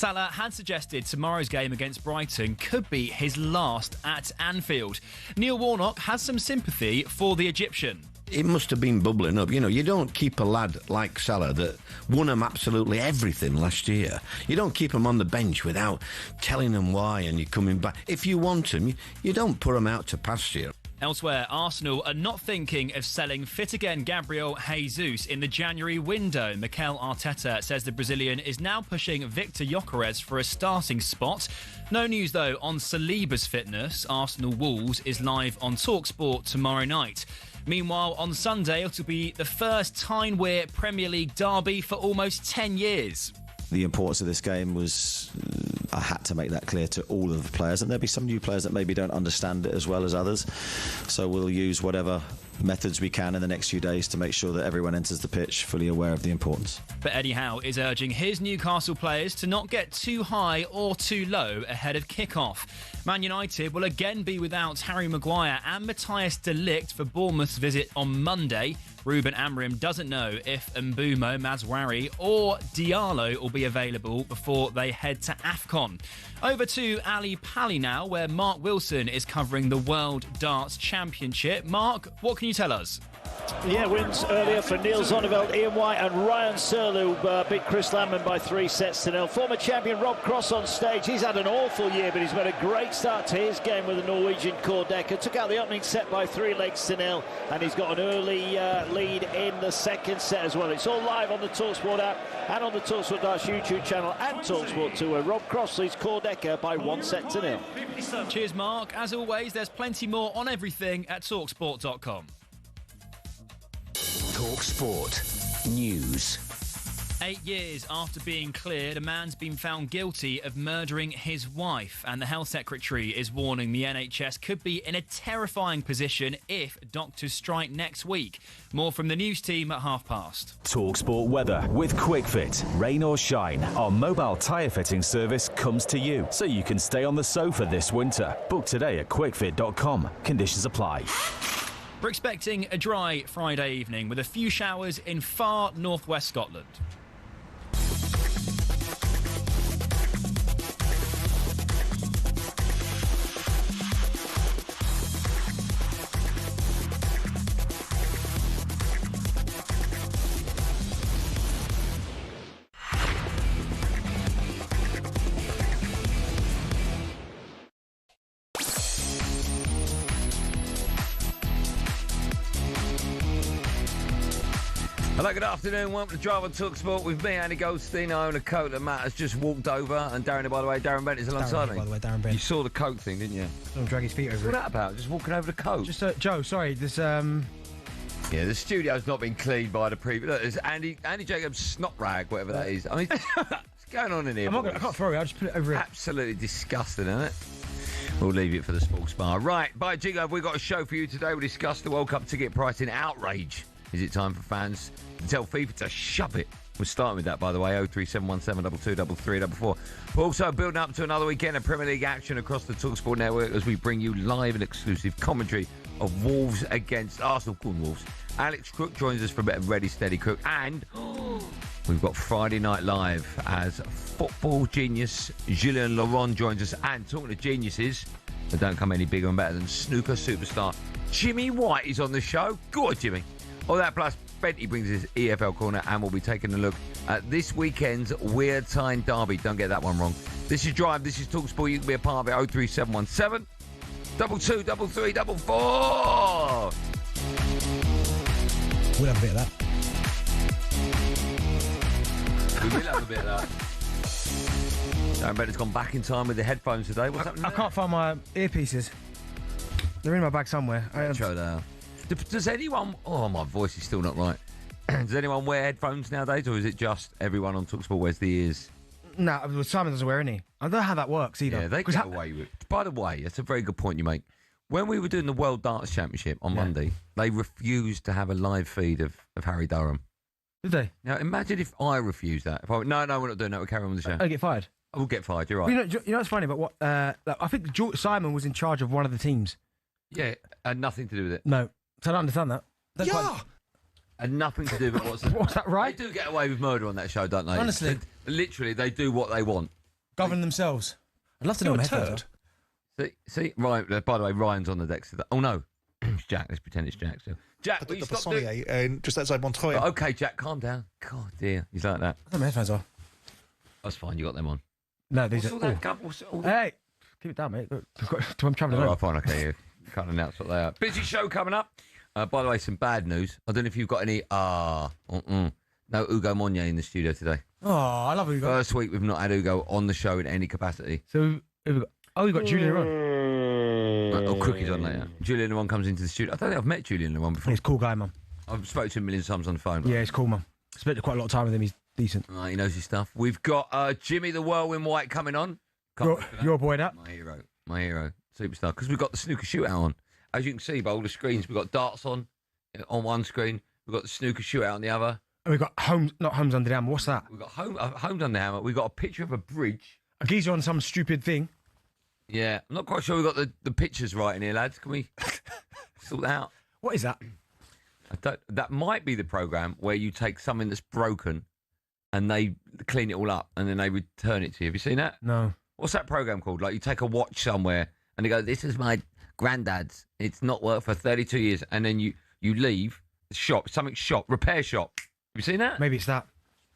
Salah had suggested tomorrow's game against Brighton could be his last at Anfield. Neil Warnock has some sympathy for the Egyptian. It must have been bubbling up. You know, you don't keep a lad like Salah that won him absolutely everything last year. You don't keep him on the bench without telling him why and you're coming back. If you want him, you don't put him out to pasture. Elsewhere, Arsenal are not thinking of selling fit-again Gabriel Jesus in the January window. Mikel Arteta says the Brazilian is now pushing Victor Gyökeres for a starting spot. No news, though, on Saliba's fitness. Arsenal Wolves is live on talkSPORT tomorrow night. Meanwhile, on Sunday, it'll be the first Tyne-Wear Premier League derby for almost 10 years. The importance of this game was, I had to make that clear to all of the players, and there'll be some new players that maybe don't understand it as well as others, so we'll use whatever methods we can in the next few days to make sure that everyone enters the pitch fully aware of the importance. But Eddie Howe is urging his Newcastle players to not get too high or too low ahead of kick-off. Man United will again be without Harry Maguire and Matthias de Ligt for Bournemouth's visit on Monday. Ruben Amorim doesn't know if Mbeumo, Mazraoui or Diallo will be available before they head to AFCON. Over to Ali Pali now, where Mark Wilson is covering the World Darts Championship. Mark, what can you tell us? Yeah, wins earlier for Neil Zonneveld, Ian White and Ryan Searle beat Chris Landman by 3-0. Former champion Rob Cross on stage. He's had an awful year, but he's made a great start to his game with the Norwegian core decker. Took out the opening set by 3-0, and he's got an early lead in the second set as well. It's all live on the talkSPORT app and on the talkSPORT Darts YouTube channel and talkSPORT 2, where Rob Cross leads core decker by 1-0. Cheers, Mark. As always, there's plenty more on everything at talksport.com. talkSPORT News. 8 years after being cleared, a man's been found guilty of murdering his wife, and the Health Secretary is warning the NHS could be in a terrifying position if doctors strike next week. More from the news team at past. talkSPORT weather with QuickFit. Rain or shine, our mobile tyre fitting service comes to you, so you can stay on the sofa this winter. Book today at quickfit.com. Conditions apply. We're expecting a dry Friday evening with a few showers in far northwest Scotland. Hello, good afternoon. Welcome to Drive on talkSPORT with me, Andy Goldstein. I own a coat that Matt has just walked over, and Darren, by the way, Darren Bent is alongside me. By the way, Darren Bent. You saw the coat thing, didn't you? Don't drag his feet over What's it. that about? Just walking over the coat? Just, Joe, sorry, this, Yeah, the studio's not been cleaned by the previous... Look, there's Andy Jacobs' snot rag, whatever that is. I mean, what's going on in here? I can't throw it, I'll just put it over it. Absolutely disgusting, isn't it? We'll leave it for the sports bar. Right, by Jingo, we've got a show for you today. We'll discuss the World Cup ticket pricing outrage. Is it time for fans to tell FIFA to shove it? We're starting with that, by the way, 03717 223334. We're also building up to another weekend of Premier League action across the talkSPORT network as we bring you live and exclusive commentary of Wolves against Arsenal. Wolves. Alex Crook joins us for a bit of Ready Steady Crook, and we've got Friday Night Live as football genius Juliand Lauron joins us. And talking to geniuses that don't come any bigger and better than snooker superstar Jimmy White is on the show. Go on, Jimmy. All that plus Benty brings his EFL corner, and we'll be taking a look at this weekend's Weird Tyne derby. Don't get that one wrong. This is Drive, this is talkSPORT. You can be a part of it. 03717 223344. We'll have a bit of that. We will have a bit of that. Darren Bennett's gone back in time with the headphones today. What's happening I there? can't find my earpieces. They're in my bag somewhere. Throw that out. Does anyone... Oh, my voice is still not right. Does anyone wear headphones nowadays, or is it just everyone on talkSPORT wears the ears? No, Simon doesn't wear any. I don't know how that works either. Yeah, they get away with it. By the way, that's a very good point you make. When we were doing the World Darts Championship on Monday, they refused to have a live feed of Harry Durham. Did they? Now, imagine if I refused that. If I went, no, we're not doing that. We'll carry on with the show. I get fired. I will get fired, you're right. You know what's funny about what? I think Simon was in charge of one of the teams. Yeah, had nothing to do with it. No, so I don't understand that. Had nothing to do with what's... Was that right? They do get away with murder on that show, don't they? Honestly. Literally, they do what they want. govern themselves. I'd love to know You're what a headphones turd. are. See, right. By the way, Ryan's on the deck today. Oh no, it's Jack. Let's pretend it's Jack. So, Jack, will you stop doing... just outside Montoya. Okay, Jack, calm down. God dear, he's like that. I don't know what headphones are. That's fine. You got them on. No, these What's are. all that? What's all that? Hey, keep it down, mate. Look, I'm travelling. All right, fine. Okay, you can't announce what they are. Busy show coming up. By the way, some bad news. I don't know if you've got any. No Ugo Monye in the studio today. Oh, I love Ugo. First week we've not had Ugo on the show in any capacity. So, who we got? Oh, we got Juliand Lauron. Oh, Crook is on later. Juliand Lauron comes into the studio. I don't think I've met Juliand Lauron before. He's a cool guy, man. I've spoken to him a million times on the phone. Yeah, he's cool, man. Spent quite a lot of time with him. He's decent. He knows his stuff. We've got Jimmy the Whirlwind White coming on. Your boy, that. My hero, superstar. Because we've got the snooker shootout on. As you can see by all the screens, we've got darts on one screen. We've got the snooker shootout on the other. And we've got Homes Under the Hammer. What's that? We've got Homes on the Hammer. We've got a picture of a bridge. A geezer on some stupid thing. Yeah, I'm not quite sure we've got the pictures right in here, lads. Can we sort that out? What is that? That might be the programme where you take something that's broken and they clean it all up and then they return it to you. Have you seen that? No. What's that programme called? Like you take a watch somewhere and they go, this is my granddad's. It's not worked for 32 years. And then you leave the shop, repair shop. Have you seen that? Maybe it's that.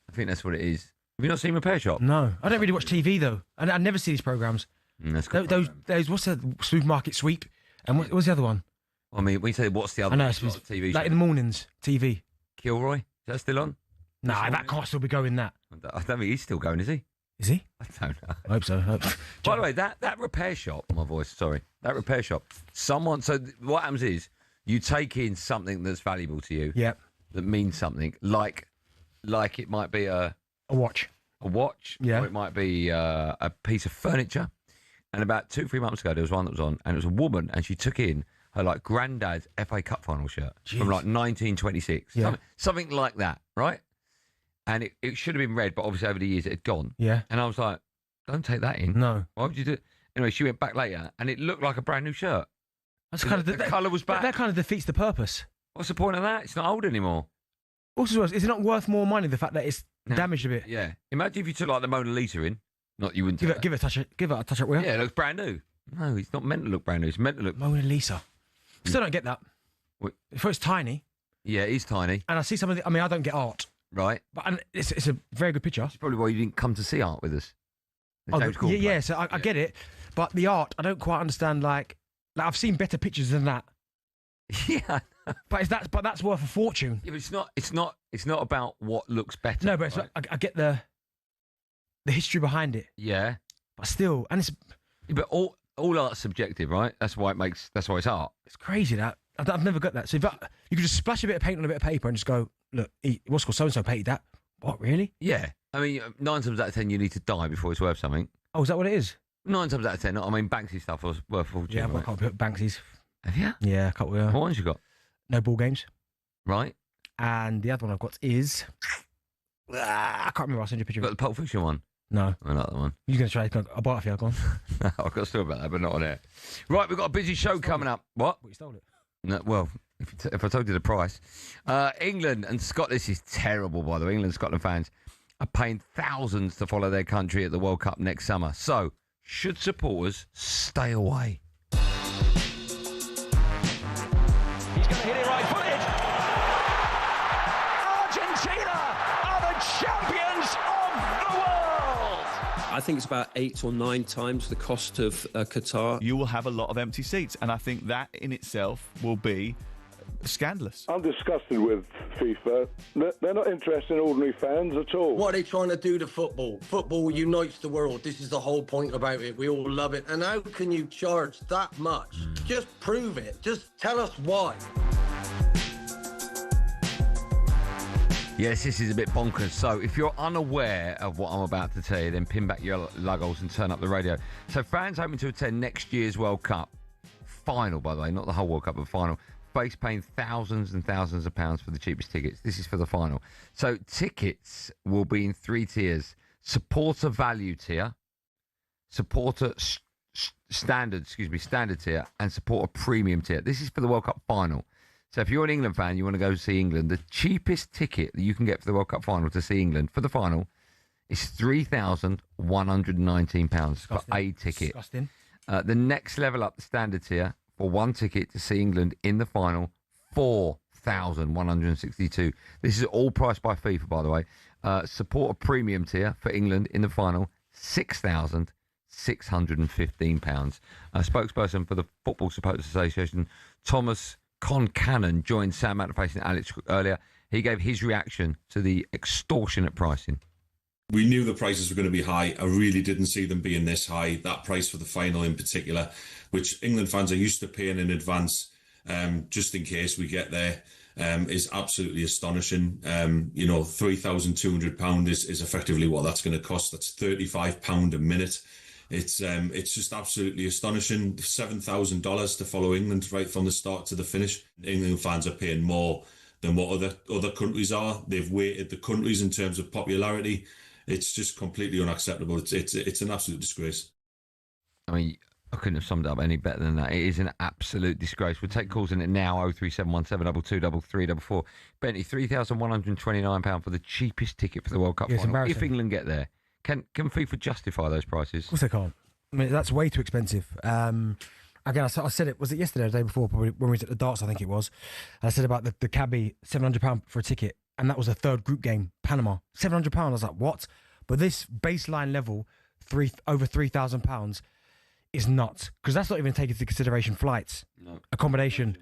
I think that's what it is. Have you not seen Repair Shop? No. I don't really watch TV, though. I never see these programmes. That's those, what's the supermarket sweep? And what's the other one? I mean, when you say what's the other I know, one? it's TV like show. in the mornings, TV. Kilroy? Is that still on? Nah, that can't still be going, that. I don't think he's still going, is he? Is he? I don't know. I hope so. By the way, that repair shop, that repair shop, so what happens is you take in something that's valuable to you. Yeah. That means something, like it might be a watch. A watch. Yeah. Or it might be a piece of furniture. And about 2-3 months ago, there was one that was on, and it was a woman, and she took in her granddad's FA Cup final shirt from 1926. Yeah. Something like that, right? And it should have been red, but obviously over the years it had gone. Yeah. And I was like, don't take that in. No. Why would you do it? Anyway, she went back later, and it looked like a brand new shirt. That's kind of the colour was back. That kind of defeats the purpose. What's the point of that? It's not old anymore. Also, is it not worth more money, the fact that it's damaged a bit? Yeah. Imagine if you took the Mona Lisa in. Not you wouldn't. Give it a touch up, will you? Yeah, it looks brand new. No, it's not meant to look brand new. It's meant to look Mona Lisa. Still don't get that. If it's tiny. Yeah, it is tiny. And I see some of the. I mean, I don't get art. Right. But it's a very good picture. That's probably why you didn't come to see art with us. Yeah. So I get it, but the art I don't quite understand. Like I've seen better pictures than that. Yeah. But that's worth a fortune. Yeah, but it's not about what looks better. No, but it's right? I get the history behind it. Yeah. But still, and it's. Yeah, but all art's subjective, right? That's why it's art. It's crazy that I've never got that. So you could just splash a bit of paint on a bit of paper and just go, look, what's called so and so painted that. What, really? Yeah. I mean, 9 times out of 10, you need to die before it's worth something. Oh, is that what it is? 9 times out of 10. I mean, Banksy stuff was worth a fortune. Yeah, I've got a couple of Banksy's. Have you? Yeah, a couple. What ones you got? No Ball Games. Right. And the other one I've got is. I can't remember. I'll send you a picture. You got the Pulp Fiction one? No. I like that one. You're going to try it? I'll buy it for you. Go on. No, I've got a story about that, but not on air. Right, we've got a busy show coming up. What? You stole it. No, well, if I told you the price. England and Scotland, this is terrible, by the way. England and Scotland fans are paying thousands to follow their country at the World Cup next summer. So, should supporters stay away? He's going to hit it right-footed. Argentina are the champions of the world. I think it's about 8 or 9 times the cost of Qatar. You will have a lot of empty seats, and I think that in itself will be scandalous. I'm disgusted with FIFA. They're not interested in ordinary fans at all. What are they trying to do to football? Football unites the world. This is the whole point about it. We all love it. And how can you charge that much? Just prove it. Just tell us why. Yes, this is a bit bonkers. So if you're unaware of what I'm about to tell you, then pin back your luggles and turn up the radio. So fans hoping to attend next year's World Cup final, by the way, not the whole World Cup, but final, face paying thousands and thousands of pounds for the cheapest tickets. This is for the final. So tickets will be in 3 tiers. Supporter value tier, supporter standard tier, and supporter premium tier. This is for the World Cup final. So if you're an England fan, you want to go see England, the cheapest ticket that you can get for the World Cup final to see England for the final It's £3,119 for a ticket. Disgusting. The next level up, the standard tier, for one ticket to see England in the final, £4,162. This is all priced by FIFA, by the way. Support a premium tier for England in the final, £6,615. A spokesperson for the Football Supporters Association, Thomas Concannon, joined Sam Matterface and Alex Crook earlier. He gave his reaction to the extortionate pricing. We knew the prices were going to be high. I really didn't see them being this high. That price for the final in particular, which England fans are used to paying in advance, just in case we get there, is absolutely astonishing. £3,200 is effectively what that's going to cost. That's £35 a minute. It's just absolutely astonishing. $7,000 to follow England right from the start to the finish. England fans are paying more than what other countries are. They've weighted the countries in terms of popularity. It's just completely unacceptable. It's an absolute disgrace. I mean, I couldn't have summed it up any better than that. It is an absolute disgrace. We'll take calls in it now, 03717 22 Bentley, £3,129 for the cheapest ticket for the World Cup final. If England get there, can FIFA justify those prices? Of course they can't. I mean, that's way too expensive. Again, I said it, was it yesterday or the day before, probably when we was at the darts, I think it was. I said about the cabbie, £700 for a ticket, and that was a third group game, Panama. £700. I was like, what? But this baseline level, over £3,000, is nuts. Because that's not even taking into consideration flights, accommodation,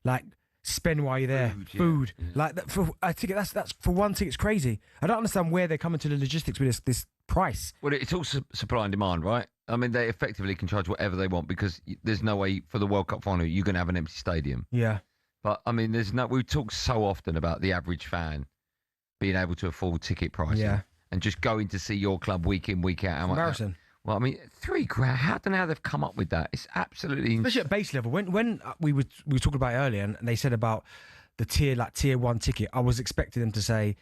like spend while you're there, food. Yeah. Like that for a ticket, that's for one ticket, it's crazy. I don't understand where they're coming to the logistics with this price. Well, it's all supply and demand, right? I mean, they effectively can charge whatever they want because there's no way for the World Cup final you're going to have an empty stadium. Yeah. But, I mean, we talk so often about the average fan being able to afford ticket pricing and just going to see your club week in, week out. Embarrassing. Well, I mean, £3,000. I don't know how they've come up with that. It's absolutely... Especially at base level. When we were talking about it earlier and they said about the tier 1 ticket, I was expecting them to say...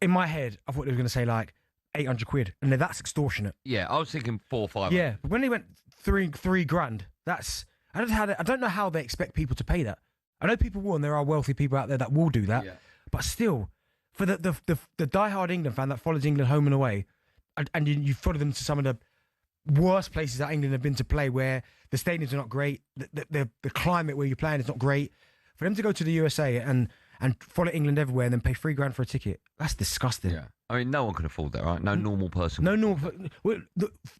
in my head, I thought they were going to say, like, £800, and that's extortionate. Yeah, I was thinking 4 or 5. Yeah, but when they went three grand, that's I don't know how they expect people to pay that. I know people will, and there are wealthy people out there that will do that. Yeah. But still, for the diehard England fan that follows England home and away, and you follow them to some of the worst places that England have been to play, where the stadiums are not great, the climate where you're playing is not great, for them to go to the USA and follow England everywhere and then pay £3,000 for a ticket, that's disgusting. Yeah. I mean, no one can afford that, right? No normal person. No normal.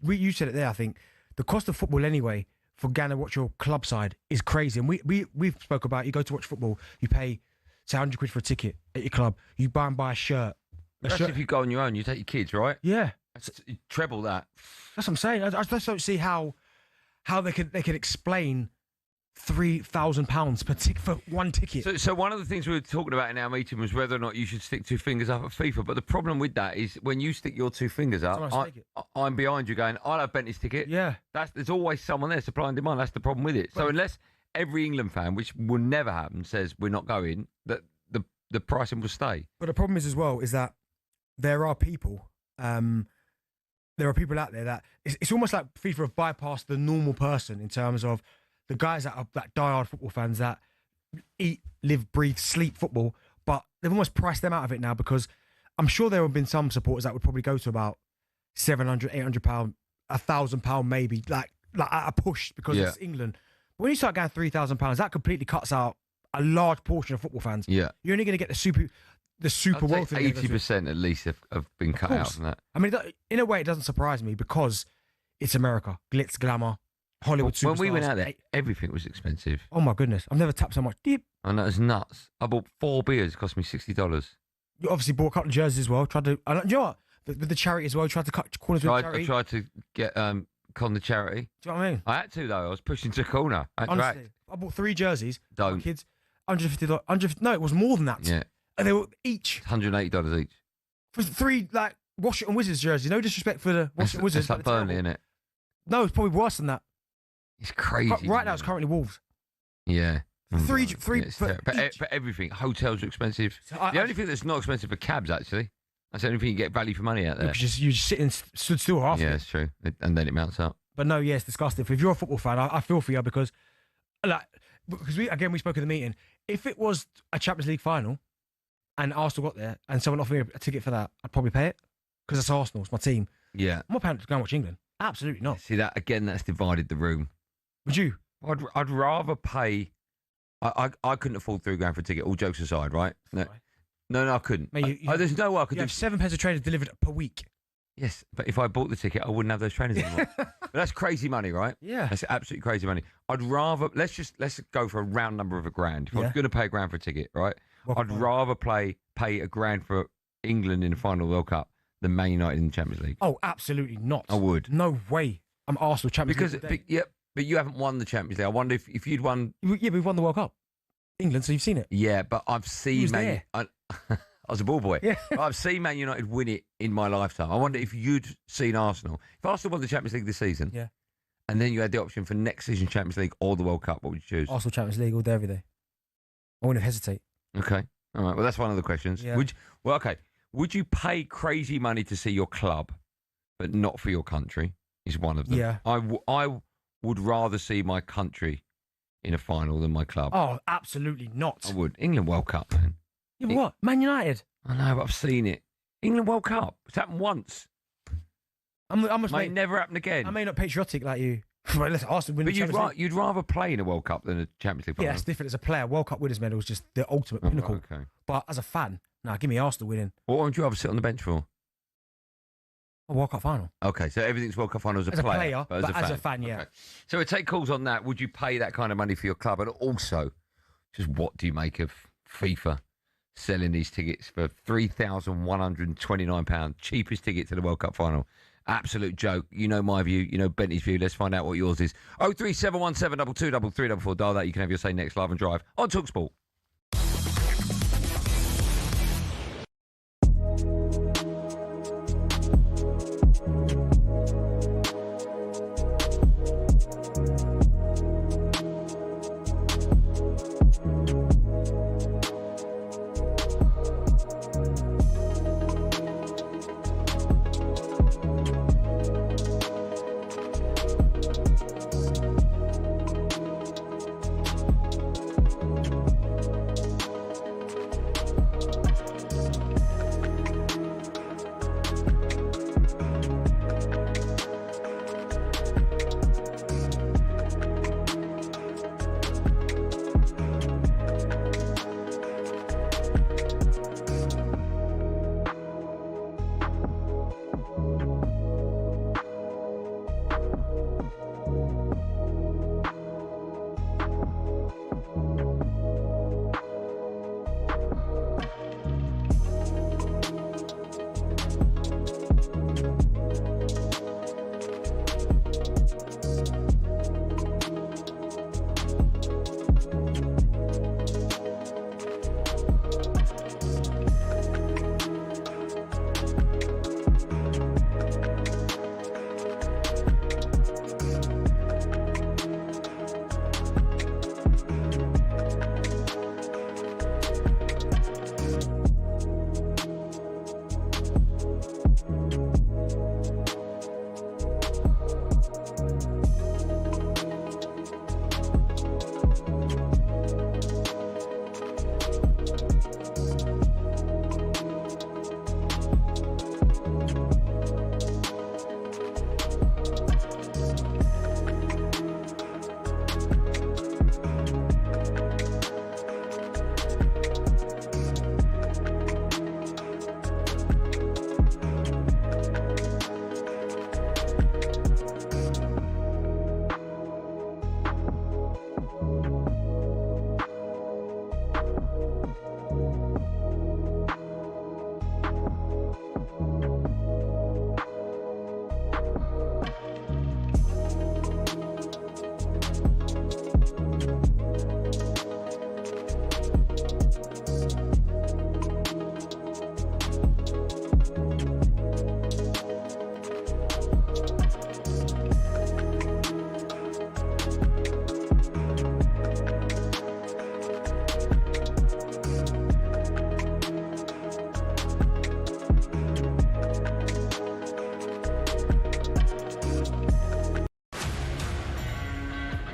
You said it there, I think. The cost of football anyway, for Ghana, watch your club side, is crazy. And we've spoke about, you go to watch football, you pay, say, £100 for a ticket at your club. You buy and buy a shirt. That's if you go on your own, you take your kids, right? Yeah. You treble that. That's what I'm saying. I just don't see how they could explain £3,000 per ticket for one ticket. So one of the things we were talking about in our meeting was whether or not you should stick 2 fingers up at FIFA. But the problem with that is when you stick your 2 fingers up, I'm behind you going, I'll have Bentley's ticket. Yeah. There's always someone there, supply and demand. That's the problem with it. So unless every England fan, which will never happen, says we're not going, that the pricing will stay. But the problem is as well is that there are people out there that it's almost like FIFA have bypassed the normal person in terms of the guys that are diehard football fans that eat, live, breathe, sleep football, but they've almost priced them out of it now, because I'm sure there have been some supporters that would probably go to about £700, £800, £1,000 maybe, like at a push, because it's England. But when you start going £3,000, that completely cuts out a large portion of football fans. Yeah, you're only going to get the super wealthy. 80% at least have been cut out from that. I mean, in a way, it doesn't surprise me because it's America, glitz, glamour. Hollywood superstars. When we went out there, everything was expensive. Oh my goodness, I've never tapped so much. I know, it's nuts. I bought 4 beers, it cost me $60. You obviously bought a couple of jerseys as well. Tried to, you know what? With the charity as well, tried to cut corners with the charity. I tried to get con the charity. Do you know what I mean? I had to though. I was pushing to a corner. Honestly, I bought 3 jerseys. Don't. My kids, $150. No, it was more than that. Yeah. And they were each $180 each. For 3 like Washington Wizards jerseys. No disrespect for the Washington Wizards. It's like Burnley, isn't it? No, it's probably worse than that. It's crazy. Right now, it's currently Wolves. Yeah. Three. But everything. Hotels are expensive. The only thing that's not expensive are cabs, actually. That's the only thing you get value for money out there. You just sit and stood still half. Yeah, it's true. And then it mounts up. But no, yeah, it's disgusting. If you're a football fan, I feel for you because we spoke at the meeting. If it was a Champions League final and Arsenal got there and someone offered me a ticket for that, I'd probably pay it. because it's Arsenal, it's my team. Yeah. I'm not paying to go and watch England. Absolutely not. See that again? That's divided the room. Would you? I'd rather pay. I couldn't afford £3 for a ticket. All jokes aside, right? No, I couldn't. Mate, there's no way I could. You have 7 pairs of trainers delivered per week. Yes, but if I bought the ticket, I wouldn't have those trainers anymore. But that's crazy money, right? Yeah, that's absolutely crazy money. I'd rather let's go for a round number of £1,000. If I was going to pay £1,000 for a ticket, right? I'd rather pay £1,000 for England in the final of the World Cup than Man United in the Champions League. Oh, absolutely not. I would. No way. I'm Arsenal Champions League. But you haven't won the Champions League. I wonder if you'd won. Yeah, we've won the World Cup. England, so you've seen it. Yeah, but I've seen Man. I was a ball boy. Yeah. I've seen Man United win it in my lifetime. I wonder if you'd seen Arsenal. If Arsenal won the Champions League this season, and then you had the option for next season Champions League or the World Cup, what would you choose? Arsenal Champions League all day, every day. I wouldn't hesitate. Okay. All right. Well, that's one of the questions. Yeah. Would you pay crazy money to see your club, but not for your country? Is one of them. Yeah. I would rather see my country in a final than my club. Oh, absolutely not. I would. England World Cup, man. Yeah, but what? Man United. I know, but I've seen it. England World Cup. It's happened once. Might never happen again. I may not patriotic like you. But listen, Arsenal win the Champions League. You'd rather play in a World Cup than a Champions League final. Yeah, it's different. As a player, World Cup winners' medal is just the ultimate pinnacle. Okay. But as a fan, give me Arsenal winning. What would you rather sit on the bench for? A World Cup final. Okay, so everything's World Cup final as a player. But as a fan, yeah. Okay. So we take calls on that. Would you pay that kind of money for your club? And also, just what do you make of FIFA selling these tickets for £3,129? Cheapest ticket to the World Cup final. Absolute joke. You know my view. You know Bentley's view. Let's find out what yours is. 03717 223344. Dial that. You can have your say next live and drive on talkSPORT.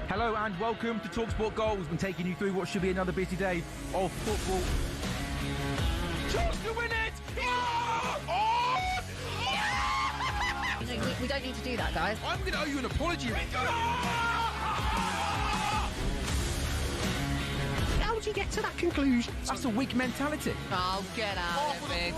Hello and welcome to talkSPORT Goals. We're taking you through what should be another busy day of football. Chance to win it! Oh! We don't need to do that, guys. I'm going to owe you an apology, Ringo. How did you get to that conclusion? That's a weak mentality. Oh, get out of it.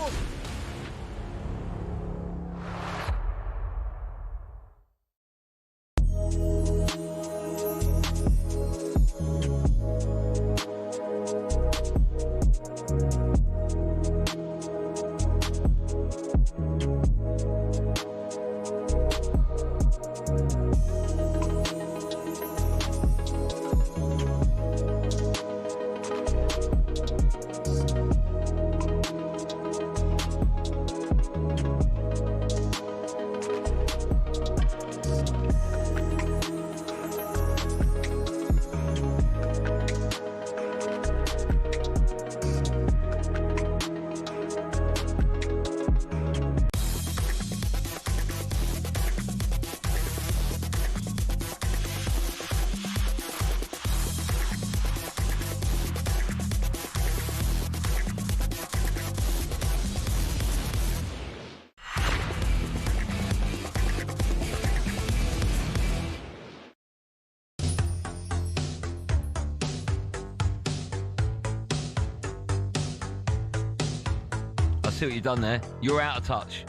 See what you've done there. You're out of touch.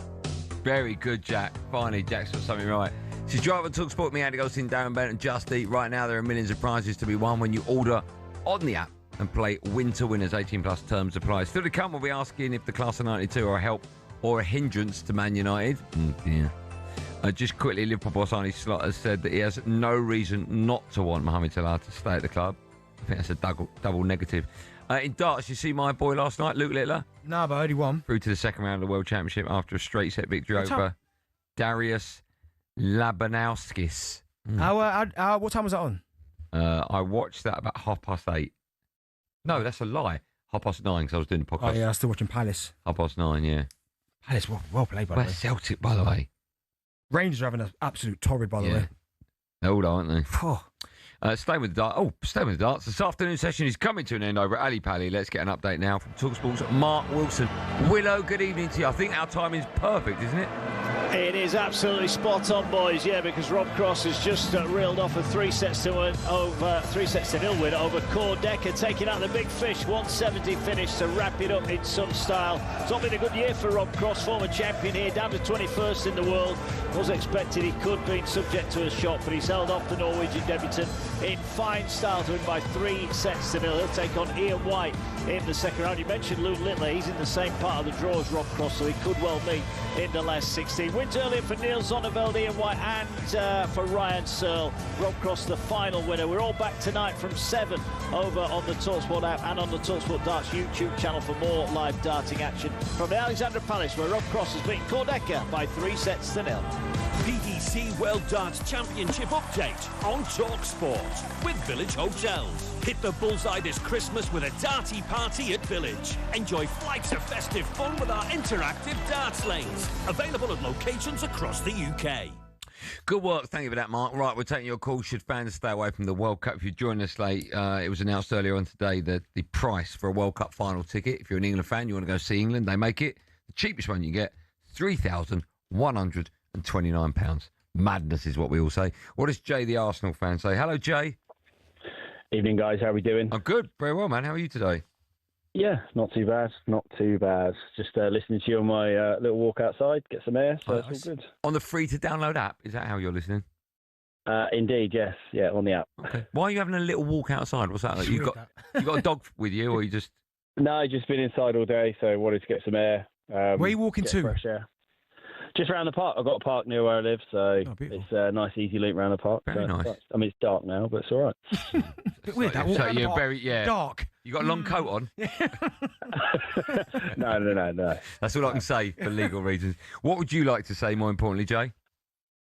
Very good, Jack. Finally, Jack's got something right. So drive on talkSPORT, me, Andy Goldstein Darren Bent, and Just Eat. Right now, there are millions of prizes to be won when you order on the app and play Winter Winners. 18 plus terms apply. Still to come, we'll be asking if the class of 92 are a help or a hindrance to Man United. Just quickly, Liverpool boss Arnie Slot has said that he has no reason not to want Mohamed Salah to stay at the club. I think that's a double negative. In darts, you see my boy last night, Luke Littler? No, but I heard he won. Through to the second round of the World Championship after a straight set victory over Darius Labanowskis. What time was that on? I watched that about 8:30. No, that's a lie. 9:30 because I was doing the podcast. Oh, yeah, I was still watching Palace. 9:30, yeah. Palace, well played, by the way. Celtic, by the way. Rangers are having an absolute torrid, by the way. They're all, aren't they? Staying with the darts. This afternoon session is coming to an end over at Ali Pally. Let's get an update now from talkSPORT's Mark Wilson. Willow, good evening to you. I think our timing's perfect, isn't it? It is absolutely spot on, boys. Yeah, because Rob Cross has just reeled off a 3-0 win over Cordeca, taking out the big fish. 170 finish to wrap it up in some style. It's not been a good year for Rob Cross, former champion here, down to 21st in the world. Was expected he could be subject to a shot, but he's held off the Norwegian debutant in fine style to win by 3-0. He'll take on Ian White in the second round. You mentioned Luke Littler. He's in the same part of the draw as Rob Cross, so he could well meet in the last 16. Wins earlier for Neil Zonneveld, Ian White, and for Ryan Searle. Rob Cross, the final winner. We're all back tonight from 7 over on the talkSPORT app and on the talkSPORT Darts YouTube channel for more live darting action from the Alexandra Palace, where Rob Cross has beaten Cordeca by 3-0. PDC World Darts Championship update on talkSPORT with Village Hotels. Hit the bullseye this Christmas with a darty party at Village. Enjoy flights of festive fun with our interactive darts lanes. Available at locations across the UK. Good work. Thank you for that, Mark. Right, we're taking your call. Should fans stay away from the World Cup? If you join us late, it was announced earlier on today that the price for a World Cup final ticket, if you're an England fan, you want to go see England, they make it. The cheapest one you get, £3,129. Madness is what we all say. What does Jay, the Arsenal fan, say? Hello, Jay. Evening, guys. How are we doing? I'm good. Very well, man. How are you today? Yeah, not too bad. Not too bad. Just listening to you on my little walk outside, get some air, so it's all good. On the free-to-download app? Is that how you're listening? Indeed, yes. Yeah, on the app. Okay. Why are you having a little walk outside? What's that like? You got a dog with you, or you just... No, just been inside all day, so wanted to get some air. Where are you walking to? Fresh air. Just around the park. I've got a park near where I live, so it's a nice, easy loop around the park. Very nice. I mean, it's dark now, but it's all right. Bit weird, that so you're very, dark. You got a long coat on? No. That's all I can say for legal reasons. What would you like to say, more importantly, Jay?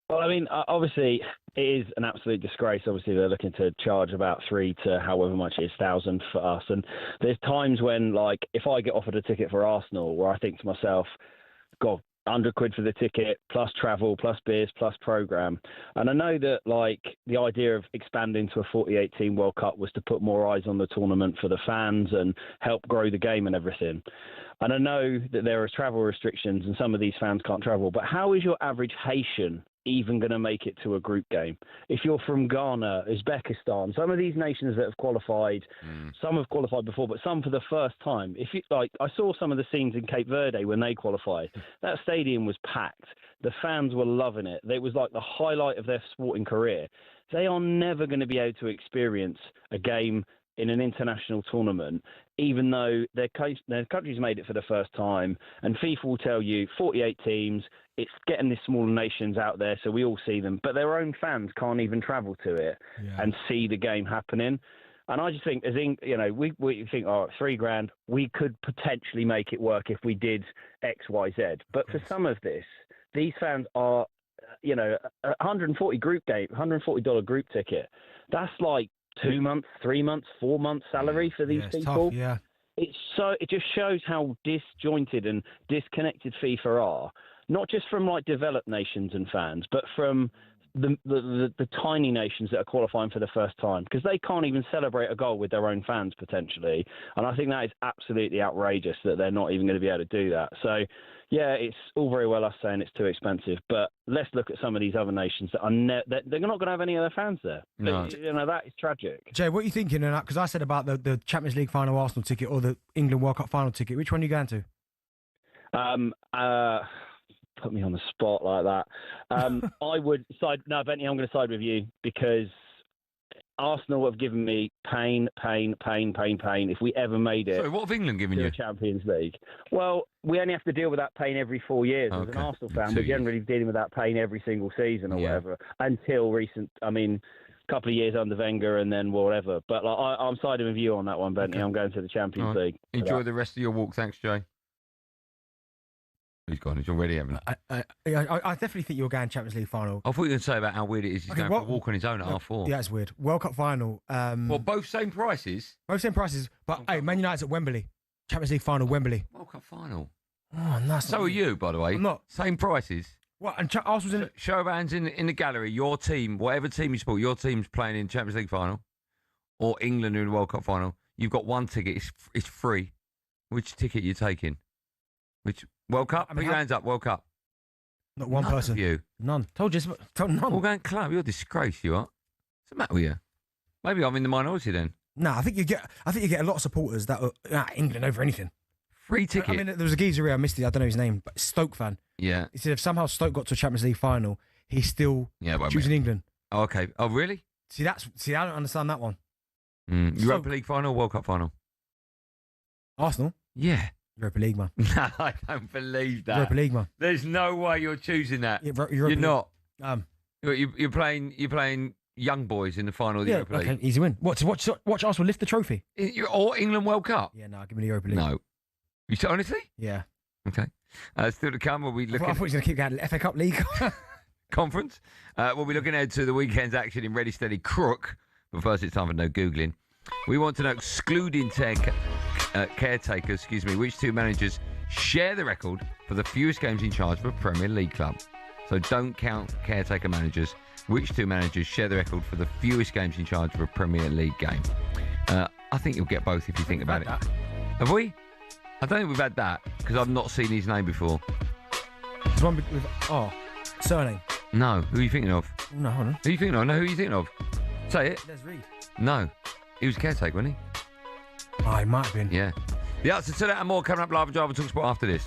Well, I mean, obviously, it is an absolute disgrace. Obviously, they're looking to charge about 3 to however much it is, 1,000 for us. And there's times when, like, if I get offered a ticket for Arsenal, where I think to myself, God, 100 quid for the ticket, plus travel, plus beers, plus programme. And I know that, like, the idea of expanding to a 48-team World Cup was to put more eyes on the tournament for the fans and help grow the game and everything. And I know that there are travel restrictions and some of these fans can't travel, but how is your average Haitian even going to make it to a group game. If you're from Ghana, Uzbekistan, some of these nations that have qualified, some have qualified before, but some for the first time. If you like, I saw some of the scenes in Cape Verde when they qualified. That stadium was packed. The fans were loving it. It was like the highlight of their sporting career. They are never going to be able to experience a game in an international tournament, even though their country's made it for the first time. And FIFA will tell you 48 teams, it's getting these smaller nations out there so we all see them. But their own fans can't even travel to it and see the game happening. And I just think, we think, $3,000, we could potentially make it work if we did X, Y, Z. But for some of this, these fans are, $140 group ticket. That's like 2 months, 3 months, 4 months salary for these people. Tough, it just shows how disjointed and disconnected FIFA are, not just from like developed nations and fans, but from the tiny nations that are qualifying for the first time, because they can't even celebrate a goal with their own fans potentially. And I think that is absolutely outrageous that they're not even going to be able to do that. So yeah, it's all very well us saying it's too expensive, but let's look at some of these other nations that are they're not going to have any other fans there. No. That is tragic. Jay, what are you thinking? Because I said about the Champions League final Arsenal ticket or the England World Cup final ticket. Which one are you going to? Put me on the spot like that. I would side. No, Bentley, I'm going to side with you because Arsenal have given me pain. If we ever made it. Sorry, what have England given you? The Champions League. Well, we only have to deal with that pain every 4 years. As an Arsenal fan, we're generally dealing with that pain every single season or whatever until recent. I mean, a couple of years under Wenger and then whatever. But like, I'm siding with you on that one, Bentley. I'm going to the Champions League. Enjoy the rest of your walk. Thanks, Jay. He's gone. He's already having. I definitely think you're going Champions League final. I thought you were going to say about how weird it is. He's going for a walk on his own at $4. Yeah, it's weird. World Cup final. Well, both same prices. Both same prices, but hey, Man United's at Wembley. Champions League final, Wembley. World Cup final. Oh, nice. So are you, by the way. I'm not. Same prices. What? And Arsenal's in. Show of hands in the gallery. Your team, whatever team you support, your team's playing in Champions League final, or England in the World Cup final. You've got one ticket. It's free. Which ticket are you taking? Which World Cup? Put your hands up. World Cup. Not one person. Of you. None. Told you. None. All going club. You're a disgrace. You are. What's the matter with you? Maybe I'm in the minority then. No, I think you get a lot of supporters that are England over anything. Free ticket. I mean, there was a geezer here, I missed it. I don't know his name, but Stoke fan. Yeah. He said if somehow Stoke got to a Champions League final, he's still choosing England. Oh, okay. Oh, really? See, I don't understand that one. Europa League final, World Cup final. Arsenal. Yeah. Europa League, man. No, I don't believe that. Europa League, man. There's no way you're choosing that. Yeah, you're not. You're playing young boys in the final of the Europa League. Okay, easy win. What? To watch Arsenal lift the trophy? Or England World Cup? Yeah, no, give me the Europa League. No. You said honestly? Yeah. Okay. Still to come, we'll be looking. I thought he was going to keep going FA Cup League conference. We'll be looking ahead to the weekend's action in Ready Steady Crook. But first, it's time for no googling. We want to know, excluding caretakers, which two managers share the record for the fewest games in charge of a Premier League club. So don't count caretaker managers. Which two managers share the record for the fewest games in charge of a Premier League game? I think you'll get both if you think about it. Have we? I don't think we've had that because I've not seen his name before. There's one with surname. No, who are you thinking of? No, hold on. Who are you thinking of? No, who are you thinking of? Say it. Les Reed. No, he was caretaker, wasn't he? Oh, he might have been. Yeah. The answer to that and more coming up live on Drive and talkSPORT after this.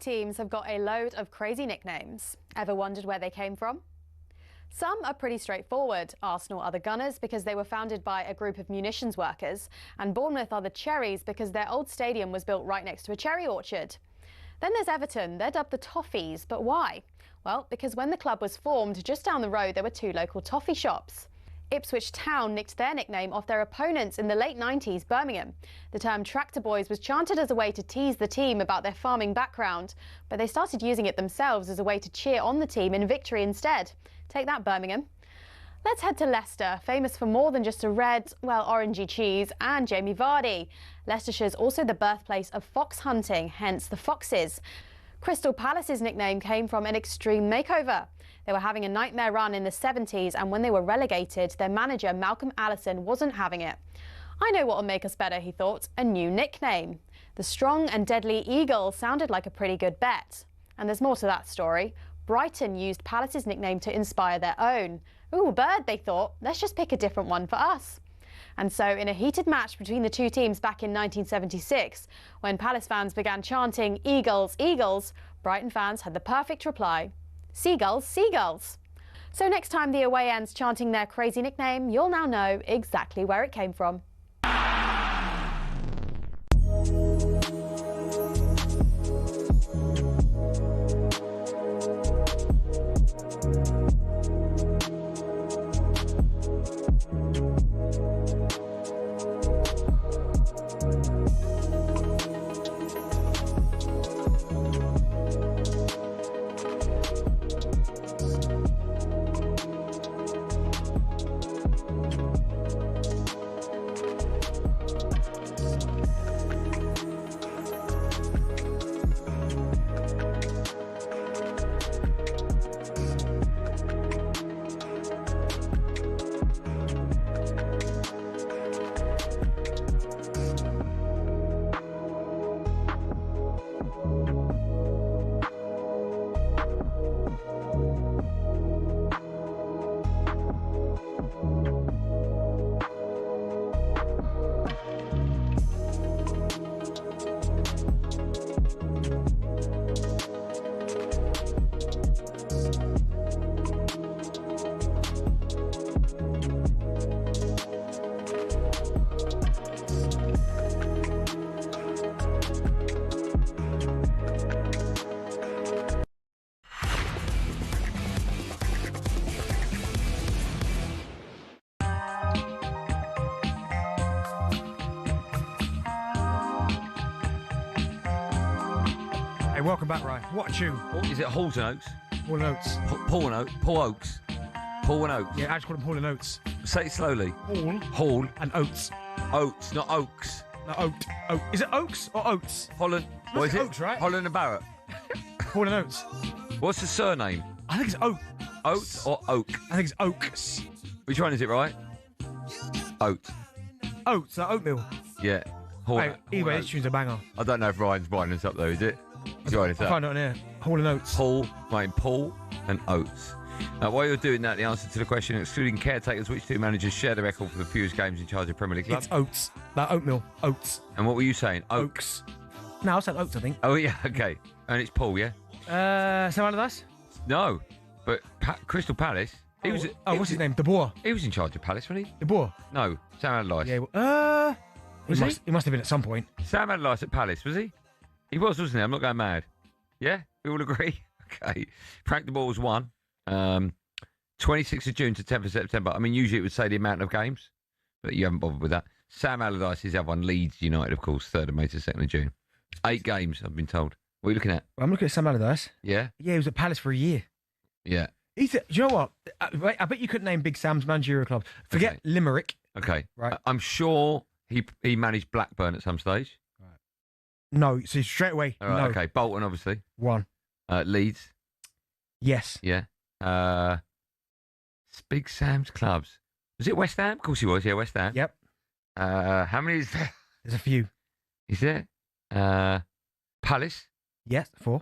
teams have got a load of crazy nicknames. Ever wondered where they came from? Some are pretty straightforward. Arsenal are the Gunners because they were founded by a group of munitions workers, and Bournemouth are the Cherries because their old stadium was built right next to a cherry orchard. Then there's Everton. They're dubbed the Toffees, but why? Well, because when the club was formed, just down the road there were 2 local toffee shops. Ipswich Town nicked their nickname off their opponents in the late 90s, Birmingham. The term Tractor Boys was chanted as a way to tease the team about their farming background, but they started using it themselves as a way to cheer on the team in victory instead. Take that, Birmingham. Let's head to Leicester, famous for more than just a red, well, orangey cheese and Jamie Vardy. Leicestershire's also the birthplace of fox hunting, hence the Foxes. Crystal Palace's nickname came from an extreme makeover. They were having a nightmare run in the 70s, and when they were relegated, their manager, Malcolm Allison, wasn't having it. I know what will make us better, he thought, a new nickname. The Strong and Deadly Eagle sounded like a pretty good bet. And there's more to that story. Brighton used Palace's nickname to inspire their own. Ooh, bird, they thought. Let's just pick a different one for us. And so, in a heated match between the two teams back in 1976, when Palace fans began chanting, "Eagles, Eagles," Brighton fans had the perfect reply. Seagulls, seagulls. So next time the away ends chanting their crazy nickname, you'll now know exactly where it came from. Welcome back, Ryan. What a tune. Is it Halls and Oaks? Paul and Oates. Paul and Oaks? Paul Oaks? Paul and Oaks? Yeah, I just call him Paul and Oates. Say it slowly. Hall and Oates. Oats, not Oaks. No, Oat. Is it Oaks or Oates? Holland. What is it? Oaks, right? Holland and Barrett. Paul and Oates. What's the surname? I think it's Oat. Oats or Oak? I think it's Oaks. Which one is it, right? Oat. Oats, like oatmeal. Yeah. Anyway, this tune's a banger. I don't know if Ryan's winding us up, though, is it? I'll find it on here. Paul and Oates. Paul and Oates. While you're doing that, the answer to the question, excluding caretakers, which 2 managers share the record for the fewest games in charge of Premier League clubs? It's Oats. Like oatmeal. Oats. And what were you saying? Oaks. No, I said Oats, I think. Oh, yeah, okay. And it's Paul, yeah? Sam Allardyce? No, but Crystal Palace. What's his name? De Boer. He was in charge of Palace, wasn't he? De Boer? No, Sam Allardyce. Yeah, he must have been at some point. Sam Allardyce at Palace, was he? He was, wasn't he? I'm not going mad. Yeah? We all agree? Okay. Frank de Boer's won. 26th of June to 10th of September. I mean, usually it would say the amount of games, but you haven't bothered with that. Sam Allardyce is the other one. Leeds United, of course, 3rd of May to 2nd of June. 8 games, I've been told. What are you looking at? I'm looking at Sam Allardyce. Yeah? Yeah, he was at Palace for a year. Yeah. Do you know what? I bet you couldn't name Big Sam's managerial club. Forget Limerick. Okay. Right. I'm sure he managed Blackburn at some stage. Right. No, so straight away. All right, no. okay. Bolton, obviously. 1. Leeds. Yes. Yeah. Big Sam's clubs. Was it West Ham? Of course he was. Yeah, West Ham. Yep. How many is there? There's a few. Is there? Palace. Yes, 4.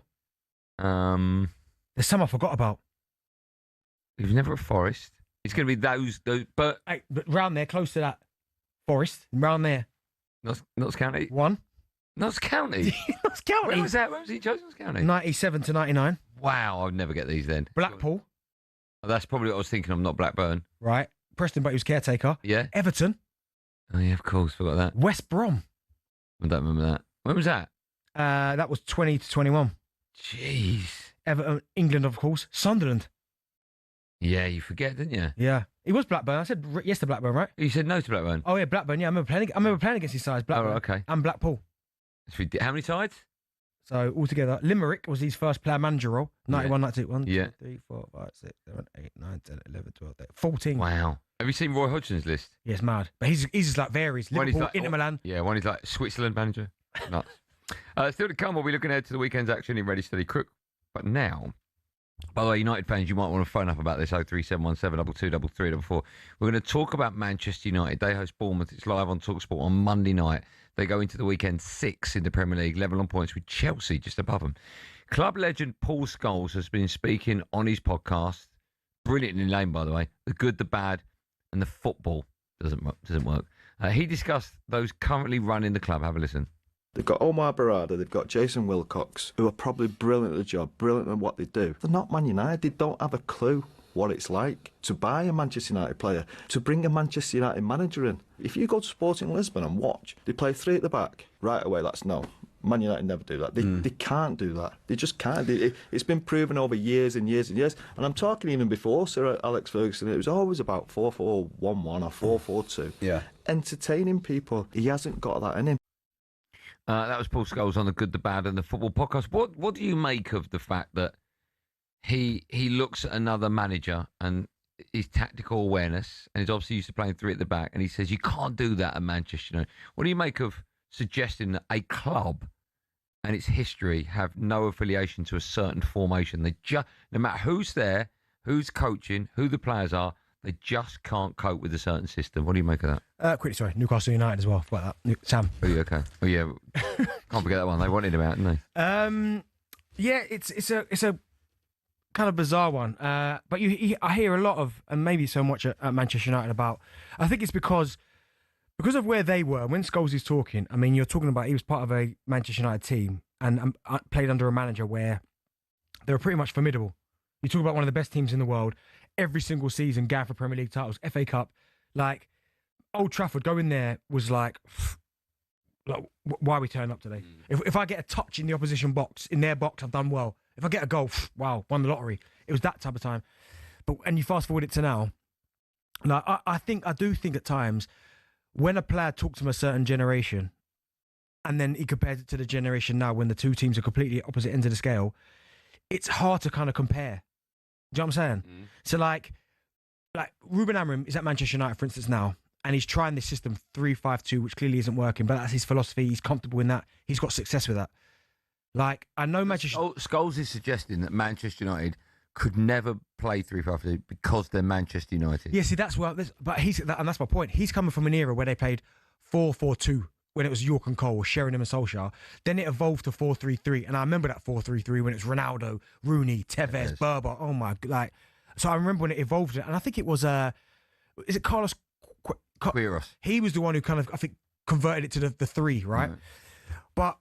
There's some I forgot about. He was never at Forest. It's going to be those, but round there, close to that Forest, round there. Notts County. 1. Notts County? Notts County. When was that? When was he chosen Notts County? 97 to 99. Wow, I'd never get these then. Blackpool. Oh, that's probably what I was thinking of, not Blackburn. Right. Preston, but he was caretaker. Yeah. Everton. Oh, yeah, of course, forgot that. West Brom. I don't remember that. When was that? That was 20 to 21. Jeez. Everton, England, of course. Sunderland. Yeah, you forget, didn't you? Yeah. He was Blackburn. I said yes to Blackburn, right? You said no to Blackburn? Oh, yeah, Blackburn. Yeah, I remember playing against his sides, Blackburn. Oh, okay. And Blackpool. How many sides? So, altogether, Limerick was his first player-manager role. 91, 92. 1, 2, 3, 4, 5, 6, 7, 8, 9, 10, 11, 12, 13, 14. Wow. Have you seen Roy Hodgson's list? Yeah, it's mad. But he's just like varies. Liverpool, Inter Milan. Yeah, one is like Switzerland manager. Nuts. Still to come, we'll be looking ahead to the weekend's action in Ready Steady Crook. But now, by the way, United fans, you might want to phone up about this 03717 223344. We're going to talk about Manchester United. They host Bournemouth. It's live on talkSPORT on Monday night. They go into the weekend 6th in the Premier League, level on points with Chelsea just above them. Club legend Paul Scholes has been speaking on his podcast. Brilliantly named, by the way. The Good, the Bad, and the Football doesn't work. He discussed those currently running the club. Have a listen. They've got Omar Barada, they've got Jason Wilcox, who are probably brilliant at the job, brilliant at what they do. They're not Man United. They don't have a clue what it's like to buy a Manchester United player, to bring a Manchester United manager in. If you go to Sporting Lisbon and watch, they play 3 at the back. Right away, that's no. Man United never do that. They can't do that. They just can't. It's been proven over years and years and years. And I'm talking even before Sir Alex Ferguson, it was always about 4-4-1-1 or 4-4-2. Yeah. Entertaining people. He hasn't got that in him. That was Paul Scholes on the Good, the Bad, and the Football podcast. What do you make of the fact that he looks at another manager and his tactical awareness, and he's obviously used to playing 3 at the back, and he says you can't do that at Manchester United? What do you make of suggesting that a club and its history have no affiliation to a certain formation? They no matter who's there, who's coaching, who the players are, they just can't cope with a certain system. What do you make of that? Quickly, sorry, Newcastle United as well. Like that. Sam. Oh, yeah, okay. Oh, yeah. Can't forget that one. They wanted him out, didn't they? Yeah, it's a kind of bizarre one. But I hear a lot of, and maybe so much at Manchester United about. I think it's because of where they were when Scholes is talking. I mean, you're talking about he was part of a Manchester United team and played under a manager where they were pretty much formidable. You talk about one of the best teams in the world. Every single season, going for Premier League titles, FA Cup. Like, Old Trafford, going there was like why are we turning up today? If I get a touch in the opposition box, in their box, I've done well. If I get a goal, wow, won the lottery. It was that type of time. And you fast forward it to now. Like, I do think at times, when a player talks from a certain generation, and then he compares it to the generation now when the two teams are completely opposite ends of the scale, it's hard to kind of compare. Do you know what I'm saying? So like Ruben Amorim is at Manchester United, for instance, now, and he's trying this system 3-5-2, which clearly isn't working, but that's his philosophy. He's comfortable in that. He's got success with that. Like, I know Manchester... Scholes is suggesting that Manchester United could never play 3-5-2 because they're Manchester United. Yeah, see, that's where... and that's my point. He's coming from an era where they played 4-4-2 when it was York and Cole, or Sheringham and Solskjaer. Then it evolved to 4-3-3, and I remember that 4-3-3 when it was Ronaldo, Rooney, Tevez, Berber. Oh, my... Like, so I remember when it evolved, and I think it was... is it Carlos... Queiroz. He was the one who kind of, I think, converted it to the 3, right? But...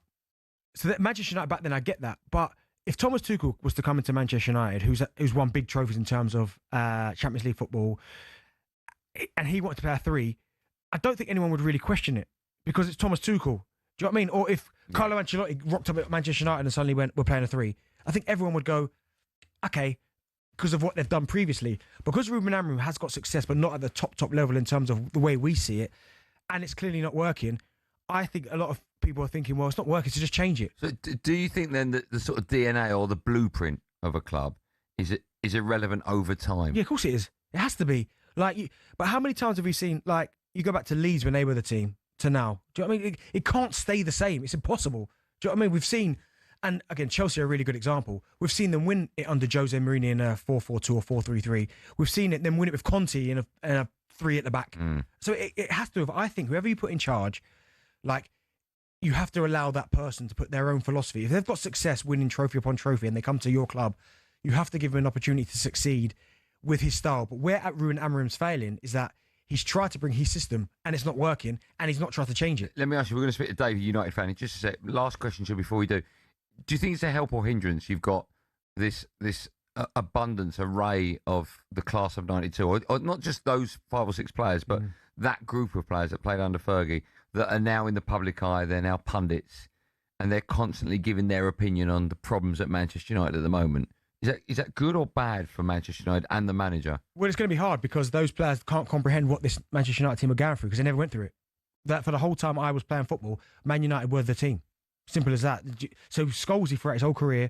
So that Manchester United back then, I get that. But if Thomas Tuchel was to come into Manchester United, who's won big trophies in terms of Champions League football, and he wanted to play a 3, I don't think anyone would really question it because it's Thomas Tuchel. Do you know what I mean? Or if Carlo Ancelotti rocked up at Manchester United and suddenly went, we're playing a 3, I think everyone would go, okay, because of what they've done previously. Because Ruben Amorim has got success, but not at the top level in terms of the way we see it, and it's clearly not working, I think a lot of people are thinking, well, it's not working, so just change it. So do you think then that the sort of DNA or the blueprint of a club is irrelevant over time? Yeah, of course it is. It has to be. But how many times have we seen, like, you go back to Leeds when they were the team to now? Do you know what I mean? It can't stay the same. It's impossible. Do you know what I mean? We've seen, and again, Chelsea are a really good example. We've seen them win it under Jose Mourinho in a 4-4-2 or 4-3-3. We've seen them win it with Conte in a 3 at the back. So it has to have, I think, whoever you put in charge, like, you have to allow that person to put their own philosophy. If they've got success winning trophy upon trophy and they come to your club, you have to give them an opportunity to succeed with his style. But where at Ruben Amorim's failing is that he's tried to bring his system and it's not working, and he's not tried to change it. Let me ask you, we're going to speak to Dave, a United fan, in just a sec. Last question, before we do. Do you think it's a help or hindrance you've got this abundance, array of the class of 92, or not just those 5 or 6 players, but that group of players that played under Fergie that are now in the public eye, they're now pundits, and they're constantly giving their opinion on the problems at Manchester United at the moment? Is that good or bad for Manchester United and the manager? Well, it's going to be hard because those players can't comprehend what this Manchester United team are going through because they never went through it. That for the whole time I was playing football, Man United were the team. Simple as that. So Scholesy throughout his whole career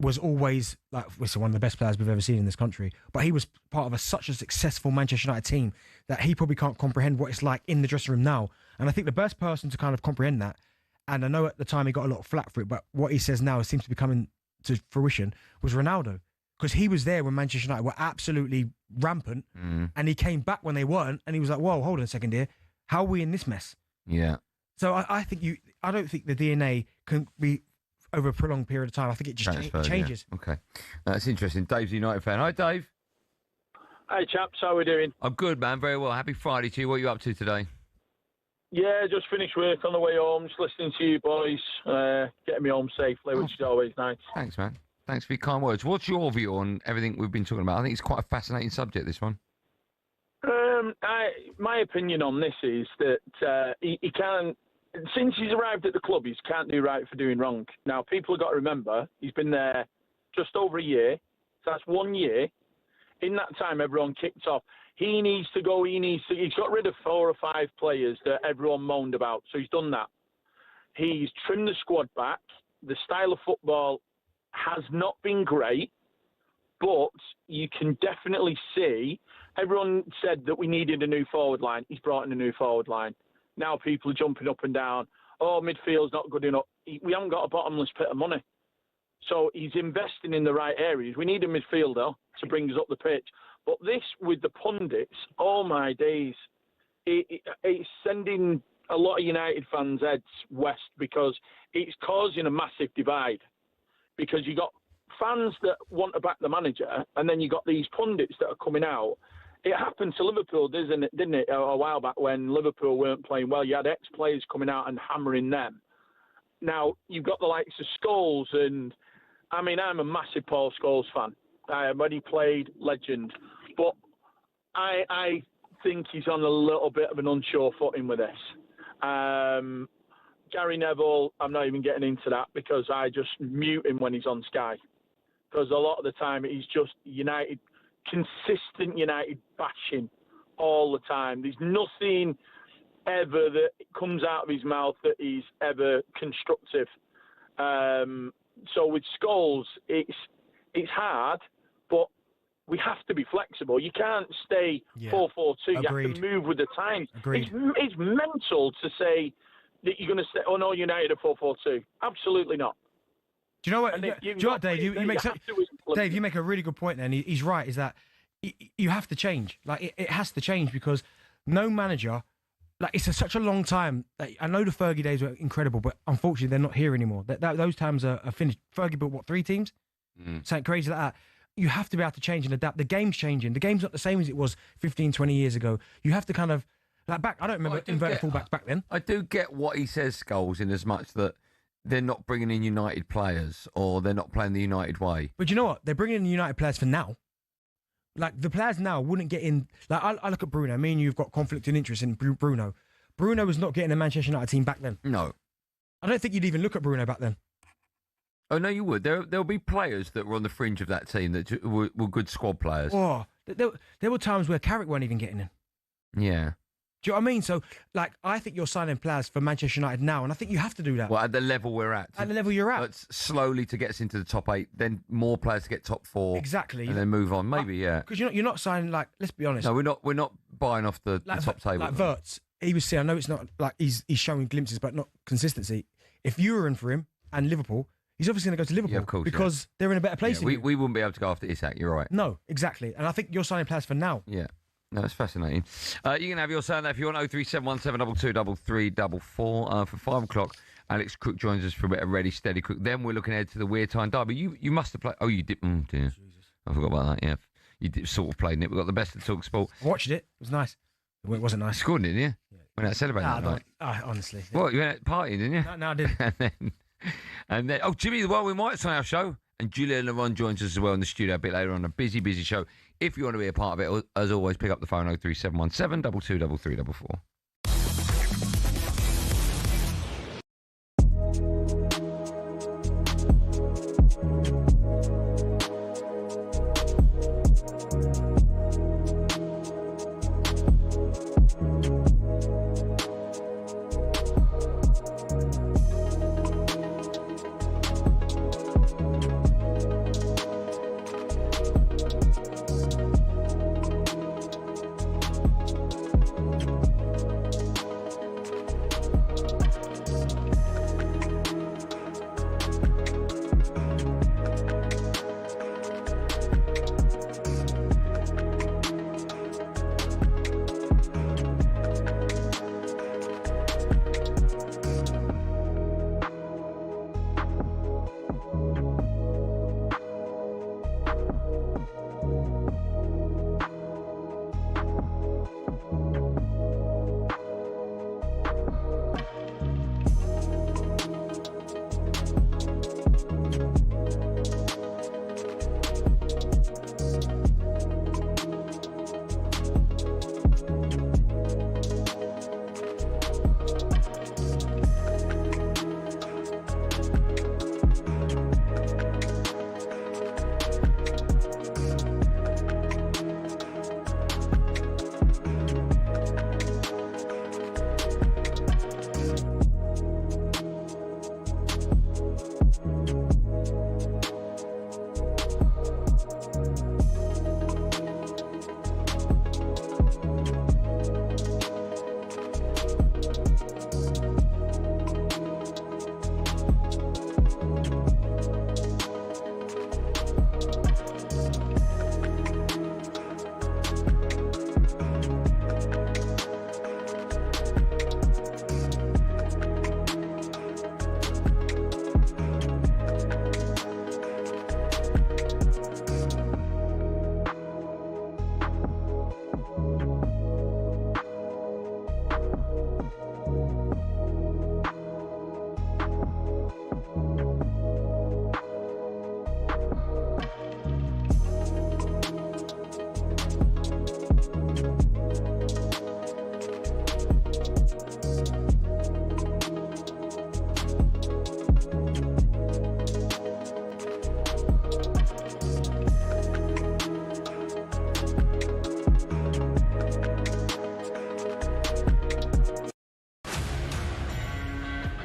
was always one of the best players we've ever seen in this country. But he was part of such a successful Manchester United team that he probably can't comprehend what it's like in the dressing room now. And I think the best person to kind of comprehend that, and I know at the time he got a lot of flack for it, but what he says now seems to be coming to fruition, was Ronaldo. Because he was there when Manchester United were absolutely rampant, and he came back when they weren't, and he was like, whoa, hold on a second here. How are we in this mess? Yeah. So I don't think the DNA can be over a prolonged period of time. I think it just changes. Yeah. Okay. That's interesting. Dave's a United fan. Hi, Dave. Hey, chaps. How are we doing? I'm good, man. Very well. Happy Friday to you. What are you up to today? Yeah, just finished work on the way home, just listening to you boys, getting me home safely, which is always nice. Thanks, man. Thanks for your kind words. What's your view on everything we've been talking about? I think it's quite a fascinating subject, this one. My opinion on this is that he can't, since he's arrived at the club, he can't do right for doing wrong. Now, people have got to remember, he's been there just over a year, so that's 1 year. In that time, everyone kicked off. He needs to go. He's got rid of 4 or 5 players that everyone moaned about. So he's done that. He's trimmed the squad back. The style of football has not been great, but you can definitely see. Everyone said that we needed a new forward line. He's brought in a new forward line. Now people are jumping up and down. Oh, midfield's not good enough. We haven't got a bottomless pit of money. So he's investing in the right areas. We need a midfielder to bring us up the pitch. But this with the pundits, oh my days, it's sending a lot of United fans' heads west because it's causing a massive divide. Because you got fans that want to back the manager, and then you got these pundits that are coming out. It happened to Liverpool, didn't it, a while back when Liverpool weren't playing well. You had ex-players coming out and hammering them. Now, you've got the likes of Scholes, and I mean, I'm a massive Paul Scholes fan. When he played, legend. But I think he's on a little bit of an unsure footing with this. Gary Neville, I'm not even getting into that because I just mute him when he's on Sky. Because a lot of the time he's just United, consistent United bashing all the time. There's nothing ever that comes out of his mouth that is ever constructive. So with Scholes, it's hard, but we have to be flexible. You can't stay 4-4-2. You have to move with the times. It's mental to say that you're going to say, oh no, United are 4-4-2. Absolutely not. Do you know what? Dave? You make a really good point there, and he's right. Is that you have to change? Like it has to change because no manager. Like it's such a long time. I know the Fergie days were incredible, but unfortunately they're not here anymore. Those times are finished. Fergie built 3 teams? Something crazy like that. You have to be able to change and adapt. The game's changing. The game's not the same as it was 15, 20 years ago. You have to kind of back. I don't remember inverted fullbacks back then. I do get what he says, Scholes, in as much that they're not bringing in United players or they're not playing the United way. But you know what? They're bringing in United players for now. Like, the players now wouldn't get in. Like, I look at Bruno. Me and you've got conflict and interest in Bruno. Bruno was not getting a Manchester United team back then. No. I don't think you'd even look at Bruno back then. Oh, no, you would. There'll be players that were on the fringe of that team that were good squad players. Oh, there were times where Carrick weren't even getting in. Yeah. Do you know what I mean? So, like, I think you're signing players for Manchester United now, and I think you have to do that. Well, at the level we're at. At the level you're at. Slowly to get us into the top 8, then more players to get top 4. Exactly. And then move on. Maybe, yeah. Because you're not signing, like, let's be honest. No, we're not buying off the top table. Like Wirtz, he was saying, I know it's not, like, he's showing glimpses, but not consistency. If you were in for him and Liverpool, he's obviously going to go to Liverpool of course, because they're in a better place. We wouldn't be able to go after Isak, you're right. No, exactly. And I think you're signing players for now. Yeah. No, that's fascinating. You can have your sound if you want. 03717223344 for 5 o'clock. Alex Crook joins us for a bit of Ready Steady Crook. Then we're looking ahead to the Wear Tyne derby. You must have played. Oh, you did. Dear. I forgot about that. Yeah. sort of played in it. We got the best of talkSPORT. I watched it. It was nice. It wasn't nice. Scored, didn't you? Yeah. Went out celebrating that night. Honestly. What, you went out partying, didn't you? No, I didn't. and then, Jimmy the Wild White's on our show. And Juliand Lauron joins us as well in the studio a bit later on. A busy show. If you want to be a part of it, as always, pick up the phone 03717 223344.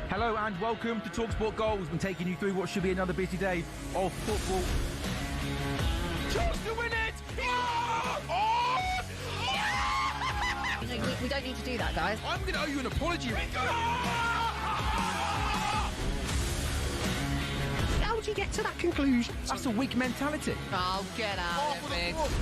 Hello and welcome to talkSPORT Goal. We've been taking you through what should be another busy day of football. Chance to win it! We don't need to do that, guys. I'm going to owe you an apology. How would you get to that conclusion? That's a weak mentality. Oh, get out of it, Biggs.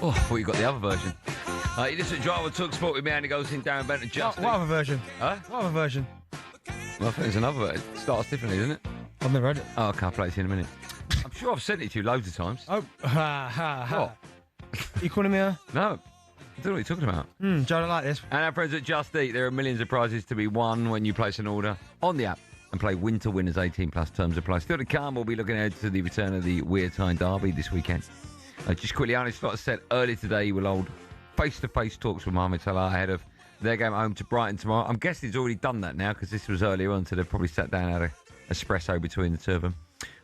Oh, I thought you got the other version. You listen to Drive with talkSPORT with me, Andy Goldstein Darren Bent and Justin. What other version? Huh? What other version? Well, I think there's another version. It starts differently, doesn't it? I've never heard it. Oh, okay, I'll play it to you in a minute. I'm sure I've sent it to you loads of times. Oh, ha, ha, ha. You calling me a... No. I don't know what you're talking about. Joe, I don't like this. And our friends at Just Eat, there are millions of prizes to be won when you place an order on the app and play Winter Winners 18 plus terms apply. Still to come, we'll be looking ahead to the return of the Weir Tyne derby this weekend. Just quickly, Arne Slot said earlier today he will hold face-to-face talks with Mohamed Salah ahead of their game at home to Brighton tomorrow. I'm guessing he's already done that now because this was earlier on, so they've probably sat down and had an espresso between the two of them.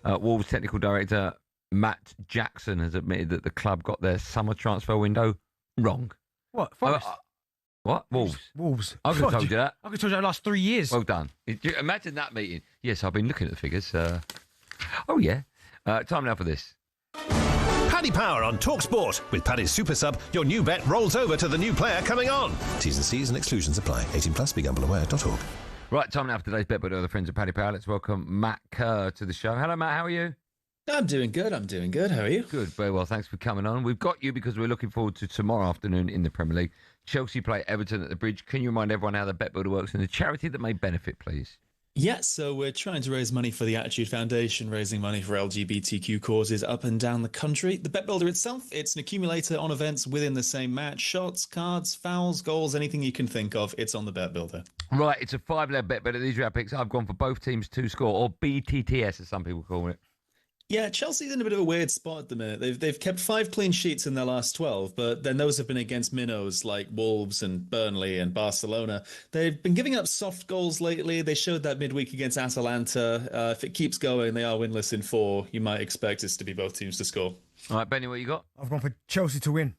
Wolves technical director Matt Jackson has admitted that the club got their summer transfer window wrong. What? Forest? What? Wolves. I could have told you that. I could have told you that last 3 years. Well done. Imagine that meeting. Yes, I've been looking at the figures. Oh, yeah. Time now for this. Paddy Power on talkSPORT. With Paddy's Super Sub, your new bet rolls over to the new player coming on. T's and C's and exclusions apply. 18 plus, begambleaware.org. Right, time now for today's bet with other friends of Paddy Power. Let's welcome Matt Kerr to the show. Hello, Matt. How are you? I'm doing good. How are you? Good. Very well. Thanks for coming on. We've got you because we're looking forward to tomorrow afternoon in the Premier League. Chelsea play Everton at the Bridge. Can you remind everyone how the Bet Builder works and the charity that may benefit, please? Yeah, so we're trying to raise money for the Attitude Foundation, raising money for LGBTQ causes up and down the country. The Bet Builder itself, it's an accumulator on events within the same match. Shots, cards, fouls, goals, anything you can think of, it's on the Bet Builder. Right, it's a 5-leg bet, but these are our picks. I've gone for both teams to score, or BTTS as some people call it. Yeah, Chelsea's in a bit of a weird spot at the minute. They've kept 5 clean sheets in their last 12, but then those have been against minnows like Wolves and Burnley and Barcelona. They've been giving up soft goals lately. They showed that midweek against Atalanta. If it keeps going, they are winless in 4. You might expect us to be both teams to score. All right, Benny, what you got? I've gone for Chelsea to win.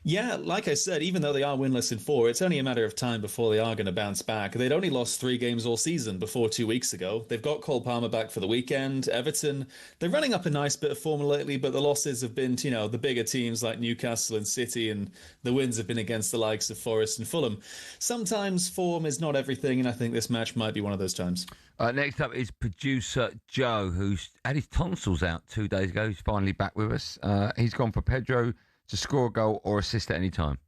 Yeah, like I said, even though they are winless in 4, it's only a matter of time before they are going to bounce back. They'd only lost 3 games all season before 2 weeks ago. They've got Cole Palmer back for the weekend. Everton, they're running up a nice bit of form lately, but the losses have been to, the bigger teams like Newcastle and City, and the wins have been against the likes of Forest and Fulham. Sometimes form is not everything, and I think this match might be one of those times. Next up is producer Joe, who's had his tonsils out 2 days ago. He's finally back with us. He's gone for Pedro to score a goal or assist at any time.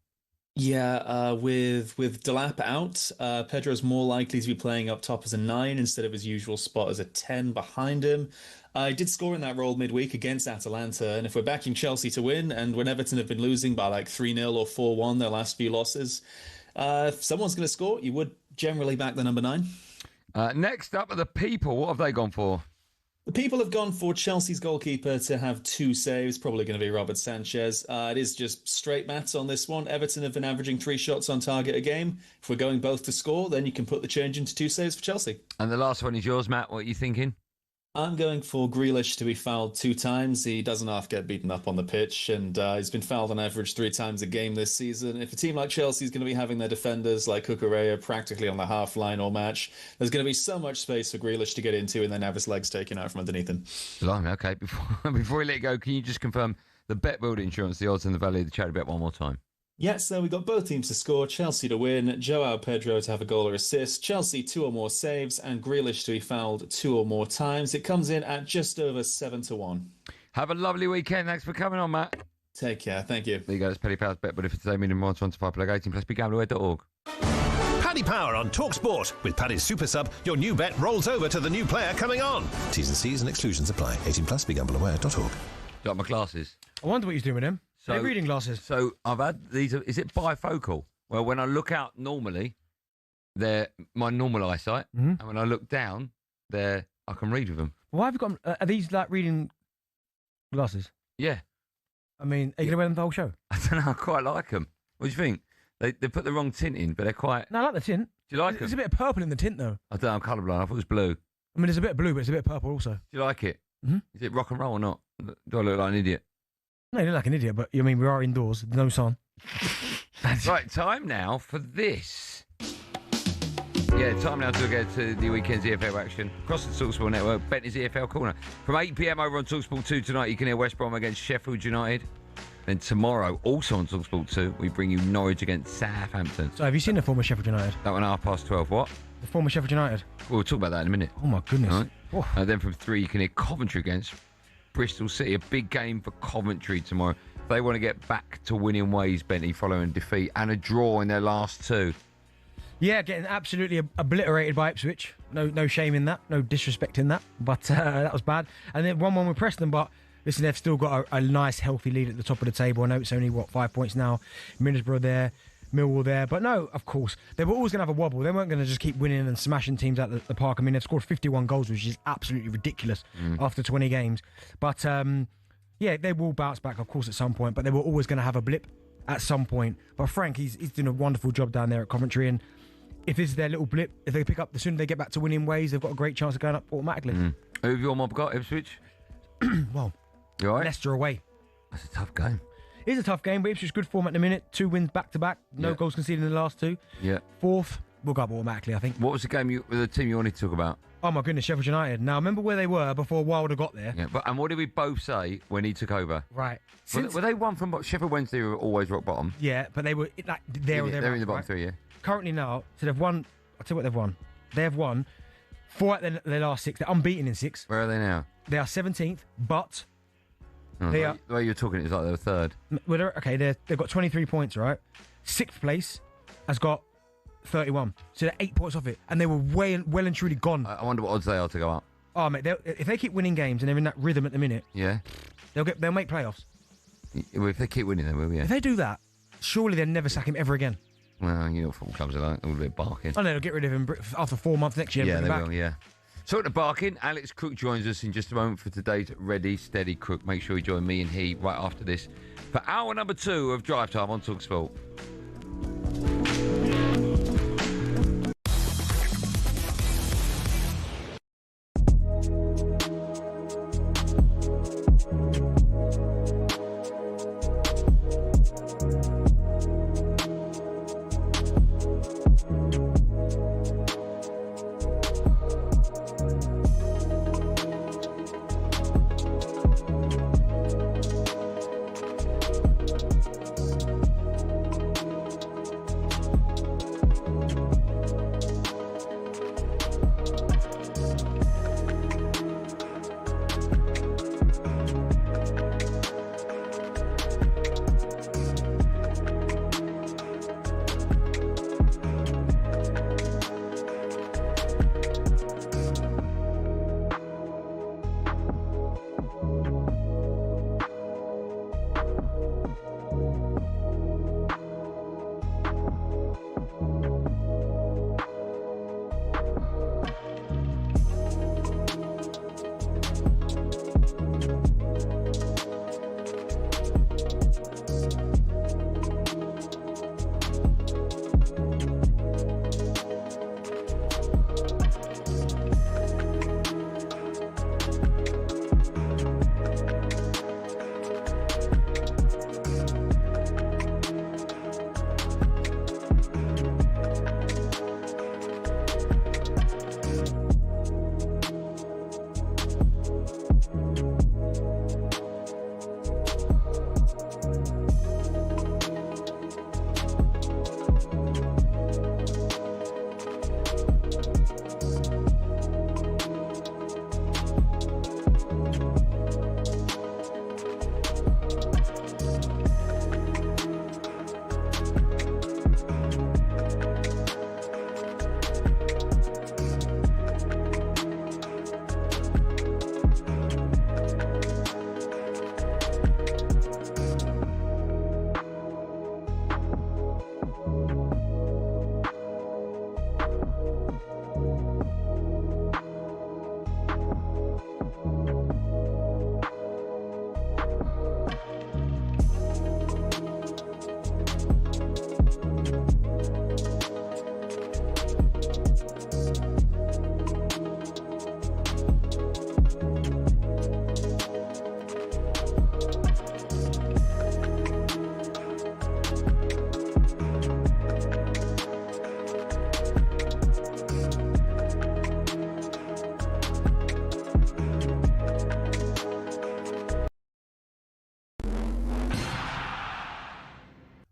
Yeah, with Delap out, Pedro's more likely to be playing up top as a 9 instead of his usual spot as a 10 behind him. He did score in that role midweek against Atalanta, and if we're backing Chelsea to win, and when Everton have been losing by like 3-0 or 4-1 their last few losses, if someone's going to score, you would generally back the number 9. Next up are the people. What have they gone for? The people have gone for Chelsea's goalkeeper to have 2 saves, probably going to be Robert Sanchez. It is just straight maths on this one. Everton have been averaging 3 shots on target a game. If we're going both to score, then you can put the change into 2 saves for Chelsea. And the last one is yours, Matt. What are you thinking? I'm going for Grealish to be fouled 2 times. He doesn't half get beaten up on the pitch, and he's been fouled on average 3 times a game this season. If a team like Chelsea is going to be having their defenders like Cucurella practically on the half line all match, there's going to be so much space for Grealish to get into and then have his legs taken out from underneath him. Blimey, okay. Before we let go, can you just confirm the Bet Builder insurance, the odds and the value of the charity bet one more time? Yeah, so we got both teams to score, Chelsea to win, Joao Pedro to have a goal or assist, Chelsea 2 or more saves, and Grealish to be fouled 2 or more times. It comes in at just over 7-1. Have a lovely weekend. Thanks for coming on, Matt. Take care. Thank you. There you go. That's Paddy Power's Bet, but if it's today, meaning more on 5+18 plus begambleaware.org. Paddy Power on talkSPORT. With Paddy's Super Sub, your new bet rolls over to the new player coming on. T's and C's and exclusions apply. 18 plus, begambleaware.org. Got my glasses. I wonder what he's doing with them. They're reading glasses. So I've had these. Is it bifocal? Well, when I look out normally, they're my normal eyesight, and when I look down, I can read with them. Why have you got? Are these like reading glasses? Yeah. I mean, are you going to wear them the whole show? I don't know. I quite like them. What do you think? They put the wrong tint in, but they're quite. No, I like the tint. Do you like them? There's a bit of purple in the tint, though. I don't know. I'm colourblind. I thought it was blue. I mean, there's a bit of blue, but it's a bit of purple also. Do you like it? Mm-hmm. Is it rock and roll or not? Do I look like an idiot? No, you look like an idiot, but I mean, we are indoors. No sun. Right, time now for this. Yeah, time now to go to the weekend's EFL action across the talkSPORT network. Bentley's EFL Corner. From 8 p.m. over on talkSPORT 2 tonight, you can hear West Brom against Sheffield United. Then tomorrow, also on talkSPORT 2, we bring you Norwich against Southampton. So have you seen the former Sheffield United? That one 12:30. What? The former Sheffield United? We'll talk about that in a minute. Oh, my goodness. Right. Then from 3, you can hear Coventry against Bristol City. A big game for Coventry tomorrow. They want to get back to winning ways, Bentley, following defeat and a draw in their last 2. Yeah, getting absolutely obliterated by Ipswich. No shame in that. No disrespect in that. But that was bad. And then 1-1 with Preston. But listen, they've still got a nice, healthy lead at the top of the table. I know it's only, 5 points now. Middlesbrough there, Millwall there. But no, of course, they were always going to have a wobble. They weren't going to just keep winning and smashing teams out the park. I mean, they've scored 51 goals, which is absolutely ridiculous after 20 games. But yeah, they will bounce back, of course, at some point. But they were always going to have a blip at some point. But Frank, he's doing a wonderful job down there at Coventry. And if this is their little blip, if they pick up, the sooner they get back to winning ways, they've got a great chance of going up automatically. Who have your mob got, Ipswich? Well, you all right? Leicester away. That's a tough game. It is a tough game, but Ipswich good form at the minute. 2 wins back-to-back. No goals conceded in the last 2. Yeah. 4th, we'll go up automatically, I think. What was the game with the team you wanted to talk about? Oh, my goodness, Sheffield United. Now, remember where they were before Wilder got there? Yeah, and what did we both say when he took over? Right. Were they one from Sheffield Wednesday were always rock bottom? Yeah, but they were like they're in the bottom 3, yeah. Currently now, so they've won. I'll tell you what they've won. They have won 4 out of their last 6. They're unbeaten in 6. Where are they now? They are 17th, but they are. The way you're talking, it's like they're 3rd. Well, they've got 23 points, right? 6th place has got 31, so they're 8 points off it, and they were well and truly gone. I wonder what odds they are to go up. Oh mate, if they keep winning games and they're in that rhythm at the minute, yeah, they'll make playoffs. Well, if they keep winning, they will. Yeah. If they do that, surely they'll never sack him ever again. Well, you know what football clubs are like. They're a bit barking. Oh no, they'll get rid of him after 4 months next year. Yeah, they will. Yeah. So at the barking, Alex Crook joins us in just a moment for today's Ready, Steady, Crook. Make sure you join me and he right after this for hour number 2 of Drive Time on talkSPORT.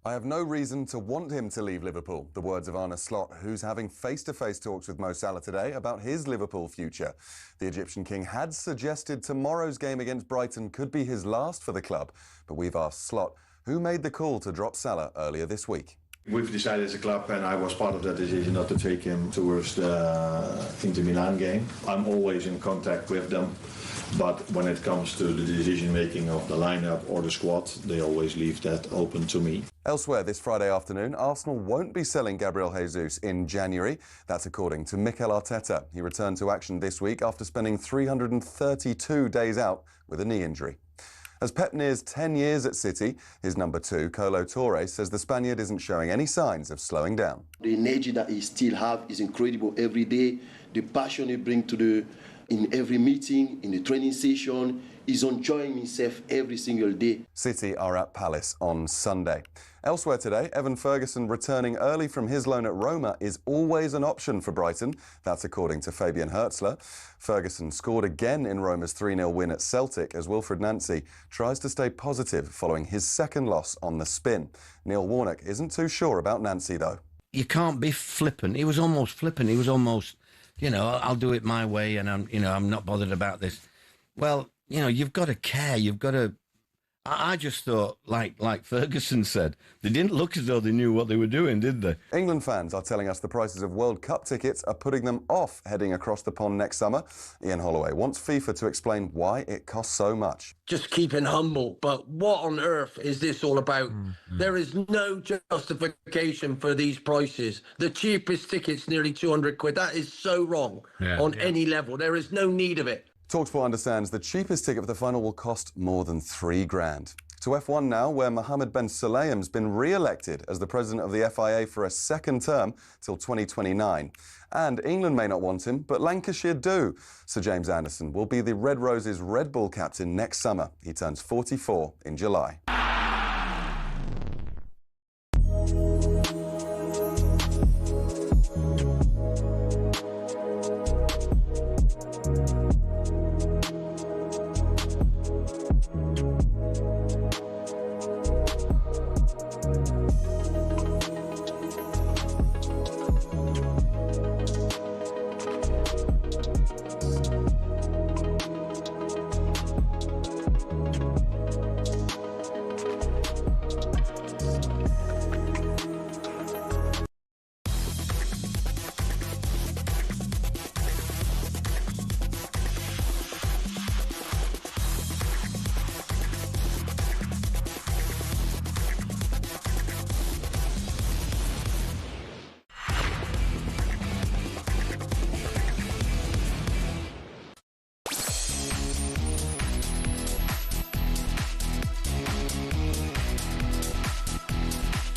I have no reason to want him to leave Liverpool. The words of Arne Slot, who's having face-to-face talks with Mo Salah today about his Liverpool future. The Egyptian king had suggested tomorrow's game against Brighton could be his last for the club, but we've asked Slot, who made the call to drop Salah earlier this week. We've decided as a club, and I was part of that decision, not to take him towards the Inter Milan game. I'm always in contact with them, but when it comes to the decision-making of the lineup or the squad, they always leave that open to me. Elsewhere this Friday afternoon, Arsenal won't be selling Gabriel Jesus in January. That's according to Mikel Arteta. He returned to action this week after spending 332 days out with a knee injury. As Pep nears 10 years at City, his number 2, Kolo Touré, says the Spaniard isn't showing any signs of slowing down. The energy that he still has is incredible every day. The passion he brings in every meeting, in the training session, he's enjoying himself every single day. City are at Palace on Sunday. Elsewhere today, Evan Ferguson returning early from his loan at Roma is always an option for Brighton. That's according to Fabian Hertzler. Ferguson scored again in Roma's 3-0 win at Celtic as Wilfred Nancy tries to stay positive following his second loss on the spin. Neil Warnock isn't too sure about Nancy, though. You can't be flippant. He was almost flippant. He was almost, I'll do it my way and I'm not bothered about this. Well, you've got to care. You've got to... I just thought, like Ferguson said, they didn't look as though they knew what they were doing, did they? England fans are telling us the prices of World Cup tickets are putting them off heading across the pond next summer. Ian Holloway wants FIFA to explain why it costs so much. Just keeping humble, but what on earth is this all about? There is no justification for these prices. The cheapest ticket's nearly 200 quid. That is so wrong on any level. There is no need of it. talkSPORT understands the cheapest ticket for the final will cost more than £3,000. To F1 now, where Mohammed Ben Sulayem's been re-elected as the president of the FIA for a second term till 2029. And England may not want him, but Lancashire do. Sir James Anderson will be the Red Roses Red Bull captain next summer. He turns 44 in July.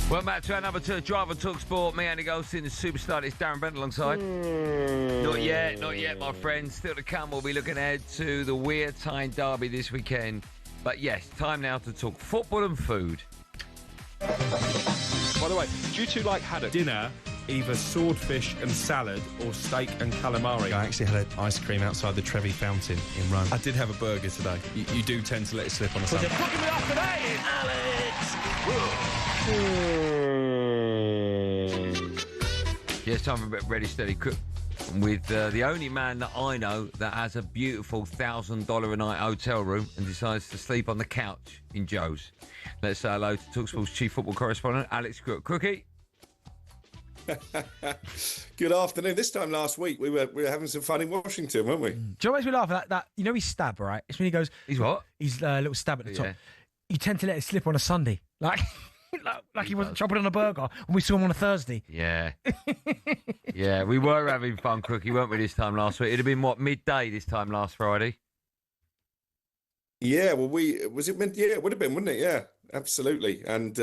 Welcome back to our number 2 drive on talkSPORT. Me, Andy Goldstein, the superstar. It's Darren Bent alongside. Not yet, my friends. Still to come. We'll be looking ahead to the Weir Tyne derby this weekend. But yes, time now to talk football and food. By the way, do you two like haddock? Dinner, either swordfish and salad or steak and calamari. I actually had ice cream outside the Trevi Fountain in Rome. I did have a burger today. You do tend to let it slip on a Sunday. Cooking it up today, Alex! Yes, time for a bit of Ready, Steady, Cook with the only man that I know that has a beautiful $1,000 a night hotel room and decides to sleep on the couch in Joe's. Let's say hello to talkSPORT's chief football correspondent, Alex Crook. Crookie. Good afternoon. This time last week, we were having some fun in Washington, weren't we? Do you know what makes me laugh? That his stab, right? It's when he goes... He's what? He's a little stab at the top. You tend to let it slip on a Sunday. Like he wasn't chopping on a burger when we saw him on a Thursday. Yeah. Yeah, we were having fun, Crookie, weren't we, this time last week? It'd have been, midday this time last Friday? Yeah, well, it would have been, wouldn't it? Yeah, absolutely. And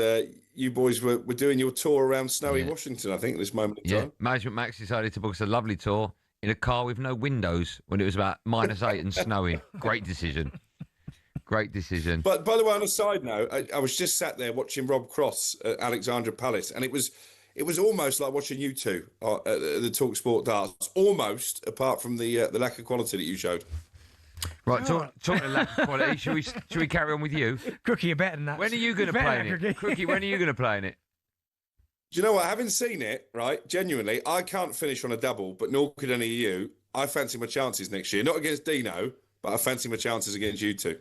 you boys were doing your tour around snowy Washington, I think, at this moment in time. Management Max decided to book us a lovely tour in a car with no windows when it was about -8 and snowing. Great decision. Great decision. But by the way, on a side note, I was just sat there watching Rob Cross at Alexandra Palace, and it was almost like watching you two at the talkSPORT darts. Almost, apart from the lack of quality that you showed. Right, talking of lack of quality, should we carry on with you? Crookie, you're better than that. When are you going to play in it? Crookie, when are you going to play in it? Do you know what? Having seen it, right, genuinely, I can't finish on a double, but nor could any of you. I fancy my chances next year. Not against Dino, but I fancy my chances against you two.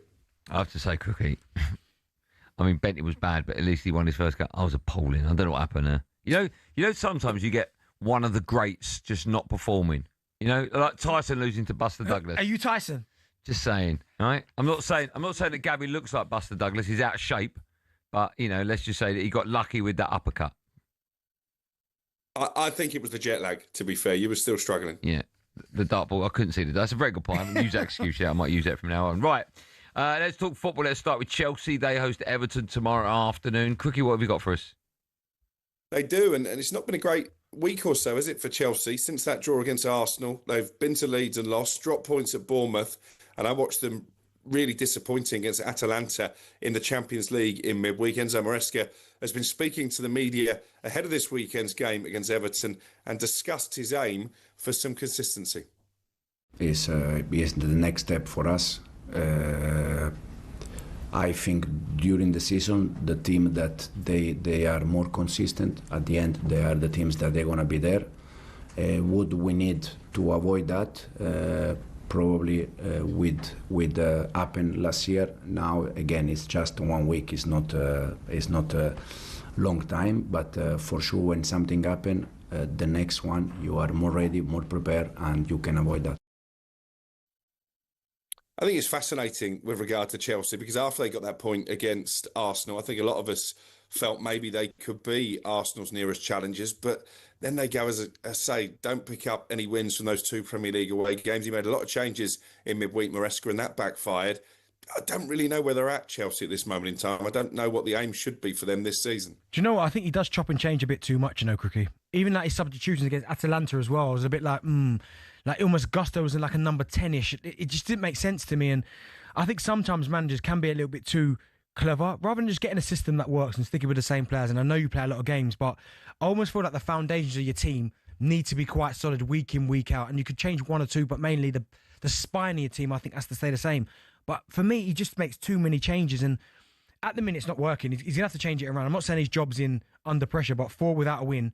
I have to say, Crookie, I mean, Bentley was bad, but at least he won his first game. I was appalling. I don't know what happened there. You know, sometimes you get one of the greats just not performing. You know, like Tyson losing to Buster Douglas. Are you Tyson? Just saying, all right? I'm not saying that Gabby looks like Buster Douglas. He's out of shape. But, you know, let's just say that he got lucky with that uppercut. I think it was the jet lag, to be fair. You were still struggling. Yeah, the dartball. I couldn't see that's a very good point. I haven't used that excuse yet. I might use that from now on. Right, let's talk football. Let's start with Chelsea. They host Everton tomorrow afternoon. Crookie, what have you got for us? They do, and it's not been a great week or so, is it, for Chelsea? Since that draw against Arsenal, they've been to Leeds and lost, dropped points at Bournemouth, and I watched them really disappointing against Atalanta in the Champions League in midweek. Enzo Maresca has been speaking to the media ahead of this weekend's game against Everton and discussed his aim for some consistency. It's the next step for us. I think during the season, the team that they are more consistent, at the end, they are the teams that they're going to be there. Would we need to avoid that? Probably with happened last year. Now again, it's just 1 week. It's not a long time, but for sure, when something happens, the next one you are more ready, more prepared, and you can avoid that. I think it's fascinating with regard to Chelsea because after they got that point against Arsenal, I think a lot of us felt maybe they could be Arsenal's nearest challengers, but then they go, as I say, don't pick up any wins from those 2 Premier League away games. He made a lot of changes in midweek, Maresca, and that backfired. I don't really know where they're at, Chelsea, at this moment in time. I don't know what the aim should be for them this season. Do you know what? I think he does chop and change a bit too much, Crookie. Even like his substitutions against Atalanta as well. I was a bit like, like almost Gusto was in like a number 10-ish. It just didn't make sense to me. And I think sometimes managers can be a little bit too clever, rather than just getting a system that works and sticking with the same players. And I know you play a lot of games, but I almost feel like the foundations of your team need to be quite solid week in, week out. And you could change 1 or 2, but mainly the spine of your team, I think, has to stay the same. But for me, he just makes too many changes. And at the minute, it's not working. He's going to have to change it around. I'm not saying his job's in under pressure, but 4 without a win,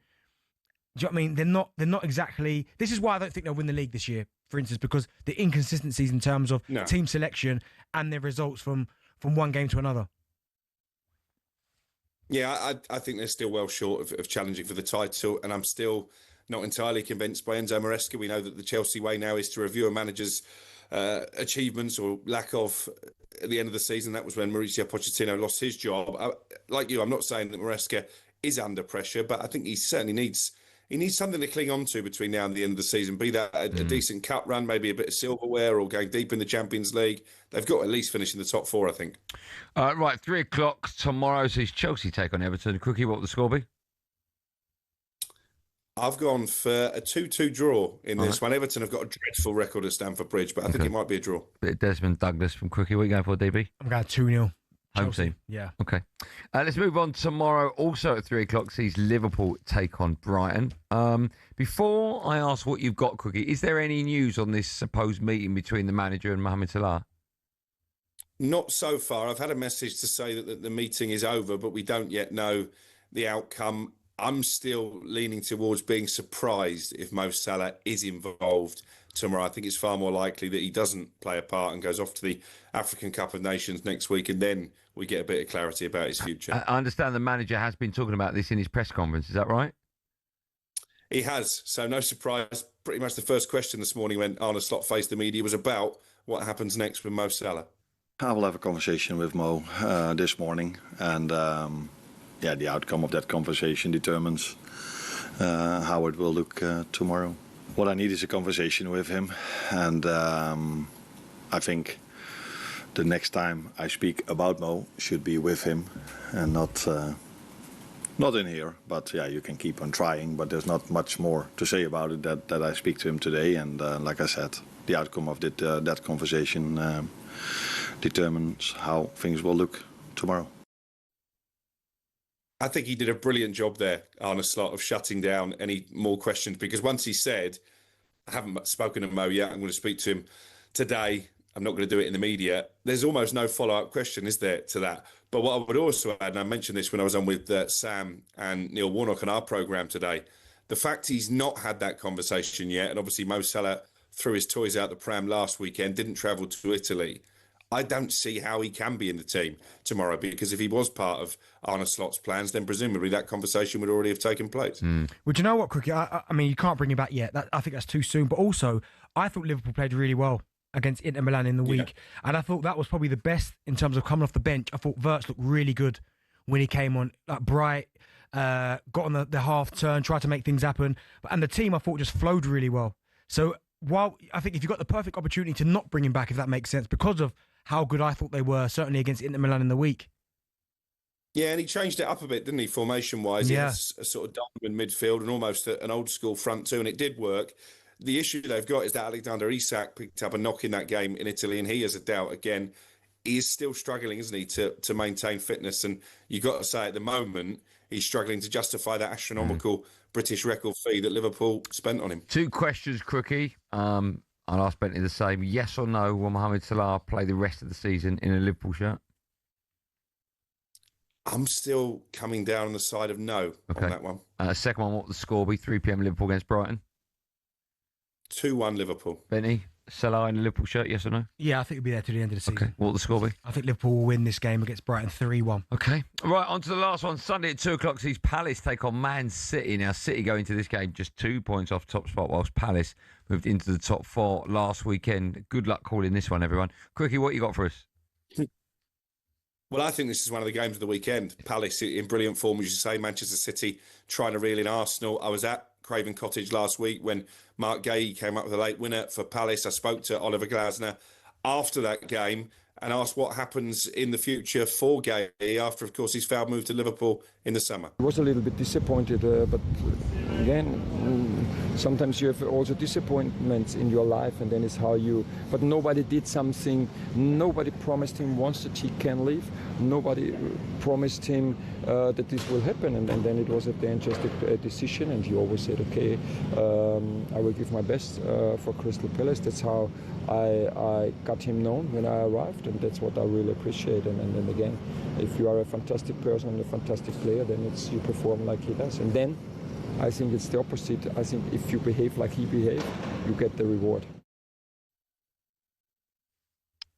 do you know what I mean? They're not exactly... This is why I don't think they'll win the league this year, for instance, because the inconsistencies in terms of team selection and their results from one game to another. Yeah, I think they're still well short of challenging for the title, and I'm still not entirely convinced by Enzo Maresca. We know that the Chelsea way now is to review a manager's achievements or lack of at the end of the season. That was when Mauricio Pochettino lost his job. Like you, I'm not saying that Maresca is under pressure, but I think he certainly needs something to cling on to between now and the end of the season, be that a decent cup run, maybe a bit of silverware or going deep in the Champions League. They've got to at least finish in the top 4, I think. Right, 3 o'clock tomorrow sees Chelsea take on Everton. Crookie, what will the score be? I've gone for a 2-2 draw in this one. Everton have got a dreadful record at Stamford Bridge, but I think it might be a draw. Bit of Desmond Douglas from Crookie. What are you going for, DB? I'm going 2-0. Home team. Yeah. Okay. Let's move on. Tomorrow, also at 3 o'clock, sees Liverpool take on Brighton. Before I ask what you've got, Crookie, is there any news on this supposed meeting between the manager and Mohamed Salah? Not so far. I've had a message to say that the meeting is over, but we don't yet know the outcome. I'm still leaning towards being surprised if Mo Salah is involved tomorrow. I think it's far more likely that he doesn't play a part and goes off to the African Cup of Nations next week, and then we get a bit of clarity about his future. I understand the manager has been talking about this in his press conference. Is that right? He has. So no surprise. Pretty much the first question this morning when Arne Slot faced the media was about what happens next with Mo Salah. I will have a conversation with Mo this morning, and the outcome of that conversation determines how it will look tomorrow. What I need is a conversation with him, and I think the next time I speak about Mo should be with him and not in here. But yeah, you can keep on trying, but there's not much more to say about it that I speak to him today. And like I said, the outcome of that conversation determines how things will look tomorrow. I think he did a brilliant job there, Arne Slot, of shutting down any more questions, because once he said, I haven't spoken to Mo yet, I'm going to speak to him today, I'm not going to do it in the media, there's almost no follow-up question, is there, to that? But what I would also add, and I mentioned this when I was on with Sam and Neil Warnock on our programme today, the fact he's not had that conversation yet, and obviously Mo Salah threw his toys out the pram last weekend, didn't travel to Italy, I don't see how he can be in the team tomorrow, because if he was part of Arne Slot's plans, then presumably that conversation would already have taken place. Well, do you know what, Crookie? I mean, you can't bring him back yet. I think that's too soon. But also, I thought Liverpool played really well against Inter Milan in the week. And I thought that was probably the best in terms of coming off the bench. I thought Wirtz looked really good when he came on, like bright, got on the half turn, tried to make things happen. And the team, I thought, just flowed really well. So while I think if you got the perfect opportunity to not bring him back, if that makes sense, because of how good I thought they were, certainly against Inter Milan in the week. Yeah, and he changed it up a bit, didn't he, formation-wise? Yeah. He has a sort of diamond midfield and almost an old-school front two, and it did work. The issue they've got is that Alexander Isak picked up a knock in that game in Italy, and he has a doubt again. He is still struggling, isn't he, to maintain fitness, and you've got to say at the moment he's struggling to justify that astronomical British record fee that Liverpool spent on him. 2 questions, Crookie. I'll ask Bentley the same. Yes or no, will Mohamed Salah play the rest of the season in a Liverpool shirt? I'm still coming down on the side of no on that one. Second one, what will the score be? 3 p.m. Liverpool against Brighton. 2-1 Liverpool. Benny, Salah in a Liverpool shirt, yes or no? Yeah, I think he'll be there to the end of the season. Okay. What will the score be? I think Liverpool will win this game against Brighton 3-1. Okay. Right, on to the last one. Sunday at 2 o'clock sees Palace take on Man City. Now, City go into this game just 2 points off top spot, whilst Palace moved into the top 4 last weekend. Good luck calling this one, everyone. Crookie, what you got for us? Well, I think this is one of the games of the weekend. Palace in brilliant form, as you say. Manchester City trying to reel in Arsenal. I was at Craven Cottage last week when Mark Gay came up with a late winner for Palace. I spoke to Oliver Glasner after that game and asked what happens in the future for Gay after, of course, his failed move to Liverpool in the summer. I was a little bit disappointed, but again, sometimes you have also disappointments in your life, and then it's how you... But nobody did something, nobody promised him once that he can leave, nobody promised him that this will happen, and then it was at the end just a decision, and he always said, okay, I will give my best for Crystal Palace. That's how I got him known when I arrived, and that's what I really appreciate. And then again, if you are a fantastic person and a fantastic player, then it's you perform like he does. And then I think it's the opposite. I think if you behave like he behaved, you get the reward.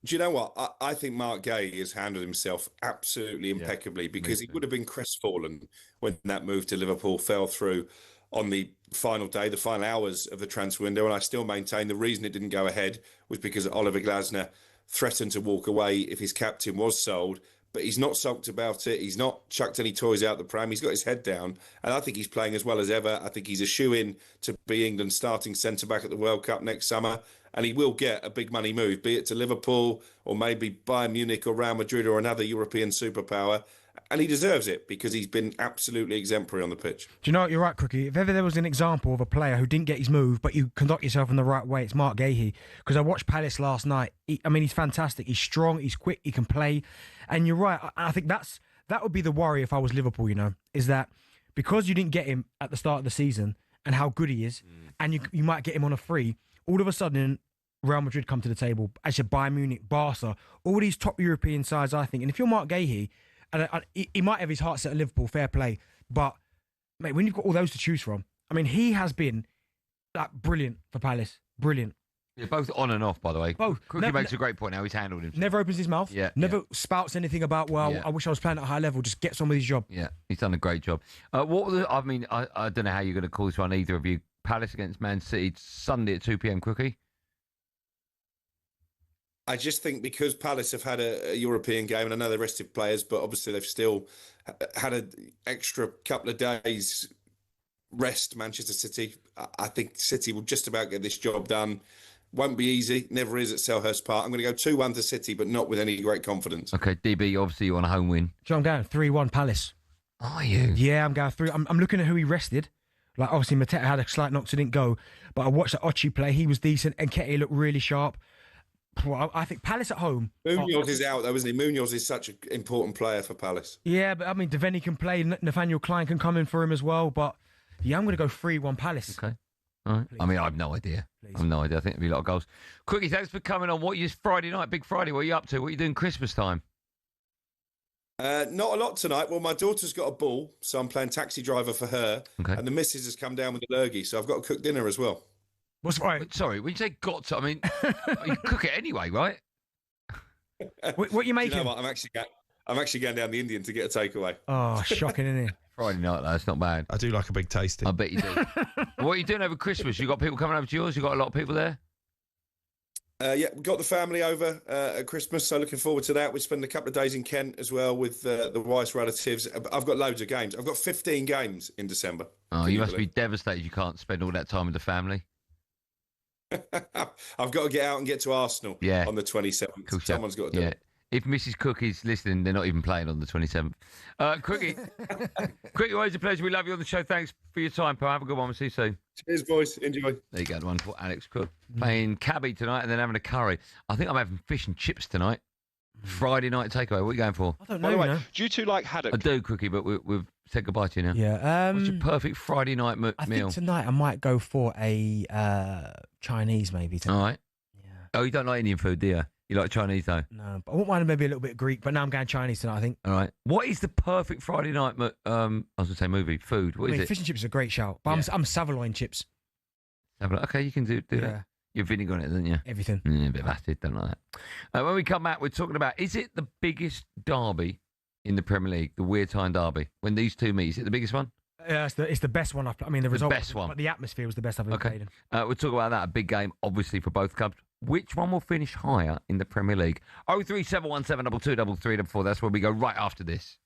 Do you know what? I think Mark Gay has handled himself absolutely impeccably, because he would have been crestfallen when that move to Liverpool fell through on the final day, the final hours of the transfer window. And I still maintain the reason it didn't go ahead was because Oliver Glasner threatened to walk away if his captain was sold. But he's not sulked about it. He's not chucked any toys out the pram. He's got his head down. And I think he's playing as well as ever. I think he's a shoe-in to be England's starting centre-back at the World Cup next summer. And he will get a big money move, be it to Liverpool or maybe Bayern Munich or Real Madrid or another European superpower. And he deserves it because he's been absolutely exemplary on the pitch. Do you know what? You're right, Crookie. If ever there was an example of a player who didn't get his move, but you conduct yourself in the right way, it's Mark Gahey. Because I watched Palace last night. He's fantastic. He's strong. He's quick. He can play. And you're right. I think that would be the worry if I was Liverpool, is that because you didn't get him at the start of the season and how good he is, and you might get him on a free, all of a sudden Real Madrid come to the table. As you Bayern Munich, Barca, all these top European sides, I think. And if you're Mark Gahey, and he might have his heart set at Liverpool, fair play. But, mate, when you've got all those to choose from, he has been brilliant for Palace. Brilliant. Yeah, both on and off, by the way. Both. Crookie makes a great point now. He's handled himself. Never opens his mouth. Yeah. Never spouts anything about, I wish I was playing at a high level. Just gets on with his job. Yeah, he's done a great job. I don't know how you're going to call this one, either of you. Palace against Man City, Sunday at 2 p.m, Crookie. I just think because Palace have had a European game, and I know they're rested players, but obviously they've still had an extra couple of days rest, Manchester City. I think City will just about get this job done. Won't be easy, never is at Selhurst Park. I'm going to go 2-1 to City, but not with any great confidence. Okay, DB, obviously you want a home win. So I'm going 3-1 Palace. Are you? Yeah, I'm going 3. I'm looking at who he rested. Like, obviously Mateta had a slight knock, so didn't go. But I watched Ochi play. He was decent, and Nketiah looked really sharp. Well, I think Palace at home. Munoz is out, though, isn't he? Munoz is such an important player for Palace. Yeah, but Devaney can play. Nathaniel Klein can come in for him as well. But yeah, I'm going to go 3-1 Palace. Okay. All right. Please. I have no idea. Please. I have no idea. I think there'll be a lot of goals. Quickie, thanks for coming on. What is Friday night, Big Friday? What are you up to? What are you doing Christmas time? Not a lot tonight. Well, my daughter's got a ball, so I'm playing taxi driver for her. Okay. And the missus has come down with a lurgy, so I've got to cook dinner as well. What's right? Sorry, when you say got to, you cook it anyway, right? What are you making? Do you know what? I'm actually going down the Indian to get a takeaway. Oh, shocking, isn't it? Friday night, though. It's not bad. I do like a big tasting. I bet you do. What are you doing over Christmas? You got people coming over to yours? You got a lot of people there? Yeah, we've got the family over at Christmas, so looking forward to that. We spend a couple of days in Kent as well with the wife's relatives. I've got loads of games. I've got 15 games in December. Oh, you must be devastated you can't spend all that time with the family. I've got to get out and get to Arsenal on the 27th. Cool, Someone's got to do it. If Mrs. Cook is listening, they're not even playing on the 27th. Crookie, always a pleasure. We love you on the show. Thanks for your time, pal. Have a good one. We'll see you soon. Cheers, boys. Enjoy. There you go. The wonderful Alex Crook. Playing cabbie tonight and then having a curry. I think I'm having fish and chips tonight. Friday night takeaway. What are you going for? I don't By know. the way, do you two like haddock? I do, Crookie, but we've said goodbye to you now. Yeah. What's your perfect Friday night meal? I think tonight I might go for a Chinese maybe. Tonight. All right. Yeah. Oh, you don't like Indian food, do you? You like Chinese, though? No, but I wouldn't mind maybe a little bit Greek, but now I'm going Chinese tonight, I think. All right. What is the perfect Friday night, I was going to say movie, food? What is it? Fish and chips are a great shout, but I'm Savoloin chips. Okay, you can do that. You've vinegar on it, don't you? Everything. A bit of acid, don't like that. When we come back, we're talking about, is it the biggest derby in the Premier League, the Wear Tyne derby? When these two meet, is it the biggest one? Yeah, it's the best one. I mean, the result, best one. But the atmosphere was the best I've ever played in. We'll talk about that. A big game, obviously, for both clubs. Which one will finish higher in the Premier League? 03717223344. That's where we go right after this.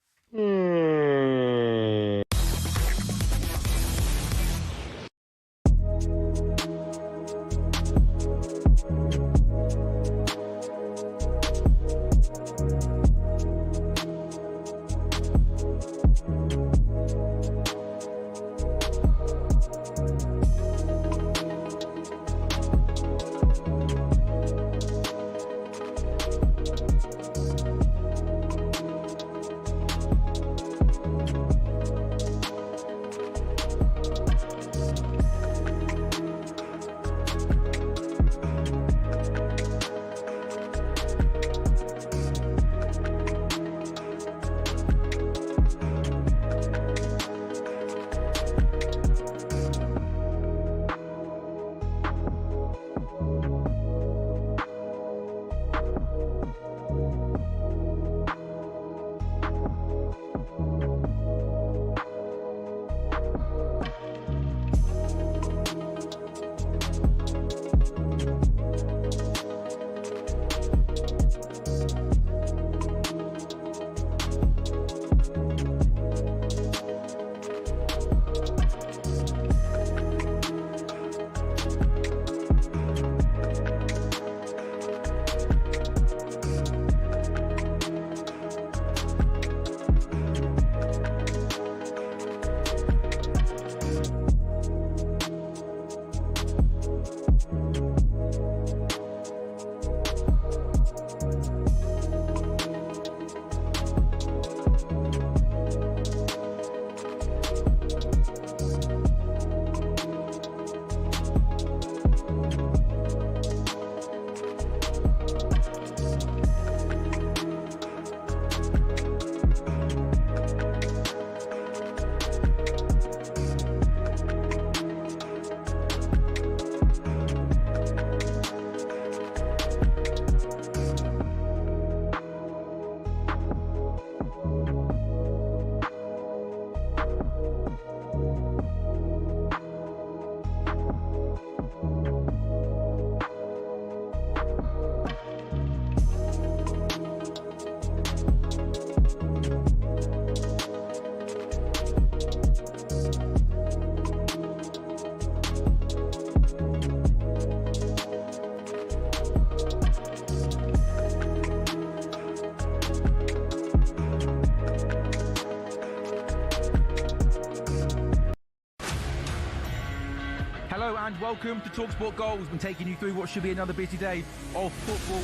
Hello and welcome to talkSPORT Goals. We've been taking you through what should be another busy day of football.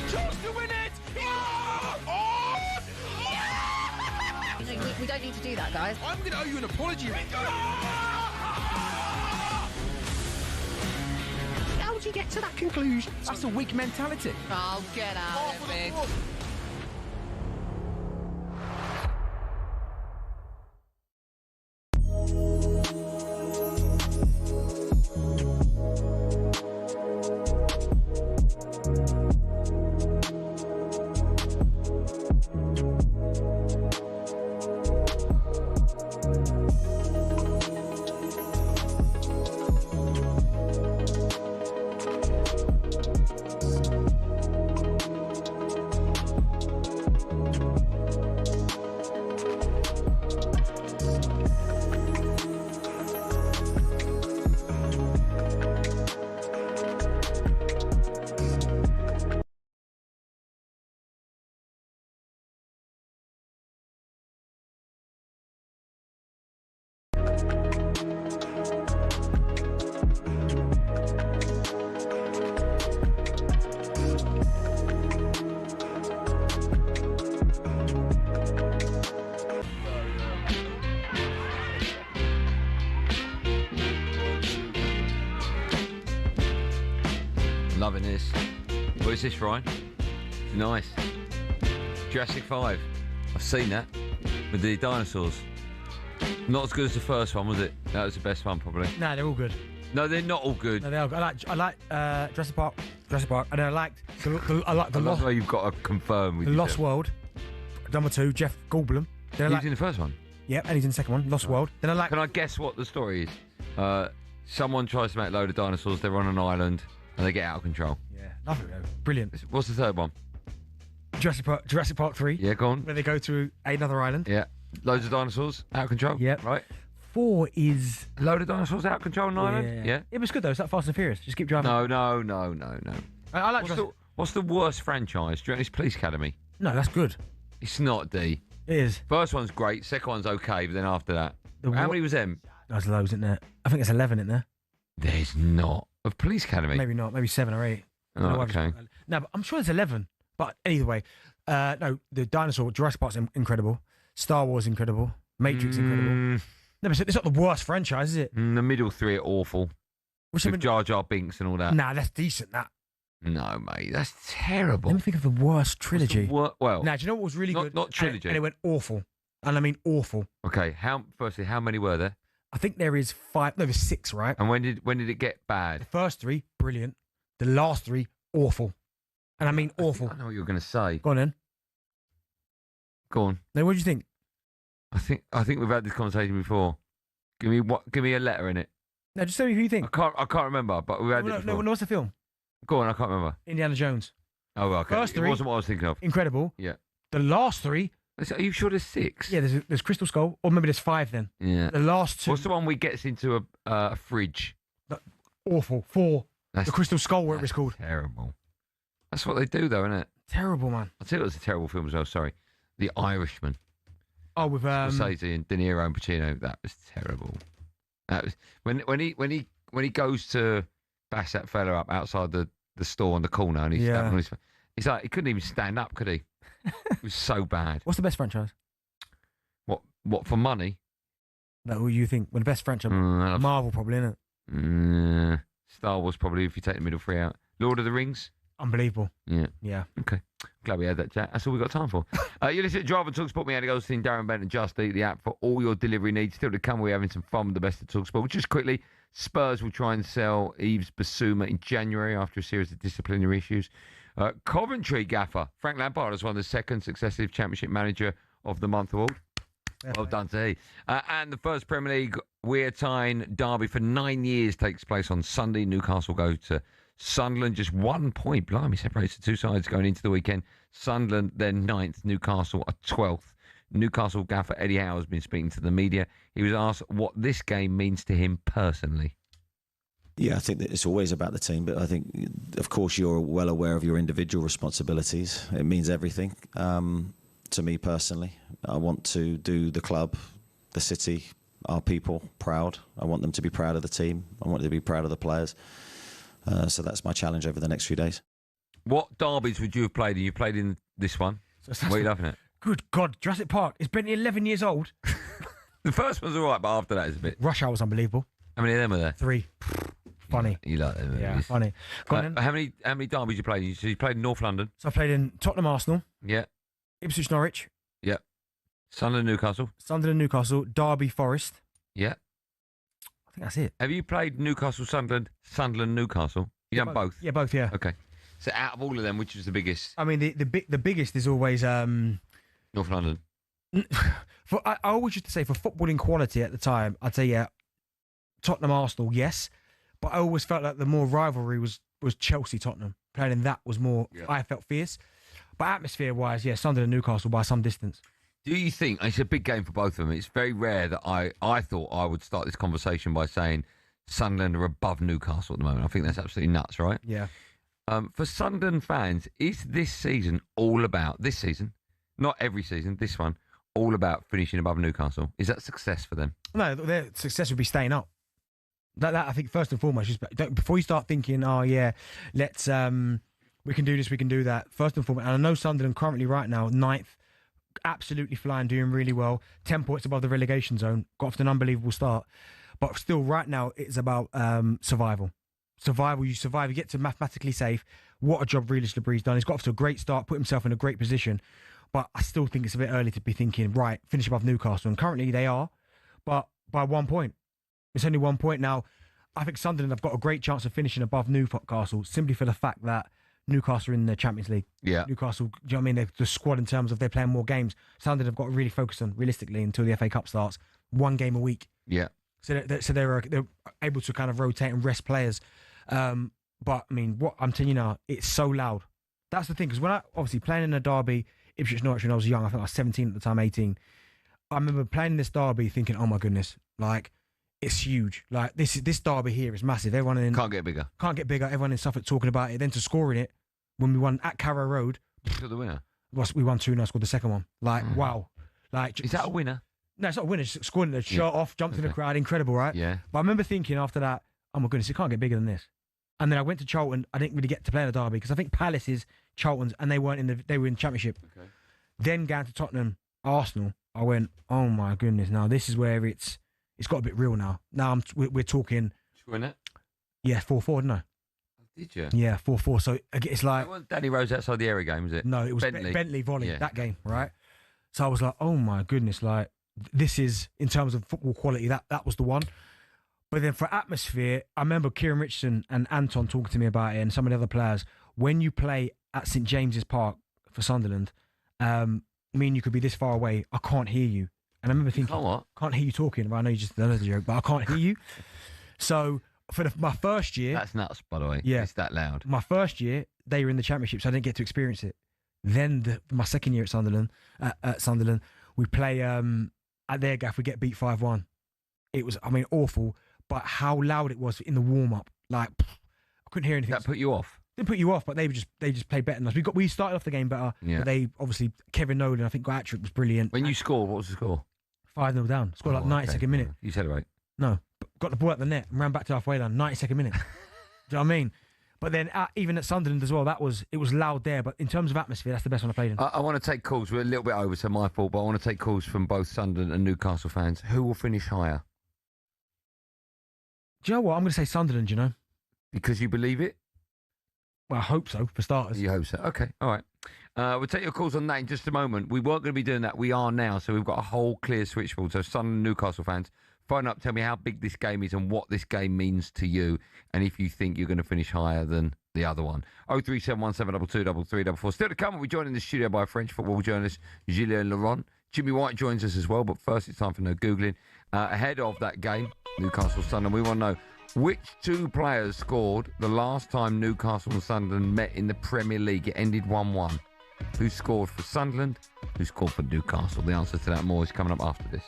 Chance to win it! We don't need to do that, guys. I'm going to owe you an apology. How do you get to that conclusion? That's a weak mentality. Oh, get out of it. this, Ryan? It's nice. Jurassic 5. I've seen that with the dinosaurs. Not as good as the first one, was it? That was the best one, probably. No, they're all good. No, they're not all good. No, they are good. I like Jurassic Park, and I liked the Lost. You've got to confirm with the Lost World. Number 2, Jeff Goldblum. Then he's in the first one. Yep, and he's in the second one, Lost World. Then I like. Can I guess what the story is? Someone tries to make a load of dinosaurs. They're on an island and they get out of control. Yeah, lovely. Brilliant. What's the third one? Jurassic Park 3. Yeah, go on. Where they go to another island. Yeah, loads of dinosaurs out of control. Yeah, right. 4 is a load of dinosaurs out of control on an island. Yeah, it was good though. It's like Fast and Furious. Just keep driving. No. I like. What's the worst franchise? Do you know it's Police Academy? No, that's good. It's not D. It is. First one's great. Second one's okay, but then after that, how many was them? There's loads in there. I think there's 11 in there. There's not of Police Academy. Maybe not. Maybe 7 or 8. Oh, okay. No, but I'm sure there's 11. But either way, no, the dinosaur Jurassic Park's incredible. Star Wars incredible. Matrix incredible. No, but it's not the worst franchise, is it? The middle 3 are awful. With Jar Jar Binks and all that. Nah, that's decent. That. No, mate, that's terrible. Let me think of the worst trilogy. Well, now, do you know what was really good? Not trilogy. And it went awful. And I mean awful. Okay, firstly, how many were there? I think there is 5. No, there's 6, right? And when did it get bad? The first 3, brilliant. The last 3, awful. And I mean awful. I know what you're going to say. Go on then. Go on. Now, what do you think? I think we've had this conversation before. Give me a letter in it. No, just tell me who you think. I can't remember, but we've had it before. No, what's the film? Go on, I can't remember. Indiana Jones. Oh, okay. First 3, it wasn't what I was thinking of. Incredible. Yeah. The last 3. Are you sure there's 6? Yeah, there's Crystal Skull, or maybe there's 5 then. Yeah. The last 2. What's the one we gets into a fridge? Awful. 4. The Crystal Skull, whatever it's called. Terrible. That's what they do, though, isn't it? Terrible, man. I'll tell you it was a terrible film as well. Sorry, The Irishman. Oh, with Scorsese and De Niro and Pacino. That was terrible. That was when he goes to bash that fella up outside the store on the corner, and he's like he couldn't even stand up, could he? It was so bad. What's the best franchise? What for money? No, who you think? Well, the best franchise, Marvel probably, isn't it? Star Wars probably if you take the middle 3 out. Lord of the Rings. Unbelievable. Yeah. Okay. Glad we had that chat. That's all we've got time for. You listen to Drive and TalkSport. Me, Andy Goldstein, Darren Bent, and Just Eat, the app for all your delivery needs. Still to come, we're having some fun with the best of TalkSport. Just quickly, Spurs will try and sell Yves Bissouma in January after a series of disciplinary issues. Coventry gaffer Frank Lampard has won the 2nd successive Championship Manager of the Month award. Well done to he. And the first Premier League Weir Tyne derby for 9 years takes place on Sunday. Newcastle go to Sunderland, just 1 point. Blimey, separates the two sides going into the weekend. Sunderland, then 9th. Newcastle are 12th. Newcastle gaffer Eddie Howe has been speaking to the media. He was asked what this game means to him personally. Yeah, I think that it's always about the team, but I think, of course, you're well aware of your individual responsibilities. It means everything to me personally. I want to do the club, the city, our people proud. I want them to be proud of the team. I want them to be proud of the players. So that's my challenge over the next few days. What derbies would you have played in? You played in this one. What are you laughing at? Good God, Jurassic Park. Is Bentley 11 years old? The first one's all right, but after that it's a bit... Rush Hour was unbelievable. How many of them were there? 3. Funny. You like them? Yeah, funny. How many derbies you played in? So you played in North London? So I played in Tottenham Arsenal. Yeah. Ipswich Norwich. Yeah. Sunderland Newcastle. Sunderland Newcastle. Derby Forest. Yeah. I think that's it. Have you played Newcastle Sunderland, Sunderland Newcastle? You done both? Yeah, both, yeah. Okay. So out of all of them, which is the biggest? I mean, the biggest is always... North London. I always used to say for footballing quality at the time, I'd say, yeah, Tottenham Arsenal, yes. But I always felt like the more rivalry was Chelsea-Tottenham. Playing in that was more, I felt fierce. But atmosphere-wise, yeah, Sunderland Newcastle by some distance. Do you think, it's a big game for both of them, it's very rare that I thought I would start this conversation by saying Sunderland are above Newcastle at the moment. I think that's absolutely nuts, right? Yeah. For Sunderland fans, is this season all about, this season, not every season, this one, all about finishing above Newcastle? Is that success for them? No, their success would be staying up. That I think first and foremost, before you start thinking, oh yeah, let's we can do this, we can do that. First and foremost, and I know Sunderland currently right now 9th, absolutely flying, doing really well, 10 points above the relegation zone, got off to an unbelievable start, but still right now it's about survival. You survive, you get to mathematically safe, what a job Grealish Labry's done. He's got off to a great start, put himself in a great position. But I still think it's a bit early to be thinking, right, finish above Newcastle. And currently they are, but by 1 point. It's only 1 point. Now, I think Sunderland have got a great chance of finishing above Newcastle simply for the fact that Newcastle are in the Champions League. Yeah. Newcastle, do you know what I mean? The squad in terms of they're playing more games. Sunderland have got to really focus on, realistically, until the FA Cup starts, 1 game a week. Yeah. So they're able to kind of rotate and rest players. But, I mean, what I'm telling you now, it's so loud. That's the thing, because when I, obviously, playing in a derby, Ipswich Norwich when I was young, I think I was 17 at the time, 18. I remember playing this derby thinking, oh my goodness, like, it's huge. Like, this derby here is massive. Everyone in... Can't get bigger. Everyone in Suffolk talking about it. Then to scoring it, when we won at Carrow Road... To the winner? We won 2-0, scored the second one. Like, wow. Like, is that a winner? No, it's not a winner. Just scoring the shot off, jumped in the crowd. Incredible, right? Yeah. But I remember thinking after that, oh my goodness, it can't get bigger than this. And then I went to Charlton. I didn't really get to play in a derby because I think Palace is Charlton's and they were in the Championship. Okay. Then going to Tottenham, Arsenal, I went, oh my goodness, now this is where it's got a bit real now. Now we're talking. Did you win it? Yeah, 4-4, didn't I? Did you? Yeah, 4-4. So it's like... It wasn't Danny Rose outside the area game, was it? No, it was Bentley volley, that game, right? So I was like, oh my goodness, like this is, in terms of football quality, that was the one. But then for atmosphere, I remember Kieran Richardson and Anton talking to me about it and some of the other players. When you play at St James's Park for Sunderland, you could be this far away, I can't hear you. And I remember thinking, can't hear you talking. Well, I know you just done a joke, but I can't hear you. So for my first year... That's nuts, by the way. Yeah. It's that loud. My first year, they were in the Championship, so I didn't get to experience it. Then my second year at Sunderland, we play at their gaff, we get beat 5-1. It was, awful, but how loud it was in the warm-up. Like, I couldn't hear anything. That put you off? Didn't put you off, but they just played better than us. We started off the game better, but they, obviously, Kevin Nolan, I think, got hat-trick, was brilliant. When you scored, what was the score? 5-0 down. Scored 92nd minute. You celebrate? No. Got the ball at the net and ran back to halfway line, 92nd minute. Do you know what I mean? But then even at Sunderland as well, it was loud there. But in terms of atmosphere, that's the best one I played in. I want to take calls. We're a little bit over, so my fault. But I want to take calls from both Sunderland and Newcastle fans. Who will finish higher? Do you know what? I'm going to say Sunderland, you know. Because you believe it? Well, I hope so, for starters. You hope so. Okay, all right. We'll take your calls on that in just a moment. We weren't going to be doing that. We are now, so we've got a whole clear switchboard. So Sunderland and Newcastle fans, phone up, tell me how big this game is and what this game means to you, and if you think you're going to finish higher than the other one. 03717223344. Still to come, we'll be joined in the studio by French football journalist Juliand Lauron. Jimmy White joins us as well, but first it's time for no Googling. Ahead of that game, Newcastle-Sunderland, we want to know which two players scored the last time Newcastle and Sunderland met in the Premier League. It ended 1-1. Who scored for Sunderland? Who scored for Newcastle? The answer to that more is coming up after this.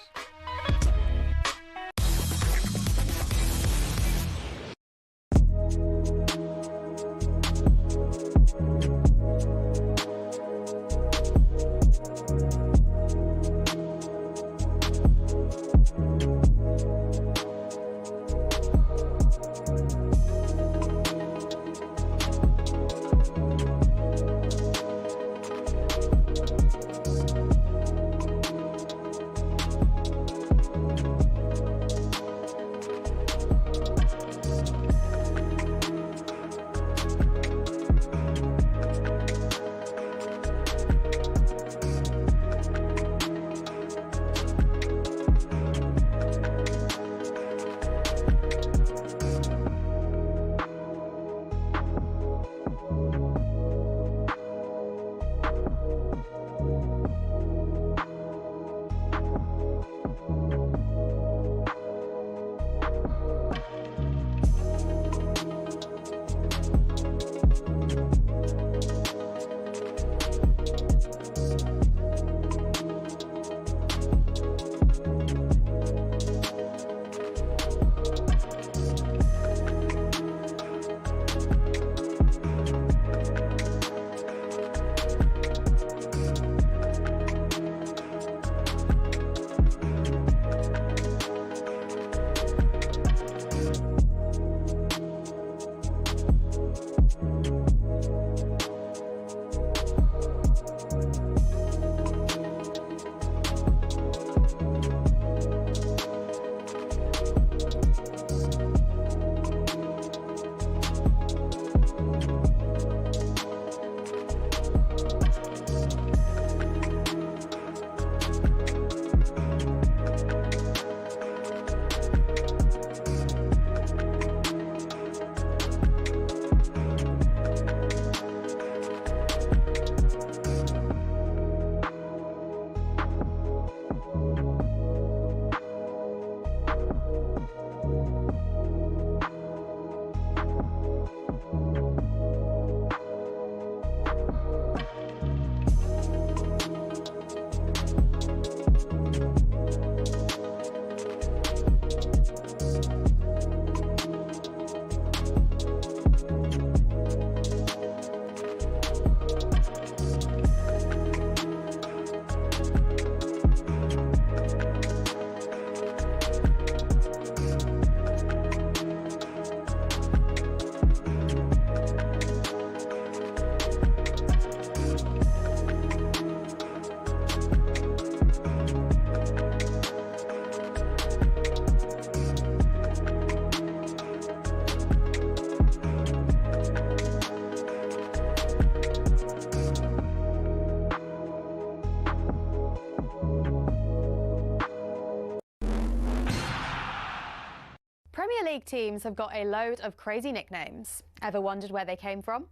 League teams have got a load of crazy nicknames. Ever wondered where they came from?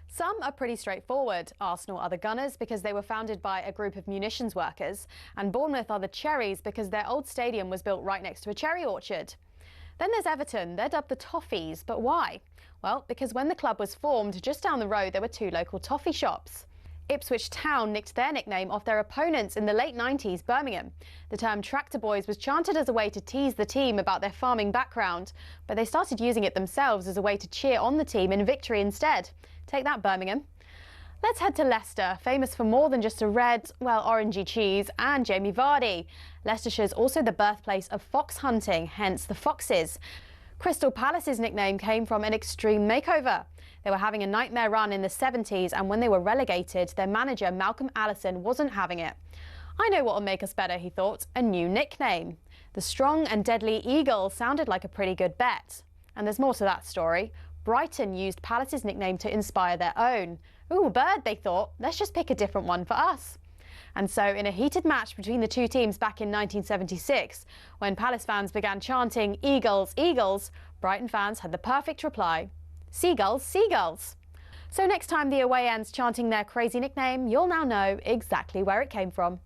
Some are pretty straightforward. Arsenal are the Gunners because they were founded by a group of munitions workers, and Bournemouth are the Cherries because their old stadium was built right next to a cherry orchard. Then there's Everton. They're dubbed the Toffees, but why? Well, because when the club was formed, just down the road there were 2 local toffee shops. Ipswich Town nicked their nickname off their opponents in the late 90s, Birmingham. The term Tractor Boys was chanted as a way to tease the team about their farming background, but they started using it themselves as a way to cheer on the team in victory instead. Take that, Birmingham. Let's head to Leicester, famous for more than just a red, well, orangey cheese and Jamie Vardy. Leicestershire's also the birthplace of fox hunting, hence the Foxes. Crystal Palace's nickname came from an extreme makeover. They were having a nightmare run in the 70s, and when they were relegated, their manager, Malcolm Allison, wasn't having it. I know what will make us better, he thought, a new nickname. The Strong and Deadly Eagle sounded like a pretty good bet. And there's more to that story. Brighton used Palace's nickname to inspire their own. Ooh, bird, they thought. Let's just pick a different one for us. And so, in a heated match between the two teams back in 1976, when Palace fans began chanting "Eagles, Eagles," Brighton fans had the perfect reply: "Seagulls, Seagulls." So next time the away end's chanting their crazy nickname, you'll now know exactly where it came from.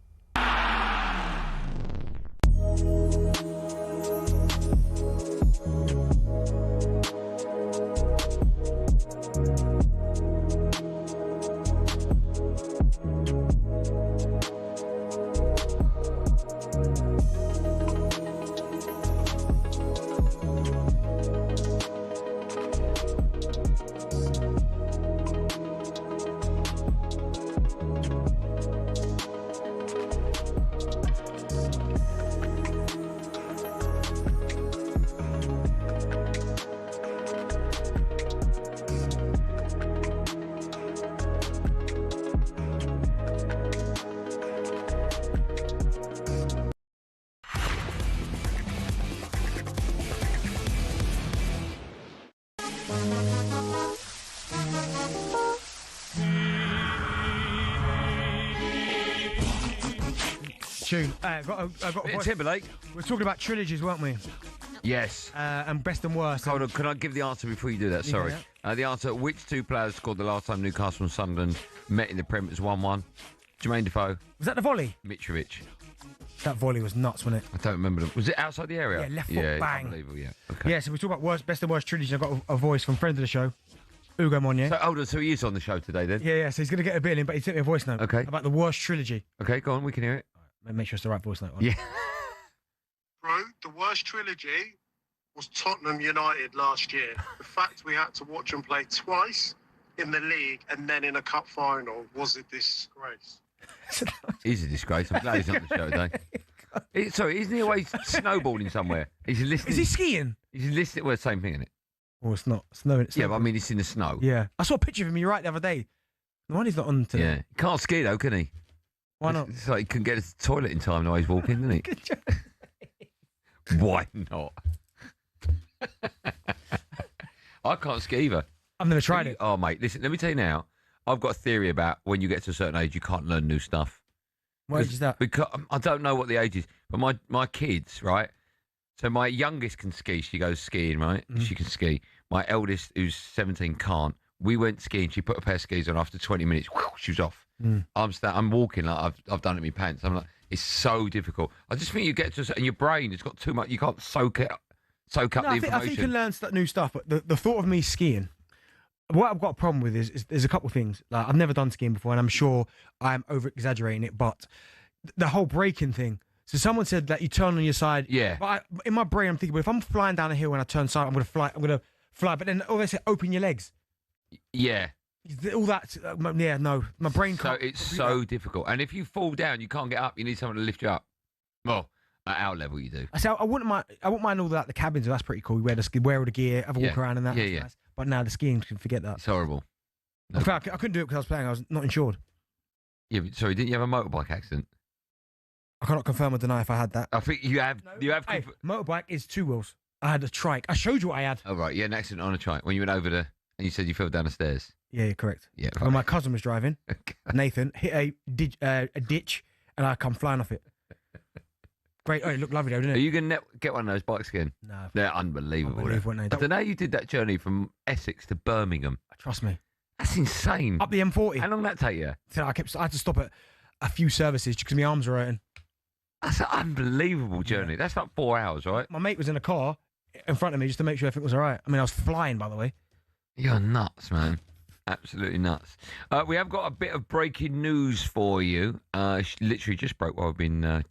Tune. I've got a voice. Timberlake. We're talking about trilogies, weren't we? Yes. And best and worst. Hold on, can I give the answer before you do that? Sorry. The answer: which 2 players scored the last time Newcastle and Sunderland met in the Prem? It was 1-1. Jermaine Defoe. Was that the volley? Mitrovic. That volley was nuts, wasn't it? I don't remember them. Was it outside the area? Yeah, left foot bang. Unbelievable, yeah. Okay. Yeah, so we talk about best and worst trilogies. I've got a voice from friend of the show, Ugo Monye. So, hold on, so he is on the show today then? Yeah, so he's going to get a bit in, but he sent me a voice note. Okay. About the worst trilogy. Okay, go on, we can hear it. Right, make sure it's the right voice note. Yeah. Bro, the worst trilogy was Tottenham United last year. The fact we had to watch them play twice in the league and then in a cup final was a disgrace. He's a disgrace. I'm glad he's on the show today. Sorry, isn't he always snowboarding somewhere? He's listening. Is he skiing? He's listening. Well, same thing, isn't it? Well, it's not snowing. Yeah, but I mean, it's in the snow. Yeah. I saw a picture of him, you're right, the other day. No wonder he's not on today. Yeah. He can't ski, though, can he? Why not? It's like he couldn't get to the toilet in time the way he's walking, isn't he? Good job. Why not? I can't ski either. I've never tried it. Oh, mate, listen, let me tell you now. I've got a theory about when you get to a certain age, you can't learn new stuff. What age is that? Because I don't know what the age is, but my kids, right? So my youngest can ski. She goes skiing, right? She can ski. My eldest, who's 17, can't. We went skiing. She put a pair of skis on. After 20 minutes, she was off. I'm walking like I've done it in my pants. I'm like, it's so difficult. I just think you get to and your brain has got too much. You can't soak up the information. I think you can learn new stuff, but the thought of me skiing, what I've got a problem with is there's a couple of things. Like, I've never done skiing before, and I'm sure I'm over exaggerating it, but the whole braking thing. So someone said that you turn on your side. Yeah. But in my brain, I'm thinking, well, if I'm flying down a hill and I turn side, I'm going to fly. But then they say, open your legs. Yeah. All that, no, my brain can't. So it's so difficult. And if you fall down, you can't get up. You need someone to lift you up. Well, at our level, you do. I say I wouldn't mind all that. The cabins, that's pretty cool. You wear all the gear, have a walk around and that. Yeah. Nice. But now the skiing, can forget that. It's horrible. No. In fact, I couldn't do it because I was playing. I was not insured. Yeah, but sorry, didn't you have a motorbike accident? I cannot confirm or deny if I had that. I think you have. No, you have. Hey, motorbike is 2 wheels. I had a trike. I showed you what I had. Oh right, yeah, an accident on a trike when you went over and you said you fell down the stairs. Yeah, you're correct. Yeah. Right. When my cousin was driving, Nathan hit a ditch, and I come flying off it. Great. Oh, it looked lovely, though, didn't Are it? you going to get one of those bikes again? No. They're unbelievable. Unbelievable, I aren't they? don't know how you did that journey from Essex to Birmingham. Trust me. That's insane. Up the M40. How long did that take you? So I had to stop at a few services because my arms were hurting. That's an unbelievable journey. That's like 4 hours, right? My mate was in a car in front of me just to make sure everything was all right. I mean, I was flying, by the way. You're nuts, man. Absolutely nuts. We have got a bit of breaking news for you. Literally just broke while we've been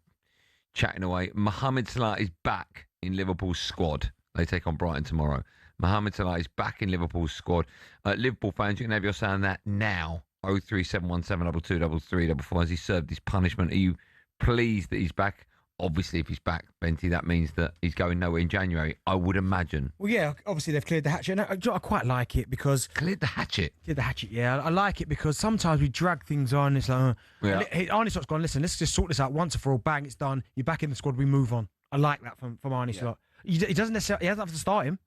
chatting away. Mohamed Salah is back in Liverpool's squad. They take on Brighton tomorrow. Mohamed Salah is back in Liverpool's squad. Liverpool fans, you can have your say on that now. 03717 223344. Has he served his punishment? Are you pleased that he's back? Obviously, if he's back, Benty, that means that he's going nowhere in January, I would imagine. Well, yeah, obviously they've cleared the hatchet. And I quite like it because... Cleared the hatchet? Cleared the hatchet, yeah. I like it because sometimes we drag things on. It's like... Arne Slot's gone, listen, let's just sort this out once and for all. Bang, it's done. You're back in the squad, we move on. I like that from Arne Slot. He doesn't necessarily... He doesn't have to start him,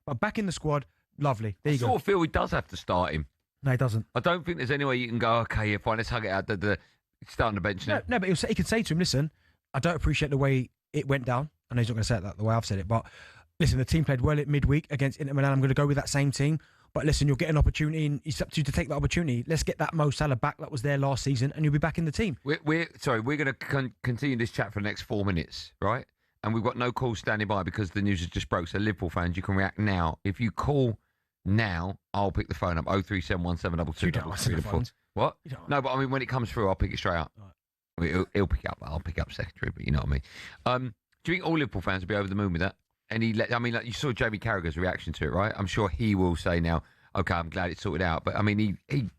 but back in the squad, lovely. There you go. I sort of feel he does have to start him. No, he doesn't. I don't think there's any way you can go, okay, yeah, fine, let's hug it out. Start on the bench now. No, but he can say to him, listen, I don't appreciate the way it went down. I know he's not going to say it the way I've said it, but listen, the team played well at midweek against Inter Milan. I'm going to go with that same team. But listen, you'll get an opportunity, and it's up to you to take that opportunity. Let's get that Mo Salah back that was there last season, and you'll be back in the team. We're going to continue this chat for the next 4 minutes, right? And we've got no calls standing by because the news has just broke. So Liverpool fans, you can react now. If you call now, I'll pick the phone up. 03717223344. What? No, but I mean, when it comes through, I'll pick it straight up. Right. He'll pick it up. I'll pick up secondary, but you know what I mean. Do you think all Liverpool fans will be over the moon with that? And like you saw Jamie Carragher's reaction to it, right? I'm sure he will say now, okay, I'm glad it's sorted out. But I mean, he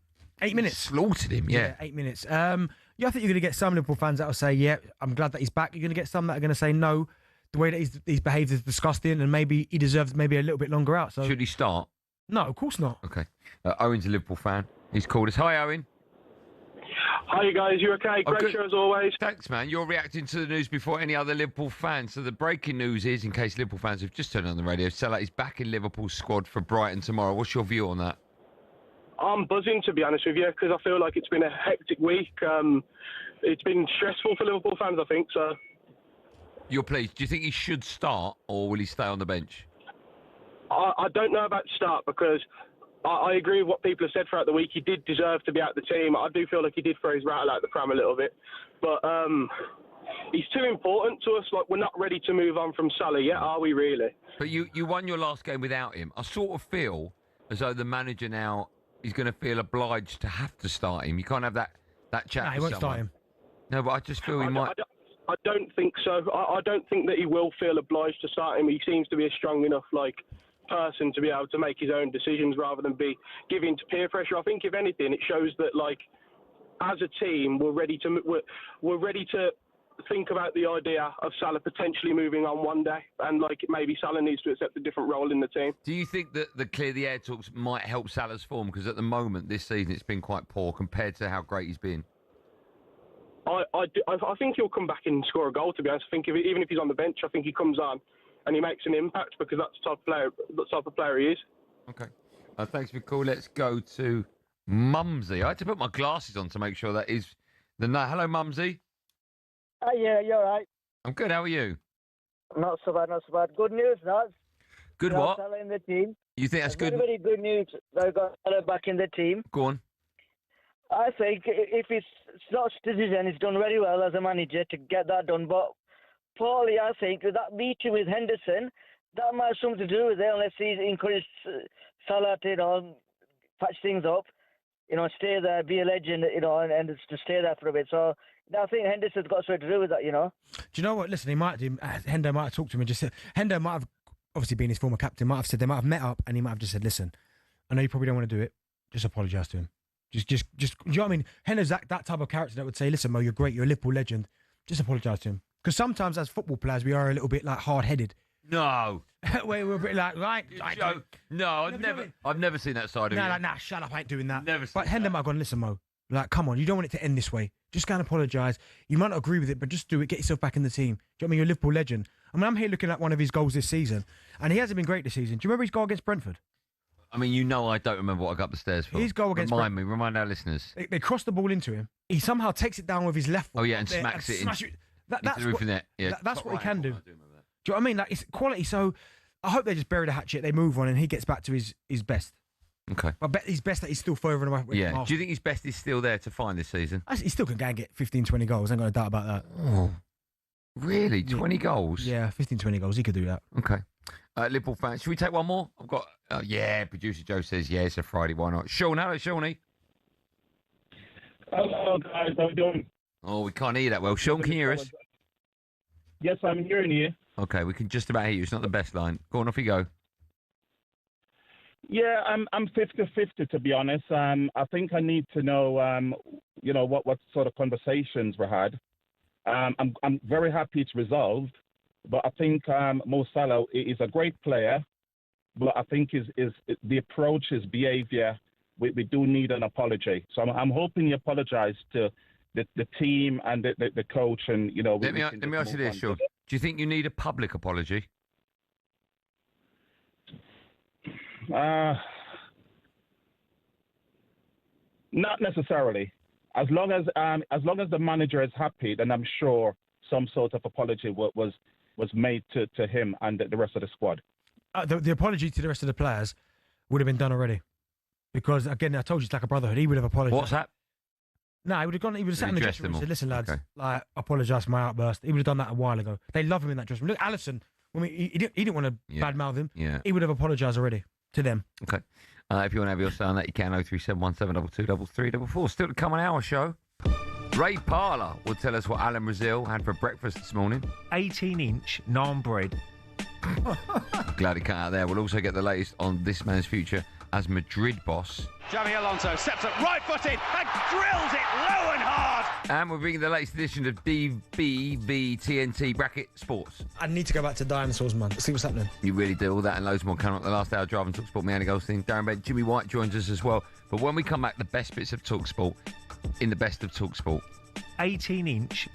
8 minutes slaughtered him. Yeah, 8 minutes. I think you're going to get some Liverpool fans that will say, yeah, I'm glad that he's back. You're going to get some that are going to say, no, the way that he's behaved is disgusting, and maybe he deserves maybe a little bit longer out. So should he start? No, of course not. Okay. Owen's a Liverpool fan. He's called us. Hi, Owen. Hi, guys. You okay? Great show as always. Thanks, man. You're reacting to the news before any other Liverpool fans. So the breaking news is, in case Liverpool fans have just turned on the radio, Salah is back in Liverpool's squad for Brighton tomorrow. What's your view on that? I'm buzzing, to be honest with you, because I feel like it's been a hectic week. It's been stressful for Liverpool fans, I think, so... You're pleased. Do you think he should start, or will he stay on the bench? I don't know about start, because I agree with what people have said throughout the week. He did deserve to be out the team. I do feel like he did throw his rattle out the pram a little bit. But he's too important to us. Like, we're not ready to move on from Salah yet, are we really? But you won your last game without him. I sort of feel as though the manager now is going to feel obliged to have to start him. You can't have that chat. No, he won't start him. No, but I just feel he might... I don't think so. I don't think that he will feel obliged to start him. He seems to be a strong enough, person to be able to make his own decisions rather than be given to peer pressure. I think, if anything, it shows that, as a team, we're ready to think about the idea of Salah potentially moving on one day, and maybe Salah needs to accept a different role in the team. Do you think that the clear the air talks might help Salah's form? Because at the moment this season it's been quite poor compared to how great he's been. I think he'll come back and score a goal, to be honest. I think even if he's on the bench, I think he comes on and he makes an impact, because that's the type of player he is. Okay. Thanks for the call. Let's go to Mumsy. I had to put my glasses on to make sure that is the night. Hello, Mumsy. Yeah, you're right. I'm good. How are you? Not so bad, not so bad. Good news, lads. Good what? Salah in the team. You think that's good? Very, very good news. They've got Salah back in the team. Go on. I think if it's Slot's decision, he's done very well as a manager to get that done. But Paulie, I think with that meeting with Henderson, that might have something to do with it, unless he's encouraged Salah to, patch things up, stay there, be a legend, and to stay there for a bit. So I think Henderson's got something to do with that, Do you know what? Listen, Hendo might have talked to him and just said, Hendo might have, obviously being his former captain, might have said, they might have met up, and he might have just said, listen, I know you probably don't want to do it, just apologise to him. Just, do you know what I mean? Hendo's that type of character that would say, listen, Mo, you're great, you're a Liverpool legend, just apologise to him. Because sometimes as football players, we are a little bit hard-headed. No. We're a bit right. No, I've never seen that side of you. Nah, shut up, I ain't doing that. Never seen But Hendo might have gone, listen, Mo, come on, you don't want it to end this way. Just go and apologise. You might not agree with it, but just do it. Get yourself back in the team. Do you know what I mean? You're a Liverpool legend. I mean, I'm here looking at one of his goals this season, and he hasn't been great this season. Do you remember his goal against Brentford? I mean, I don't remember what I got up the stairs for. His goal against Remind our listeners. They cross the ball into him. He somehow takes it down with his left foot. Oh, yeah, and smacks it in. into the roof of net. Yeah, that's what he can do. Do you know what I mean? Like, it's quality. So I hope they just bury the hatchet, they move on, and he gets back to his best. Okay. I bet he's best that he's still further away. Yeah. Do you think his best is still there to find this season? He still can go and get 15, 20 goals. I ain't got a doubt about that. Oh, really? 20 goals? Yeah, 15, 20 goals. He could do that. Okay. Liverpool fans, should we take one more? I've got, producer Joe says, yeah, it's a Friday, why not? Sean, hello, Shawnee. Hello, guys, how are you doing? Oh, we can't hear that well. Sean, can you hear us? Yes, I'm hearing you. Okay, we can just about hear you. It's not the best line. Go on, off you go. Yeah, I'm 50-50, to be honest. I think I need to know, what sort of conversations were had. I'm very happy it's resolved, but I think Mo Salah is a great player, but I think the approach, his behaviour, we do need an apology. So I'm hoping you apologise to the team and the coach, and Let me ask you this, Sean. Do you think you need a public apology? Not necessarily. As long as the manager is happy, then I'm sure some sort of apology was made to him and the rest of the squad. The apology to the rest of the players would have been done already, because again, I told you it's like a brotherhood. He would have apologised. What's that? No, he would have gone. He would have sat in the dressing room and said, "Listen, lads, I apologise for my outburst." He would have done that a while ago. They love him in that dressing room. Look, Alisson. He didn't want to badmouth him. Yeah. He would have apologised already to them. Okay. If you want to have your say on that, you can. 03717223344. Still to come on our show. Ray Parler will tell us what Alan Brazil had for breakfast this morning. 18-inch naan bread. Glad he cut out there. We'll also get the latest on this man's future as Madrid boss. Xavi Alonso steps up right-footed and drills it low and hard. And we're bringing the latest edition of DBB TNT Bracket Sports. I need to go back to dinosaurs, man. See what's happening. You really do. All that and loads more coming up. The last hour driving TalkSport. Me, Andy Goldstein Darren Bent. Jimmy White joins us as well. But when we come back, the best bits of TalkSport in the best of TalkSport. 18-inch.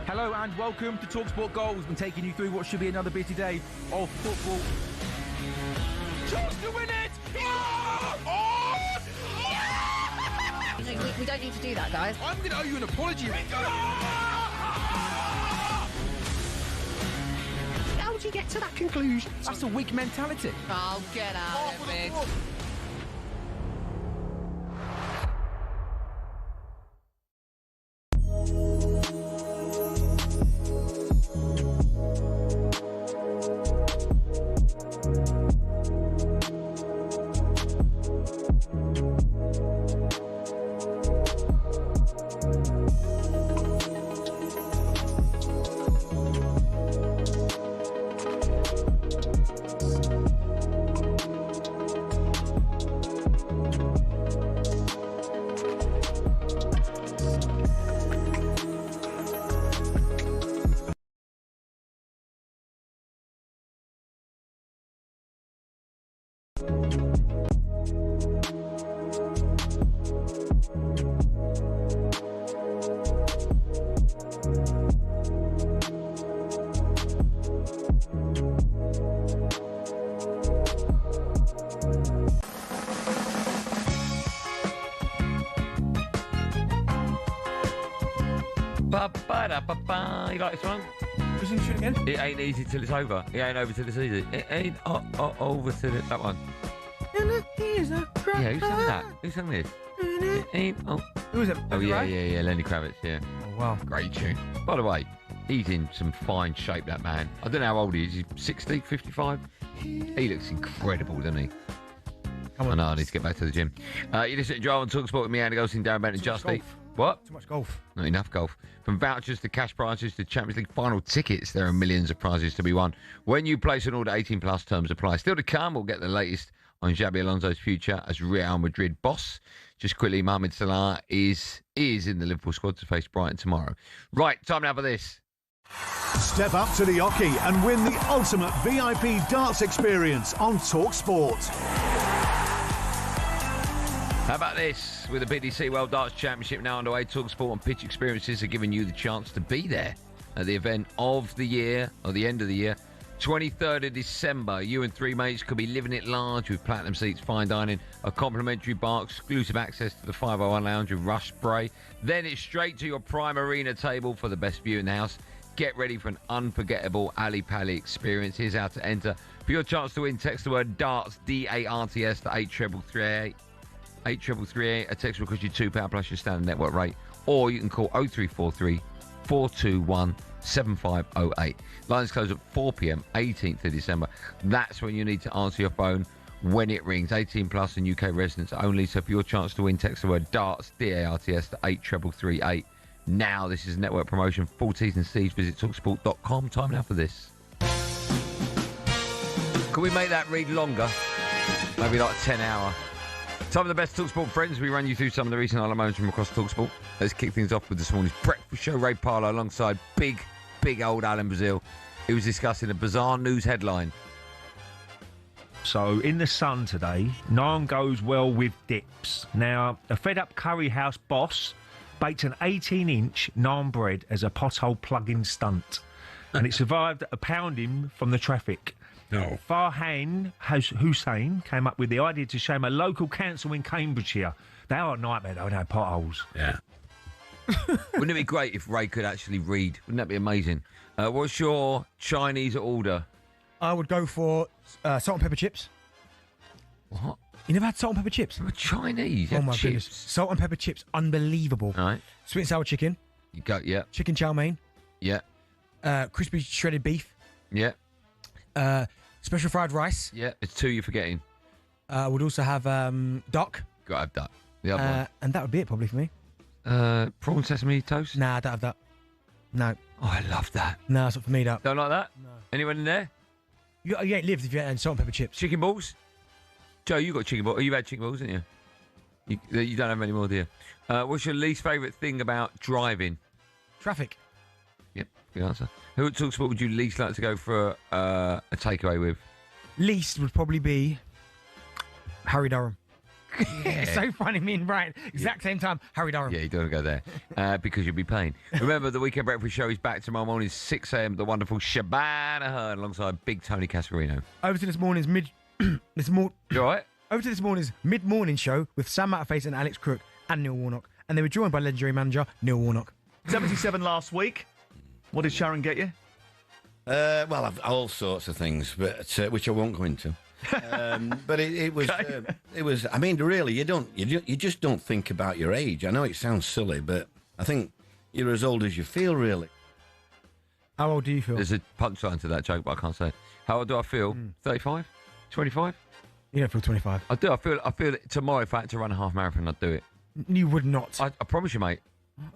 Hello and welcome to talkSPORT Goals. We've been taking you through what should be another busy day of football. Chance to win it! Oh! Oh! need to do that, guys. I'm going to owe you an apology. How do you get to that conclusion? That's a weak mentality. Oh, get out of it. You like this one? Listen to it again. It ain't easy till it's over. It ain't over till it's easy. It ain't over till it's that one. Yeah, who sang that? Who sang this? It ain't. Who was it? Oh, yeah, Lenny Kravitz, yeah. Oh, wow. Great tune. By the way, he's in some fine shape, that man. I don't know how old he is. He's 60, 55? He looks incredible, doesn't he? I know, I need to get back to the gym. You listen to Joel on talkSPORT with me, Andy Goldstein Darren Bent and Justy. What? Too much golf. Not enough golf. From vouchers to cash prizes to Champions League final tickets, there are millions of prizes to be won. When you place an order, 18 plus terms apply. Still to come, we'll get the latest on Xabi Alonso's future as Real Madrid boss. Just quickly, Mohamed Salah is in the Liverpool squad to face Brighton tomorrow. Right, time now for this. Step up to the Oki and win the ultimate VIP darts experience on talkSPORT. How about this? With the BDC World Darts Championship now underway, talkSPORT and Pitch Experiences are giving you the chance to be there at the event of the year, or the end of the year, 23rd of December. You and three mates could be living it large with platinum seats, fine dining, a complimentary bar, exclusive access to the 501 Lounge with Rush Spray. Then it's straight to your prime arena table for the best view in the house. Get ready for an unforgettable Ali Pali experience. Here's how to enter. For your chance to win, text the word DARTS, D-A-R-T-S, to 83338. 83338. A text will cost you £2 plus your standard network rate. Or you can call 0343 421 7508. Lines close at 4 p.m, 18th of December. That's when you need to answer your phone when it rings. 18 plus and UK residents only. So for your chance to win, text the word DARTS, D-A-R-T-S, to 83338. Now, this is a network promotion. Full T's and C's. Visit talksport.com. Time now for this. Can we make that read longer? Maybe like a 10-hour. Some of the best TalkSPORT friends. We run you through some of the recent highlight moments from across TalkSPORT. Let's kick things off with this morning's breakfast show. Ray Parlour alongside big old Alan Brazil. He was discussing a bizarre news headline. So, in the Sun today, naan goes well with dips. Now, a fed-up curry house boss baked an 18-inch naan bread as a pothole plug-in stunt. And it survived a pounding from the traffic. No. Farhan Hussein came up with the idea to shame a local council in Cambridgeshire. They are a nightmare, though, no potholes. Yeah. Wouldn't it be great if Ray could actually read? Wouldn't that be amazing? What's your Chinese order? I would go for salt and pepper chips. What? You never had salt and pepper chips? Chinese? Oh, my chips. goodness. Salt and pepper chips, unbelievable. All right. Sweet and sour chicken. You go, yeah. Chicken chow mein. Yeah. Crispy shredded beef. Yeah. Special fried rice. Yeah, it's two you're forgetting. Would also have duck. Got to have duck. The other one. And that would be it probably for me. Prawn sesame toast? Nah, I don't have that. No. Oh, I love that. No, it's not for me, that. Don't like that? No. Anyone in there? You ain't lived if you ain't salt and pepper chips. Chicken balls? Joe, you got chicken balls. You've had chicken balls, haven't you? You don't have any more, do you? What's your least favourite thing about driving? Traffic. Yep, good answer. Who at talkSPORT would you least like to go for a takeaway with? Least would probably be Harry Durham. Yeah. It's so funny, me and Brian, exact same time, Harry Durham. Yeah, you don't want to go there because you'll be paying. Remember, the Weekend Breakfast Show is back tomorrow morning, 6 a.m. The wonderful Shabana Hearn alongside Big Tony Cascarino. Over to this morning's You all right? Over to this morning's mid-morning show with Sam Matterface and Alex Crook and Neil Warnock. and they were joined by legendary manager Neil Warnock. 77 last week. What did Sharon get you? Well, all sorts of things, but which I won't go into. But it was, Okay. it was. I mean, really, you just don't think about your age. I know it sounds silly, but I think you're as old as you feel, really. How old do you feel? There's a punchline to that joke, but I can't say it. How old do I feel? 35? 25? You don't feel 25. I do. I feel that tomorrow, if I had to run a half marathon, I'd do it. You would not. I promise you, mate.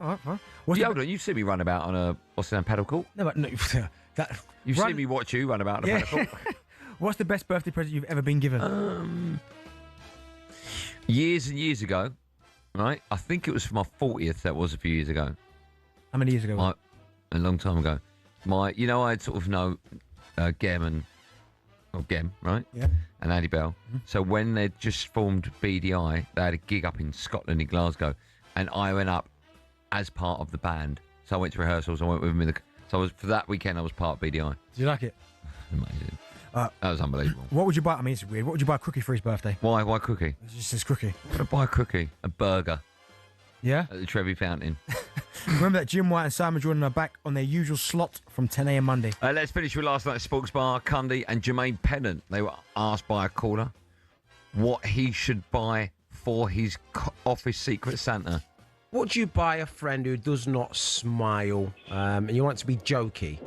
All right, fine. Hold on, you've seen me run about on a, what's the name, paddle court? No, but no, that... You've seen me watch you run about on a paddle court. What's the best birthday present you've ever been given? Years and years ago, right? I think it was for my 40th. That was a few years ago. How many years ago? A long time ago. I had sort of know Gem, right? Yeah. And Andy Bell. Mm-hmm. So when they just formed BDI, they had a gig up in Scotland, in Glasgow, and I went up as part of the band. So I went to rehearsals. I went with them for that weekend. I was part of BDI. Did you like it? Amazing. That was unbelievable. What would you buy? I mean, it's weird. What would you buy Crookie for his birthday? Why Crookie? It just says Crookie. What would I buy a Crookie? A burger. Yeah? At the Trevi Fountain. Remember that Jim White and Simon Jordan are back on their usual slot from 10 a.m. Monday. Let's finish with last night's Sports Bar. Cundy and Jermaine Pennant. They were asked by a caller what he should buy for his office Secret Santa. What do you buy a friend who does not smile and you want it to be jokey?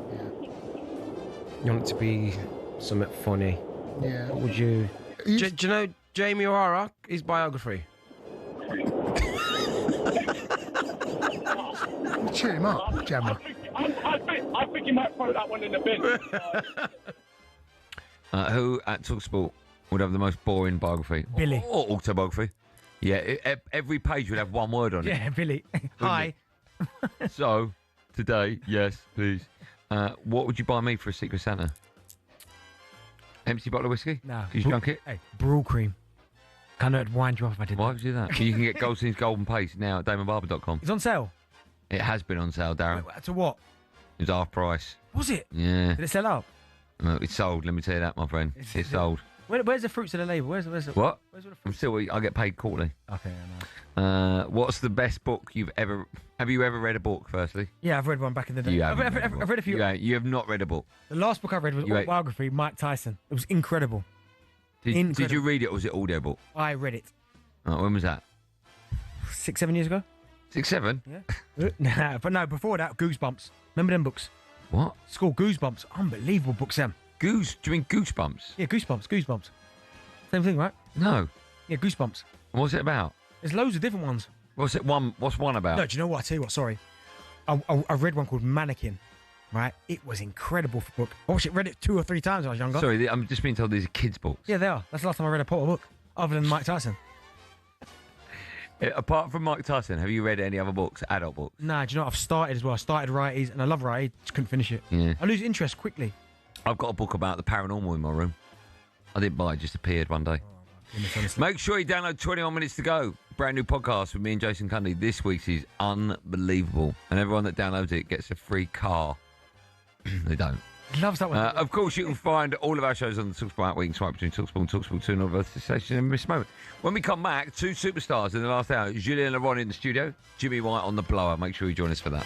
You want it to be something funny? Yeah. What would you... Do you know Jamie O'Hara? His biography? Cheer him up, Gemma. I think you might throw that one in the bin. Who at talkSPORT would have the most boring biography? Billy. Or autobiography. Yeah, every page would have one word on it. Yeah, Billy. Hi. So, today, yes, please. What would you buy me for a Secret Santa? Empty bottle of whiskey? No. Could you drunk it? Hey, Brawl cream. I know it'd wind you off if I did Why that. would you do that? You can get Goldstein's Golden Paste now at damonbarber.com. It's on sale. It has been on sale, Darren. Wait, to what? It was half price. Was it? Yeah. Did it sell out? It's sold, let me tell you that, my friend. It's sold. Where's the fruits of the label? Where's the What? Where's the I'm still. I get paid quarterly. Okay, I know. What's the best book you've ever? Have you ever read a book? Firstly, Yeah, I've read one back in the day. you I've haven't read a few. You have not read a book. The last book I read was You ain't- autobiography, Mike Tyson. It was incredible. Did you read it, or was it audio book? I read it Oh, when was that? 6-7 years ago. 6, 7? Yeah. Nah, but no, before that, Goosebumps. Remember them books? What? It's called Goosebumps. Unbelievable books, Sam. Do you mean Goosebumps? Yeah, Goosebumps. Same thing, right? No. Yeah, Goosebumps. What's it about? There's loads of different ones. What's one about? No, do you know what? I tell you what, sorry. I read one called Mannequin, right? It was incredible for book. I read it 2 or 3 times when I was younger. Sorry, I'm just being told these are kids' books. Yeah, they are. That's the last time I read a Potter book, other than Mike Tyson. Apart from Mike Tyson, have you read any other books, adult books? Nah, do you know what? I've started as well. I started Righties, and I love Righties. Just couldn't finish it. Yeah. I lose interest quickly. I've got a book about the paranormal in my room. I didn't buy it, just appeared one day. Make sure you download 21 Minutes to Go. Brand new podcast with me and Jason Cundy. This week's is unbelievable. And everyone that downloads it gets a free car. They don't. He loves that one. Of course, you can find all of our shows on the talkSPORT app. We can swipe between talkSPORT and talkSPORT 2 and all of the stations and miss a moment. When we come back, 2 superstars in the last hour. Juliand Lauron in the studio, Jimmy White on the blower. Make sure you join us for that.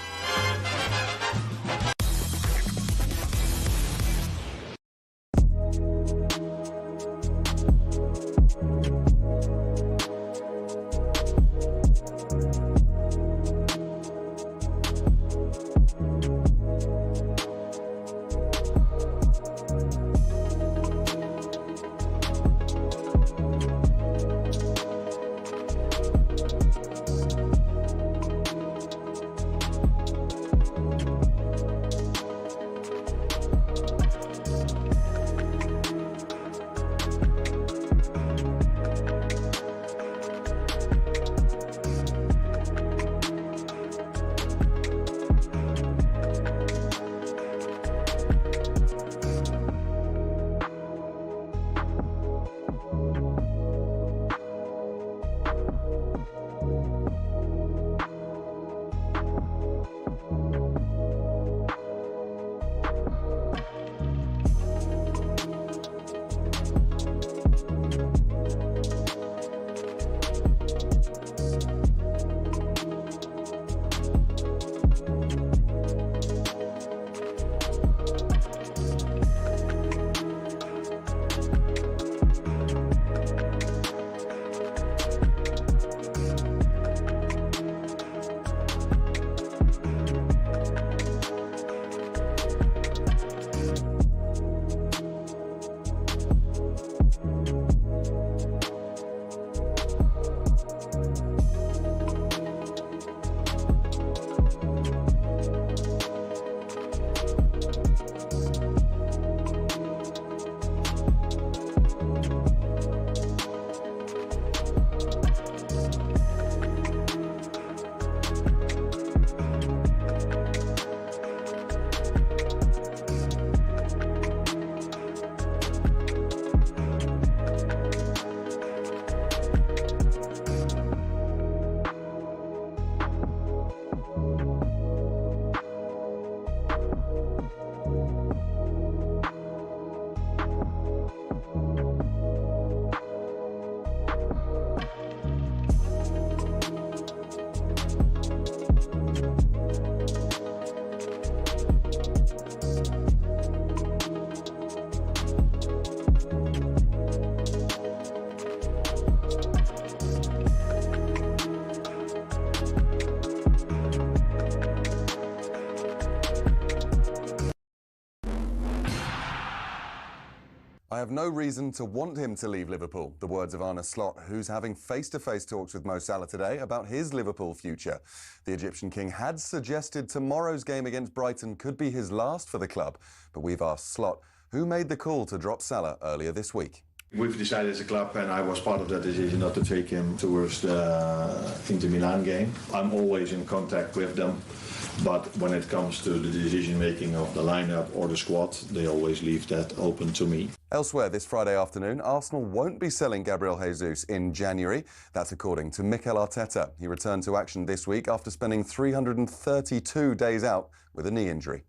have no reason to want him to leave Liverpool. The words of Arne Slot, who's having face-to-face talks with Mo Salah today about his Liverpool future. The Egyptian king had suggested tomorrow's game against Brighton could be his last for the club. But we've asked Slot, who made the call to drop Salah earlier this week. We've decided as a club, and I was part of that decision, not to take him towards the Inter Milan game. I'm always in contact with them, but when it comes to the decision-making of the lineup or the squad, they always leave that open to me. Elsewhere this Friday afternoon, Arsenal won't be selling Gabriel Jesus in January. That's according to Mikel Arteta. He returned to action this week after spending 332 days out with a knee injury.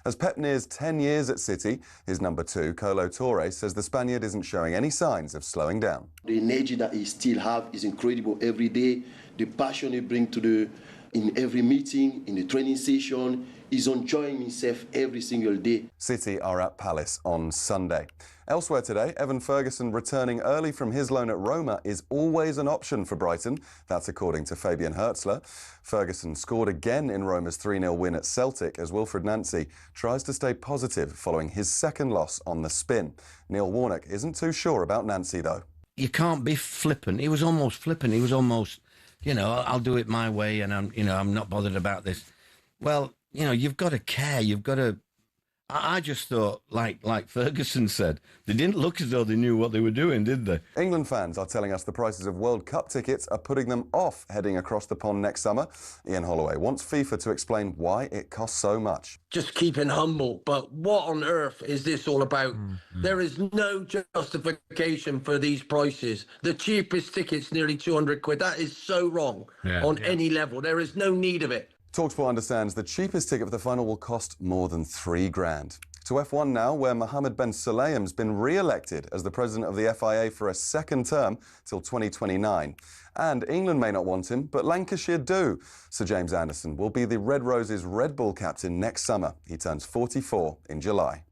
As Pep nears 10 years at City, his number 2, Kolo Touré, says the Spaniard isn't showing any signs of slowing down. The energy that he still has is incredible every day. The passion he brings in every meeting, in the training session, he's enjoying himself every single day. City are at Palace on Sunday. Elsewhere today, Evan Ferguson returning early from his loan at Roma is always an option for Brighton. That's according to Fabian Hertzler. Ferguson scored again in Roma's 3-0 win at Celtic as Wilfred Nancy tries to stay positive following his second loss on the spin. Neil Warnock isn't too sure about Nancy, though. You can't be flippant. He was almost flippant. He was almost, I'll do it my way and I'm not bothered about this. Well, you've got to care. You've got to... I just thought, like Ferguson said, they didn't look as though they knew what they were doing, did they? England fans are telling us the prices of World Cup tickets are putting them off heading across the pond next summer. Ian Holloway wants FIFA to explain why it costs so much. Just keeping humble, but what on earth is this all about? There is no justification for these prices. The cheapest ticket's nearly 200 quid. That is so wrong on any level. There is no need of it. talkSPORT understands the cheapest ticket for the final will cost more than £3,000. To F1 now, where Mohammed Ben Sulayem's been re-elected as the president of the FIA for a second term till 2029. And England may not want him, but Lancashire do. Sir James Anderson will be the Red Roses Red Bull captain next summer. He turns 44 in July.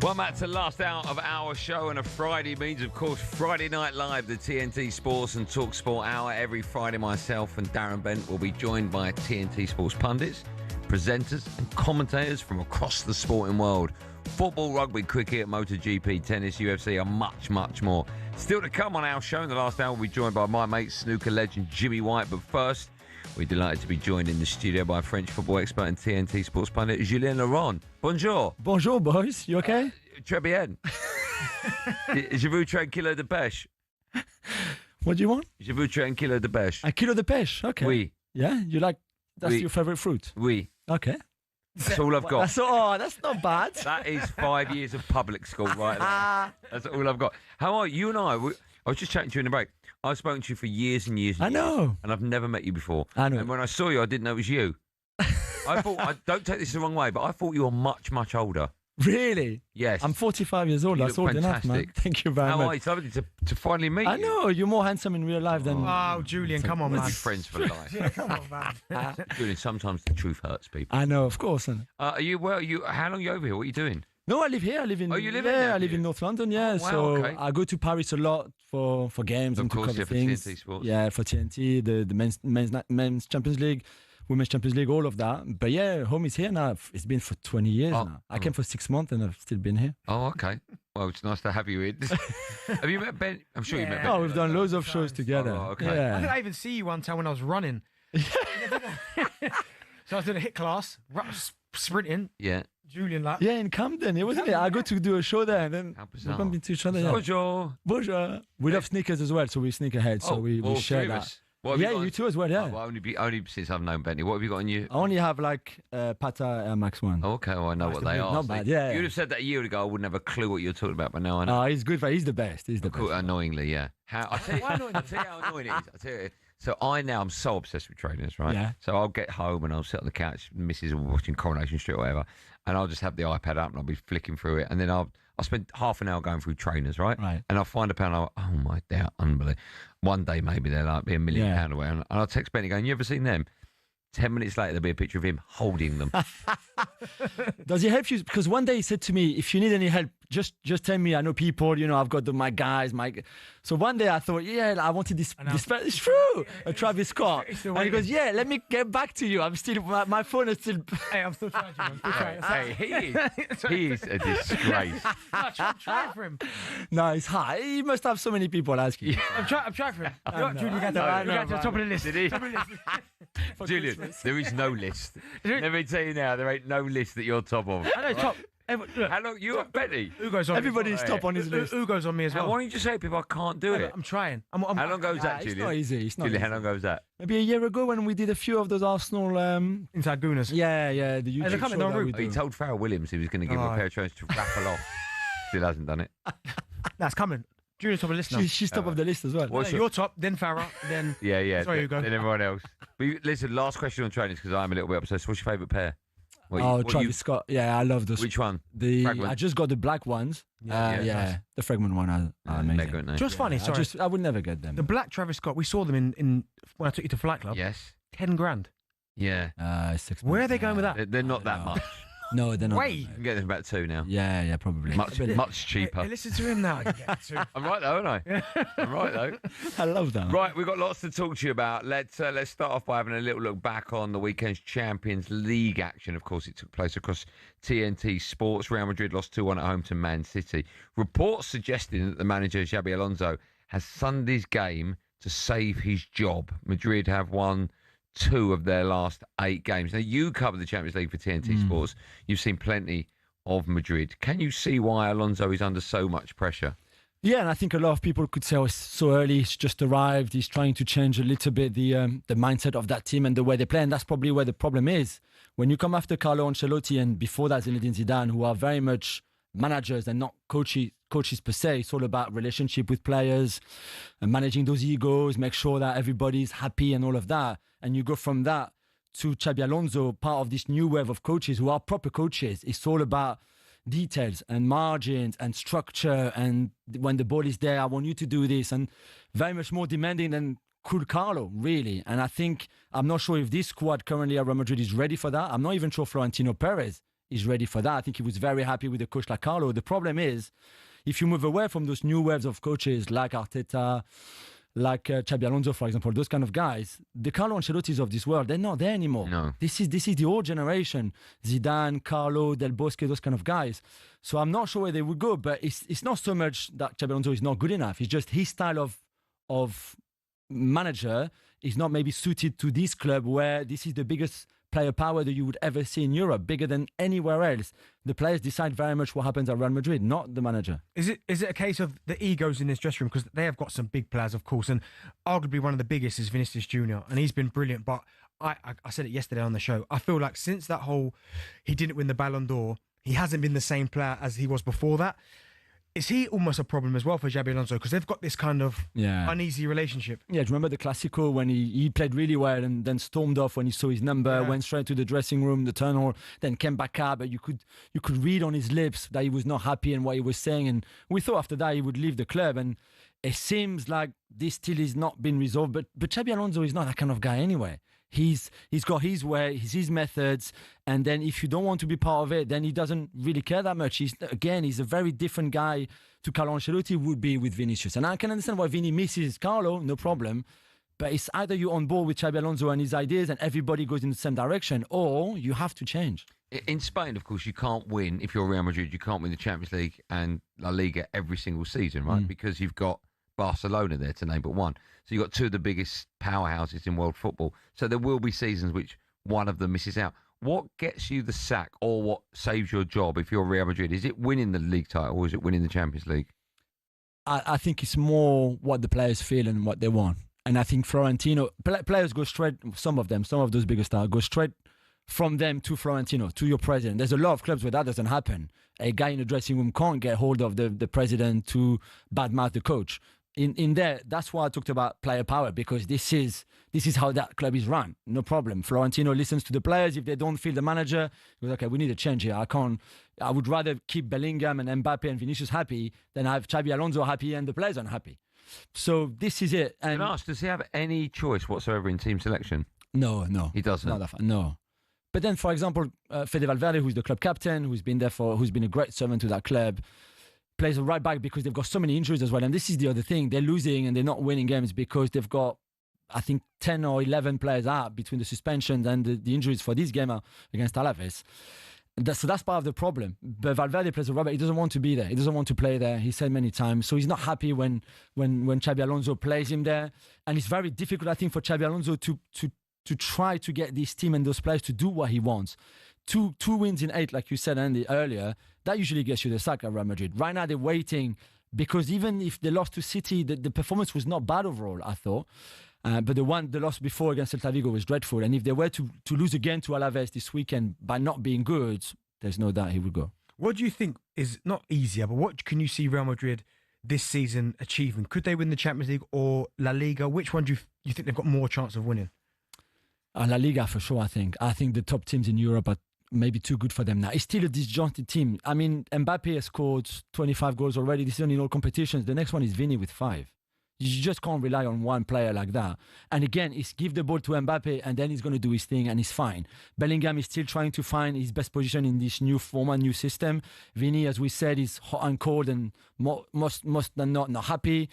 Well, Matt, the last hour of our show, and a Friday means, of course, Friday Night Live, the TNT Sports and talkSPORT Hour. Every Friday, myself and Darren Bent will be joined by TNT Sports pundits, presenters and commentators from across the sporting world. Football, rugby, cricket, MotoGP, tennis, UFC, and much, much more. Still to come on our show in the last hour, we'll be joined by my mate, snooker legend Jimmy White. But first, we're delighted to be joined in the studio by French football expert and TNT Sports pundit, Juliand Lauron. Bonjour. Bonjour, boys. You okay? Très bien. Je veux 3 kilos de pêche. What do you want? Je veux 3 kilos de pêche. A kilo de pêche. Okay. Oui. Yeah, you like, that's Oui. your favourite fruit? Oui. Okay. That's all I've got. That's not bad. That is 5 years of public school right there. That's all I've got. How are you and I was just chatting to you in the break. I've spoken to you for years and years and I know. years, and I've never met you before. I know. And when I saw you, I didn't know it was you. I thought, don't take this the wrong way, but I thought you were much, much older. Really? Yes. I'm 45 years old. You That's look old enough, man. fantastic. Thank you very How much. are you? It's lovely to finally meet you. I know. You're more handsome in real life than... Oh, Julian, come on, We'll man. be friends for life. Yeah, come on, man. Julian, sometimes the truth hurts people. I know, of course. Are you well? How long are you over here? What are you doing? No, I live here. I live in. Oh, you live yeah, in there, I live do in you? North London. Yeah, Oh, wow, so okay. I go to Paris a lot for games Of and to course, cover yeah, for things. TNT Sports. Yeah, for TNT, the men's Champions League, women's Champions League, all of that. But yeah, home is here now. It's been for 20 years now. I came for 6 months and I've still been here. Oh, okay. Well, it's nice to have you in. Have you met Ben? I'm sure you met Ben. Oh, we've done loads of shows together. Oh, okay. I Yeah. think I even see you one time when I was running. So I was doing a hit class, sprinting. Yeah. Julian, like. Yeah, in Camden, it wasn't it? I go to do a show there, and then we bump into each other. Yeah. Bonjour. Bonjour. We love sneakers as well, so we sneak ahead. So we share that. Yeah, you too as well. Yeah. Well, only since I've known Bentley. What have you got on you? I only have like Pata Air Max 1. Oh, okay, well, I know what they are. Not bad, yeah. You'd have said that a year ago, I wouldn't have a clue what you're talking about, but now I know. Oh, he's good, he's the best. He's the best. Annoyingly, yeah. I'll tell you how annoying it is. So I'm so obsessed with trainers, right? Yeah. So I'll get home and I'll sit on the couch, Mrs. will be watching Coronation Street or whatever, and I'll just have the iPad up and I'll be flicking through it, and then I'll spend half an hour going through trainers, right? Right. And I'll find a pound, oh my, they're unbelievable. One day maybe they'll like be £1 million away, and I'll text Benny going, you ever seen them? 10 minutes later, there'll be a picture of him holding them. Does he help you? Because one day he said to me, if you need any help, just tell me. I know people, I've got my guys. So one day I thought, I wanted this it's true, a Travis Scott. And he goes, let me get back to you. I'm still, my phone is still... Hey, I'm still trying to. He is a disgrace. I'm trying for him. No, it's hard. He must have so many people asking. Yeah. I'm trying for him. Julian, you got to the top of the list. Julian, there is no list. Let me tell you now, there ain't no list that you're top of. I know, top. Look, how long you got Betty? Ugo's on Everybody's top on his list. Ugo's on me as well. Why don't you just say people I can't do it? I'm trying. How long goes that, Julian? It's not easy. Julian, how long goes that? Maybe a year ago when we did a few of those Arsenal... Inside Gooners. Yeah, the YouTube show that we do. He told Farrell Williams he was going to give him a pair of trainers to raffle off. Still hasn't done it. That's coming. Julian's top of the list now. She's top of the list as well. You're top, then Farrell, then... Yeah. Sorry, Ugo. Then everyone else. But listen, last question on trainers, because I'm a little bit obsessed. What's your favourite pair? Travis Scott. Yeah, I love those. Which one? I just got the black ones. Nice. The fragment one are amazing. Just funny, sorry. I would never get them. The black Travis Scott, we saw them in when I took you to Flight Club. Yes. 10 grand. Yeah. Where are they going with that? They're not that much. No, they're not. Wait. You can get them for about 2 now. Yeah, probably. Much cheaper. Hey, listen to him now. You get 2. I'm right though, aren't I? I'm right though. I love that. Right, we've got lots to talk to you about. Let's start off by having a little look back on the weekend's Champions League action. Of course, it took place across TNT Sports. Real Madrid lost 2-1 at home to Man City. Reports suggesting that the manager, Xabi Alonso, has Sunday's game to save his job. Madrid have won 2 of their last 8 games. Now, you cover the Champions League for TNT Sports. You've seen plenty of Madrid. Can you see why Alonso is under so much pressure? Yeah, and I think a lot of people could say, it's so early, he's just arrived, he's trying to change a little bit the mindset of that team and the way they play, and that's probably where the problem is. When you come after Carlo Ancelotti and before that Zinedine Zidane, who are very much managers and not coaches per se, it's all about relationship with players and managing those egos, make sure that everybody's happy and all of that. And you go from that to Xabi Alonso, part of this new wave of coaches who are proper coaches. It's all about details and margins and structure. And when the ball is there, I want you to do this. And very much more demanding than could Carlo, really. And I'm not sure if this squad currently at Real Madrid is ready for that. I'm not even sure Florentino Perez is ready for that. I think he was very happy with a coach like Carlo. The problem is, if you move away from those new waves of coaches like Arteta, like Xabi Alonso, for example, those kind of guys, the Carlo Ancelottis of this world, they're not there anymore. No. This is the old generation. Zidane, Carlo, Del Bosque, those kind of guys. So I'm not sure where they would go, but it's not so much that Xabi Alonso is not good enough. It's just his style of manager is not maybe suited to this club where this is the biggest player power that you would ever see in Europe, bigger than anywhere else. The players decide very much what happens at Real Madrid, not the manager. Is it a case of the egos in this dressing room? Because they have got some big players, of course, and arguably one of the biggest is Vinicius Jr., and he's been brilliant. But I said it yesterday on the show, I feel like since he didn't win the Ballon d'Or, he hasn't been the same player as he was before that. Is he almost a problem as well for Xabi Alonso? Because they've got this kind of uneasy relationship. Yeah, do you remember the Clasico when he played really well and then stormed off when he saw his number, went straight to the dressing room, the tunnel, then came back up. But you could read on his lips that he was not happy in what he was saying. And we thought after that he would leave the club. And it seems like this still is not been resolved. But Xabi Alonso is not that kind of guy anyway. He's got his way, his methods, and then if you don't want to be part of it, then he doesn't really care that much. He's a very different guy to Carlo Ancelotti would be with Vinicius. And I can understand why Vini misses Carlo, no problem. But it's either you're on board with Xabi Alonso and his ideas and everybody goes in the same direction, or you have to change. In Spain, of course, you can't win, if you're Real Madrid, you can't win the Champions League and La Liga every single season, right? Because you've got Barcelona there to name but one. So you've got 2 of the biggest powerhouses in world football. So there will be seasons which one of them misses out. what gets you the sack or what saves your job if you're Real Madrid? Is it winning the league title or is it winning the Champions League? I think it's more what the players feel and what they want. And I think Florentino, players go straight, some of those bigger stars, go straight from them to Florentino, to your president. There's a lot of clubs where that doesn't happen. A guy in the dressing room can't get hold of the president to badmouth the coach. In there, that's why I talked about player power, because this is how that club is run. No problem. Florentino listens to the players. If they don't feel the manager, he goes, okay, we need a change here. I would rather keep Bellingham and Mbappe and Vinicius happy than have Xabi Alonso happy and the players unhappy. So this is it. And Can I ask, does he have any choice whatsoever in team selection? No. He doesn't? No. But then, for example, Fede Valverde, who's the club captain, who's been a great servant to that club, plays a right back because they've got so many injuries as well. And this is the other thing. They're losing and they're not winning games because they've got, I think, 10 or 11 players out between the suspensions and the injuries for this game against Alaves. So that's part of the problem. But Valverde plays a right back. He doesn't want to be there. He doesn't want to play there. He said many times. So he's not happy when Xabi Alonso plays him there. And it's very difficult, I think, for Xabi Alonso to try to get this team and those players to do what he wants. Two wins in 8, like you said, Andy, earlier, that usually gets you the sack at Real Madrid. Right now, they're waiting because even if they lost to City, the performance was not bad overall, I thought. But the loss before against Celta Vigo was dreadful. And if they were to lose again to Alaves this weekend by not being good, there's no doubt he would go. What do you think is not easier, but what can you see Real Madrid this season achieving? Could they win the Champions League or La Liga? Which one do you think they've got more chance of winning? La Liga for sure, I think. I think the top teams in Europe are maybe too good for them now. It's still a disjointed team. I mean, Mbappe has scored 25 goals already this season in all competitions. The next one is Vini with 5. You just can't rely on one player like that. And again, it's give the ball to Mbappe and then he's going to do his thing and he's fine. Bellingham is still trying to find his best position in this new format, new system. Vini, as we said, is hot and cold and most than not happy.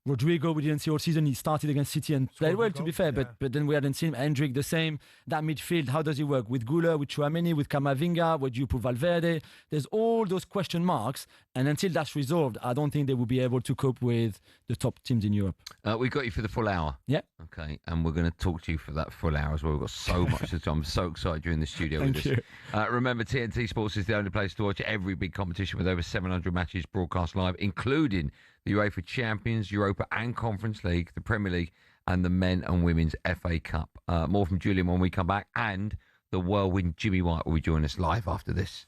Rodrigo, we didn't see all season. He started against City and played well, to be fair, but then we hadn't seen him. Hendrick, the same. That midfield, how does he work? With Gula, with Chouameni, with Camavinga, where do you put Valverde? There's all those question marks, and until that's resolved, I don't think they will be able to cope with the top teams in Europe. We've got you for the full hour. Yeah. Okay, and we're going to talk to you for that full hour as well. We've got so much to do. I'm so excited you're in the studio with us. Thank you. Remember, TNT Sports is the only place to watch every big competition with over 700 matches broadcast live, including the UEFA Champions, Europa and Conference League, the Premier League, and the Men and Women's FA Cup. More from Julian when we come back, and the whirlwind Jimmy White will be joining us live after this.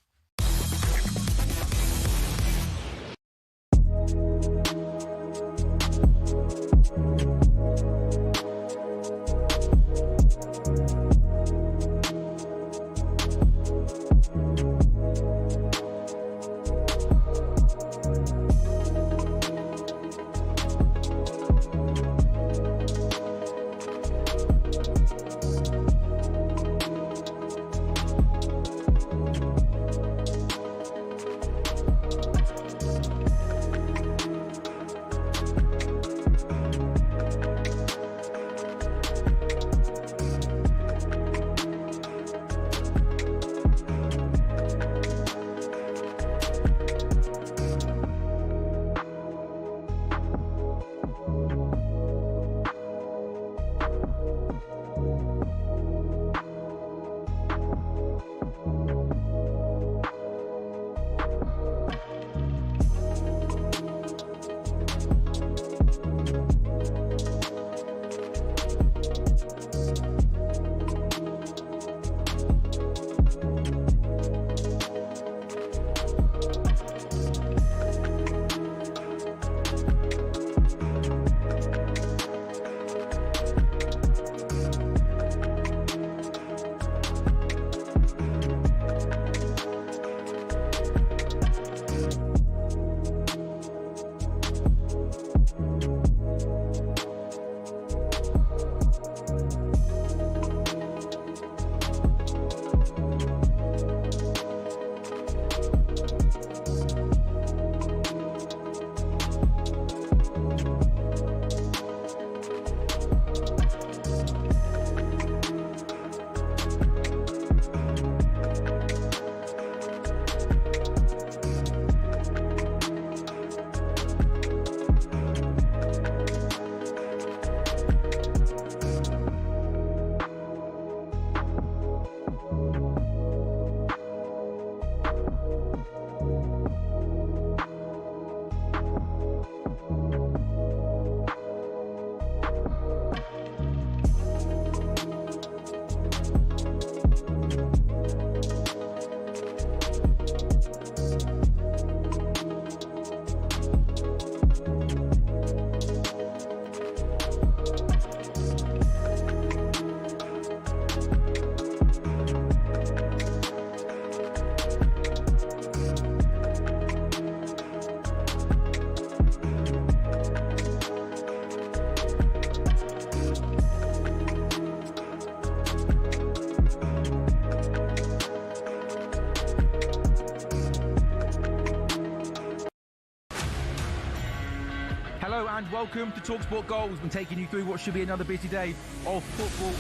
Hello and welcome to talkSPORT Goals. We're taking you through what should be another busy day of football.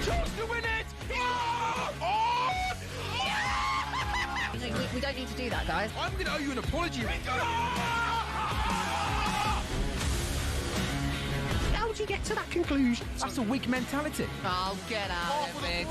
Chance to win it! We don't need to do that, guys. I'm going to owe you an apology. How would you get to that conclusion? That's a weak mentality. Oh, get out of it.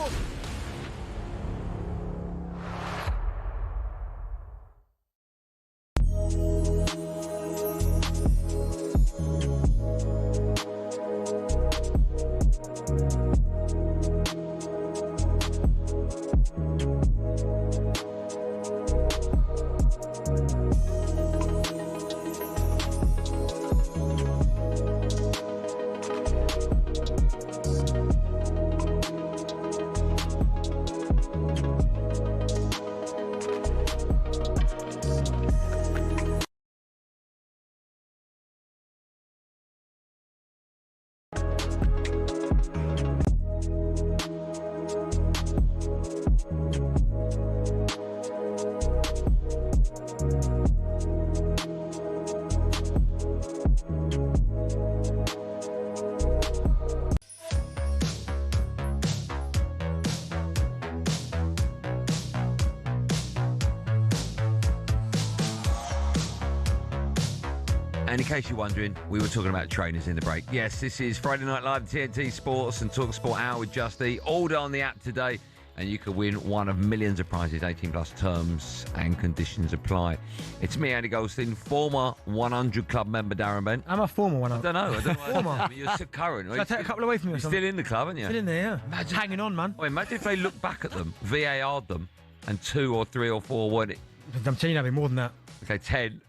And in case you're wondering, we were talking about trainers in the break. Yes, this is Friday Night Live, TNT Sports and talkSPORT Hour with Justy. All on the app today, and you could win one of millions of prizes. 18 plus terms and conditions apply. It's me, Andy Goldstein, former 100 Club member Darren Bent. I'm a former one. I don't know. Former. You're so current. Should I take a couple away from you? You're still in the club, aren't you? Still in there, yeah. Imagine hanging on, man. Oh, imagine if they look back at them, VAR'd them, and 2 or 3 or 4 weren't it. I'm telling you, I'll be more than that. Okay, 10.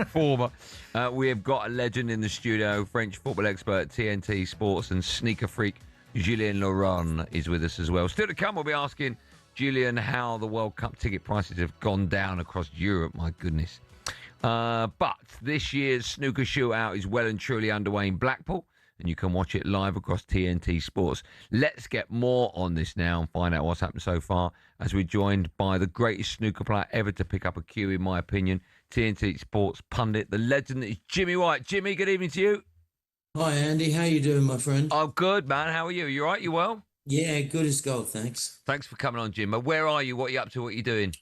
Former. We have got a legend in the studio, French football expert, TNT Sports and sneaker freak, Juliand Lauron is with us as well. Still to come, we'll be asking Julian how the World Cup ticket prices have gone down across Europe. My goodness. But this year's snooker shootout is well and truly underway in Blackpool, and you can watch it live across TNT Sports. Let's get more on this now and find out what's happened so far, as we're joined by the greatest snooker player ever to pick up a cue, in my opinion, TNT Sports pundit, the legend that is Jimmy White. Jimmy, good evening to you. Hi, Andy. How you doing, my friend? I'm good, man. How are you? You all right? You well? Yeah, good as gold, thanks. Thanks for coming on, Jim. Where are you? What are you up to? What are you doing?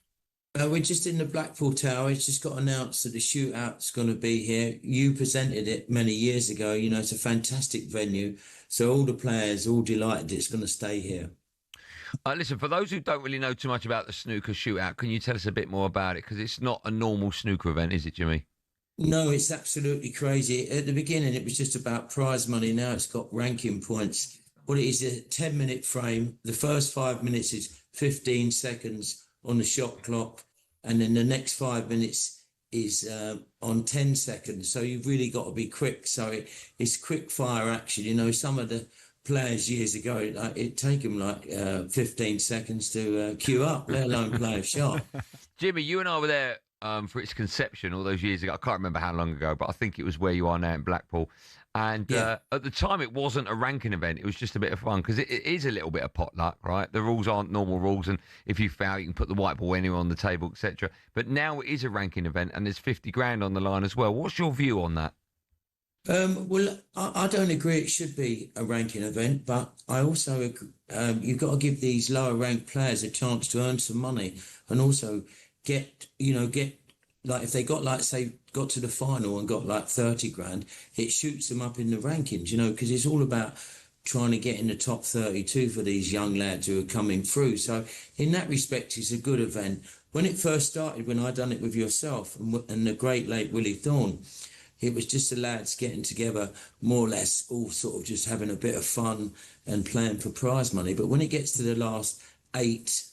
We're just in the Blackpool Tower. It's just got announced that the shootout's going to be here. You presented it many years ago. You know, it's a fantastic venue. So all the players, all delighted it's going to stay here. Listen, for those who don't really know too much about the snooker shootout, can you tell us a bit more about it? Because it's not a normal snooker event, is it, Jimmy? No, it's absolutely crazy. At the beginning, it was just about prize money. Now it's got ranking points. What it is, a 10-minute frame. The first 5 minutes is 15 seconds on the shot clock, and then the next 5 minutes is on 10 seconds. So you've really got to be quick. So it's quick fire action. You know, some of the players years ago, it'd take them 15 seconds to queue up, let alone play a shot. Jimmy, you and I were there for its conception all those years ago. I can't remember how long ago, but I think it was where you are now in Blackpool. And at the time, it wasn't a ranking event. It was just a bit of fun, because it is a little bit of potluck, right? The rules aren't normal rules, and if you foul, you can put the white ball anywhere on the table, etc. But now it is a ranking event, and there's 50 grand on the line as well. What's your view on that? Well, I don't agree it should be a ranking event, but I also agree, you've got to give these lower ranked players a chance to earn some money, and also get like, if they got say got to the final and got 30 grand, it shoots them up in the rankings, because it's all about trying to get in the top 32 for these young lads who are coming through. So in that respect, it's a good event. When it first started, when I done it with yourself and the great late Willie Thorne, it was just the lads getting together, more or less, all sort of just having a bit of fun and playing for prize money. But when it gets to the last 8,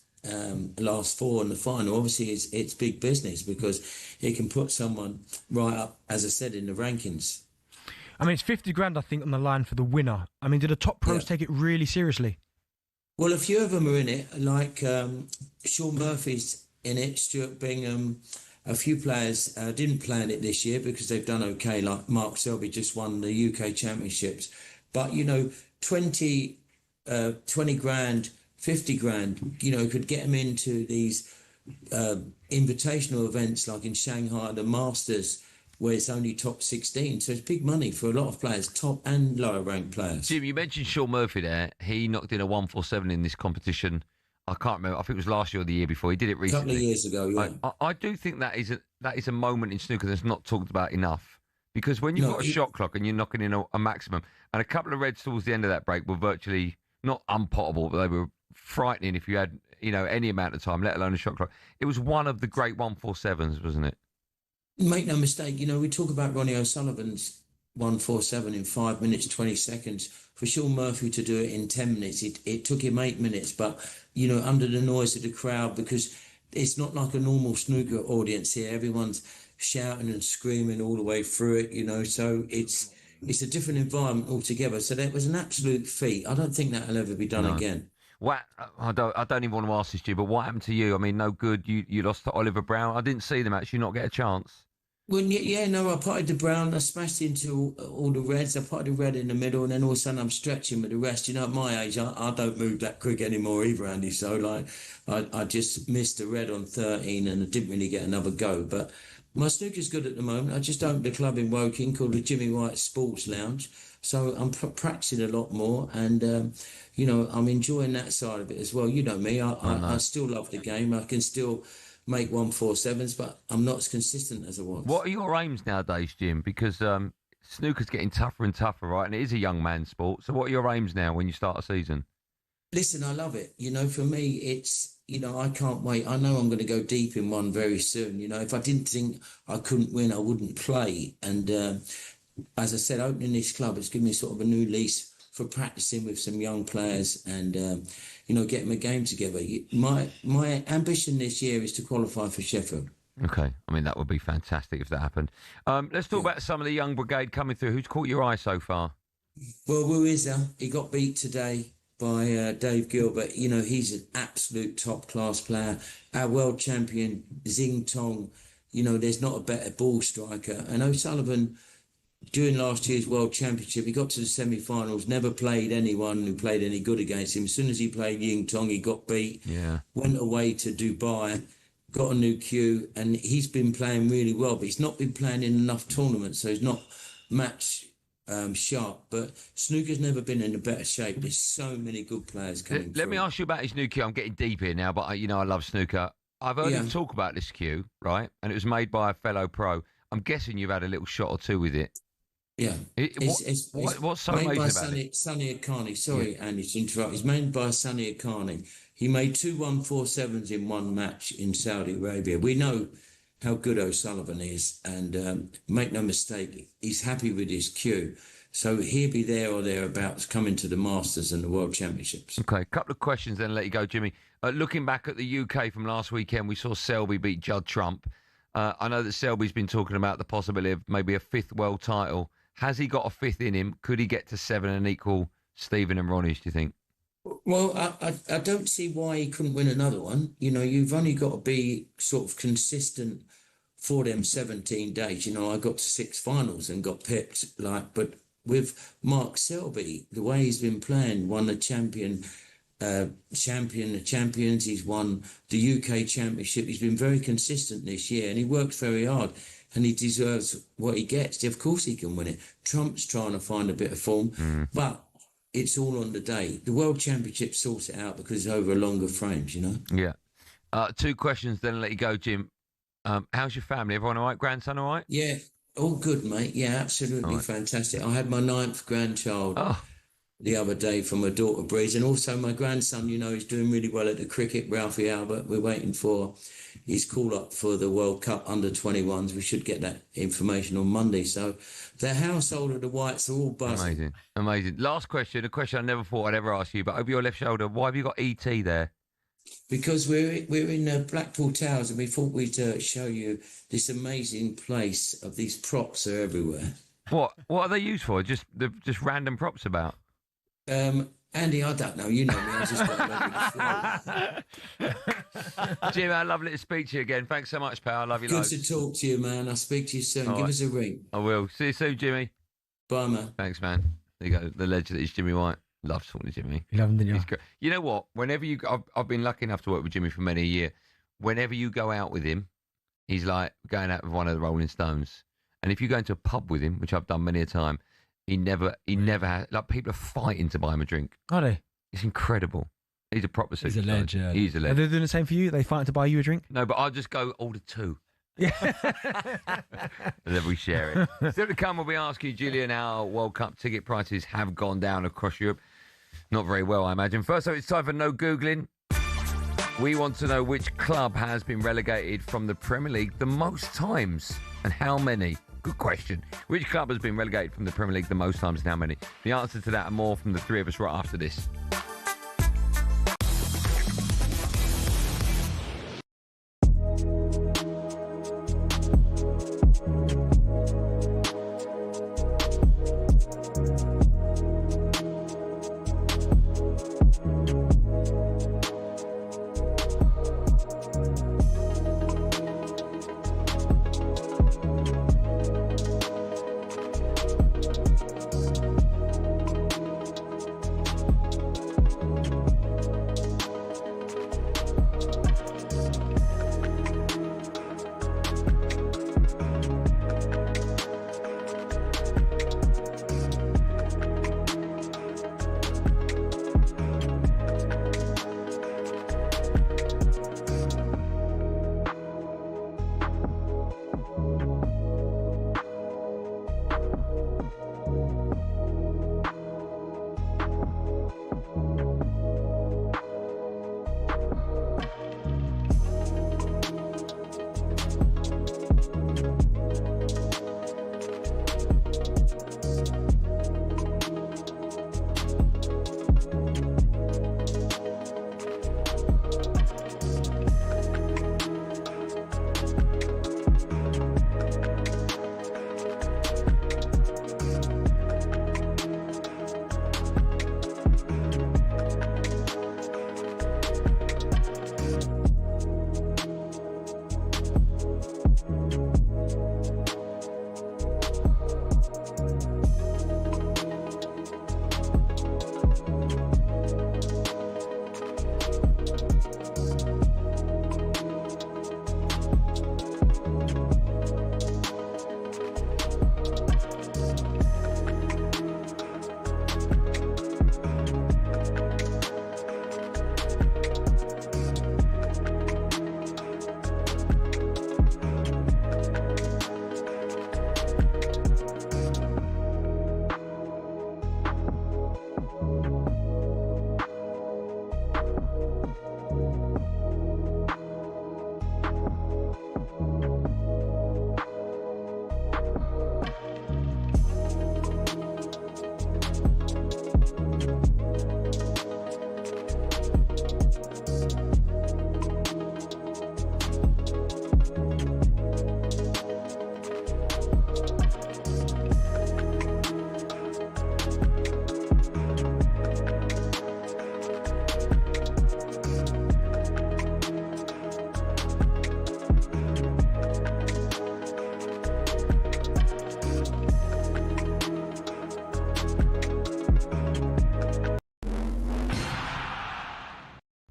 last 4 in the final, obviously it's big business, because it can put someone right up, as I said, in the rankings. I mean, it's 50 grand, I think, on the line for the winner. I mean, do the top pros take it really seriously? Well, a few of them are in it, like Sean Murphy's in it, Stuart Bingham. A few players didn't play in it this year because they've done okay, like Mark Selby just won the UK Championships. But, 20 grand, 50 grand, could get them into these invitational events like in Shanghai, the Masters, where it's only top 16. So it's big money for a lot of players, top and lower ranked players. Jim, you mentioned Sean Murphy there. He knocked in a 147 in this competition. I can't remember. I think it was last year or the year before. He did it recently. A couple of years ago, yeah. I do think that is a moment in snooker that's not talked about enough. Because when you've got a shot clock and you're knocking in a maximum, and a couple of reds towards the end of that break were virtually not unpottable, but they were frightening if you had, any amount of time, let alone a shot clock. It was one of the great 147s, wasn't it? Make no mistake, we talk about Ronnie O'Sullivan's 147 in 5 minutes, 20 seconds. For Sean Murphy to do it in 10 minutes, it took him 8 minutes. But, under the noise of the crowd, because it's not like a normal snooker audience here. Everyone's shouting and screaming all the way through it, so it's a different environment altogether. So that was an absolute feat. I don't think that'll ever be done again. What I don't even want to ask this to you, but what happened to you? I mean, no good. You lost to Oliver Brown. I didn't see them actually not get a chance. Well, I potted the brown, I smashed into all the reds, I potted the red in the middle, and then all of a sudden I'm stretching with the rest. At my age, I don't move that quick anymore either, Andy. So, I just missed the red on 13 and I didn't really get another go. But my snooker's good at the moment. I just opened a club in Woking called the Jimmy White Sports Lounge. So I'm practicing a lot more and, I'm enjoying that side of it as well. You know me, I still love the game. I can still make 147s, but I'm not as consistent as I was. What are your aims nowadays, Jim? Because snooker's getting tougher and tougher, right? And it is a young man's sport. So what are your aims now when you start a season? Listen, I love it. For me, it's, I can't wait. I know I'm going to go deep in one very soon. If I didn't think I couldn't win, I wouldn't play. And as I said, opening this club, it's given me sort of a new lease for practicing with some young players and, getting a game together. My ambition this year is to qualify for Sheffield. Okay. I mean, that would be fantastic if that happened. Let's talk about some of the young brigade coming through. Who's caught your eye so far? Well, Wuiza, he got beat today by Dave Gilbert. He's an absolute top-class player. Our world champion, Xing Tong, there's not a better ball striker. And O'Sullivan, during last year's World Championship, he got to the semi-finals, never played anyone who played any good against him. As soon as he played Ying Tong, he got beat, went away to Dubai, got a new cue, and he's been playing really well, but he's not been playing in enough tournaments, so he's not match sharp. But snooker's never been in a better shape. There's so many good players coming Let me ask you about his new cue. I'm getting deep here now, but I love snooker. I've heard him talk about this cue, right? And it was made by a fellow pro. I'm guessing you've had a little shot or two with it. Yeah. What's so amazing about it? Sonny Akani. Sorry, Andy, to interrupt. It's made by Sonny Akani. He made 2 147s in one match in Saudi Arabia. We know how good O'Sullivan is, and make no mistake, he's happy with his cue. So he'll be there or thereabouts coming to the Masters and the World Championships. Okay, a couple of questions, then I'll let you go, Jimmy. Looking back at the UK from last weekend, we saw Selby beat Judd Trump. I know that Selby's been talking about the possibility of maybe a 5th world title. Has he got a 5th in him? Could he get to 7 and equal Stephen and Ronnie's, do you think? Well, I don't see why he couldn't win another one. You've only got to be sort of consistent for them 17 days. I got to 6 finals and got pipped. But with Mark Selby, the way he's been playing, won the champions. He's won the UK Championship. He's been very consistent this year, and he works very hard. And he deserves what he gets. Of course he can win it. Trump's trying to find a bit of form, but it's all on the day. The World Championship sorts it out because it's over longer frames, Yeah. 2 questions, then I'll let you go, Jim. How's your family? Everyone all right? Grandson all right? Yeah, all good, mate. Yeah, absolutely fantastic. I had my 9th grandchild the other day from my daughter Breeze, and also my grandson, he's doing really well at the cricket, Ralphie Albert. We're waiting for his call up for the World Cup under 21s. We should get that information on Monday. So the household of the Whites are all buzzing. Amazing. Last question, a question I never thought I'd ever ask you, but over your left shoulder, why have you got ET there? Because we're in Blackpool Towers, and we thought we'd show you this amazing place of these props are everywhere. What are they used for? Just random props about? Andy, I don't know. You know me. I just got to Jim, I lovely to speak to you again. Thanks so much, pal. I love you. Good to talk to you, man. I'll speak to you soon. Give us a ring. I will. See you soon, Jimmy. Bye, man. Thanks, man. There you go. The legend that is Jimmy White. Love talking to Jimmy. You love him, didn't you? He's great. You know what? Whenever I've been lucky enough to work with Jimmy for many a year. Whenever you go out with him, he's like going out with one of the Rolling Stones. And if you go into a pub with him, which I've done many a time, he never has, like, people are fighting to buy him a drink. Are they? It's incredible. He's a proper superstar. He's a legend. He's a Are legend. they doing the same for you? Are they fighting to buy you a drink? No, but I'll just go order 2. Yeah. And then we share it. Still to come, we'll be asking Julian how World Cup ticket prices have gone down across Europe. Not very well, I imagine. First up, it's time for No Googling. We want to know which club has been relegated from the Premier League the most times and how many. Good question. Which club has been relegated from the Premier League the most times and how many? The answer to that and more from the three of us right after this.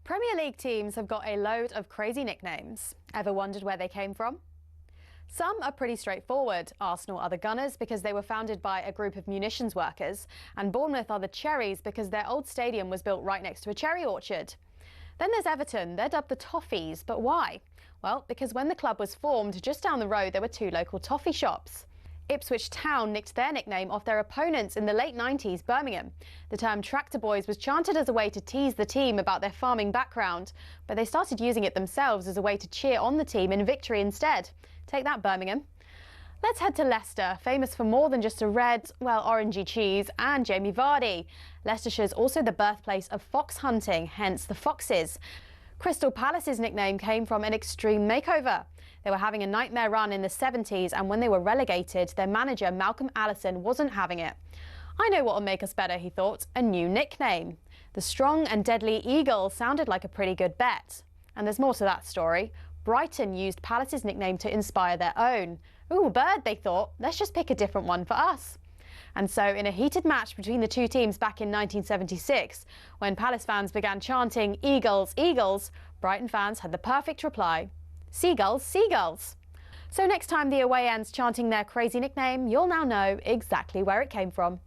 Premier League teams have got a load of crazy nicknames. Ever wondered where they came from? Some are pretty straightforward. Arsenal are the Gunners because they were founded by a group of munitions workers, and Bournemouth are the Cherries because their old stadium was built right next to a cherry orchard. Then there's Everton. They're dubbed the Toffees, but why? Well, because when the club was formed, just down the road there were 2 local toffee shops. Ipswich Town nicked their nickname off their opponents in the late 90s, Birmingham. The term Tractor Boys was chanted as a way to tease the team about their farming background, but they started using it themselves as a way to cheer on the team in victory instead. Take that, Birmingham. Let's head to Leicester, famous for more than just a red, well, orangey cheese and Jamie Vardy. Leicestershire's also the birthplace of fox hunting, hence the Foxes. Crystal Palace's nickname came from an extreme makeover. They were having a nightmare run in the 70s, and when they were relegated, their manager, Malcolm Allison, wasn't having it. I know what will make us better, he thought, a new nickname. The Strong and Deadly Eagle sounded like a pretty good bet. And there's more to that story. Brighton used Palace's nickname to inspire their own. Ooh, bird, they thought. Let's just pick a different one for us. And so, in a heated match between the two teams back in 1976, when Palace fans began chanting, "Eagles, Eagles," Brighton fans had the perfect reply. "Seagulls, seagulls." So next time the away end's chanting their crazy nickname, you'll now know exactly where it came from.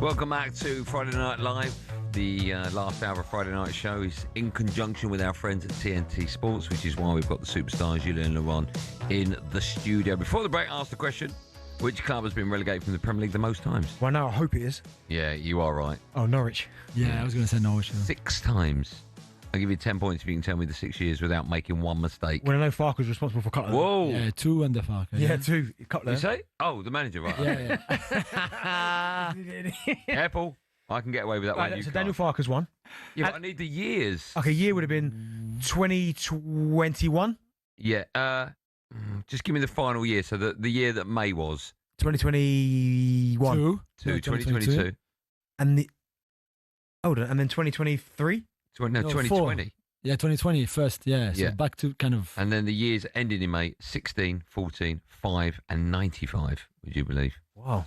Welcome back to Friday Night Live. The last hour of Friday Night Show is in conjunction with our friends at TNT Sports, which is why we've got the superstar Juliand Lauron in the studio. Before the break, I asked the question, which club has been relegated from the Premier League the most times? Well, now I hope it is. Yeah, you are right. Oh, Norwich. Yeah, I was going to say Norwich. 6 times. I'll give you 10 points if you can tell me the 6 years without making one mistake. Well, I know Farker's responsible for Cutler. Whoa. Yeah, 2 under Farker. Yeah, 2. Cutler. You say? Oh, the manager, right? Yeah. Careful. I can get away with that one. Right, You so can't. Daniel Farker's one. Yeah, but I need the years. Okay, year would have been 2021. Yeah. Just give me the final year. So the year that May was. 2021. 2022. And the... Hold on, and then 2023? No, 2020. Yeah, 2020 first, yeah. So back to kind of... And then the years ending in May, 16, 14, 5 and 95, would you believe? Wow.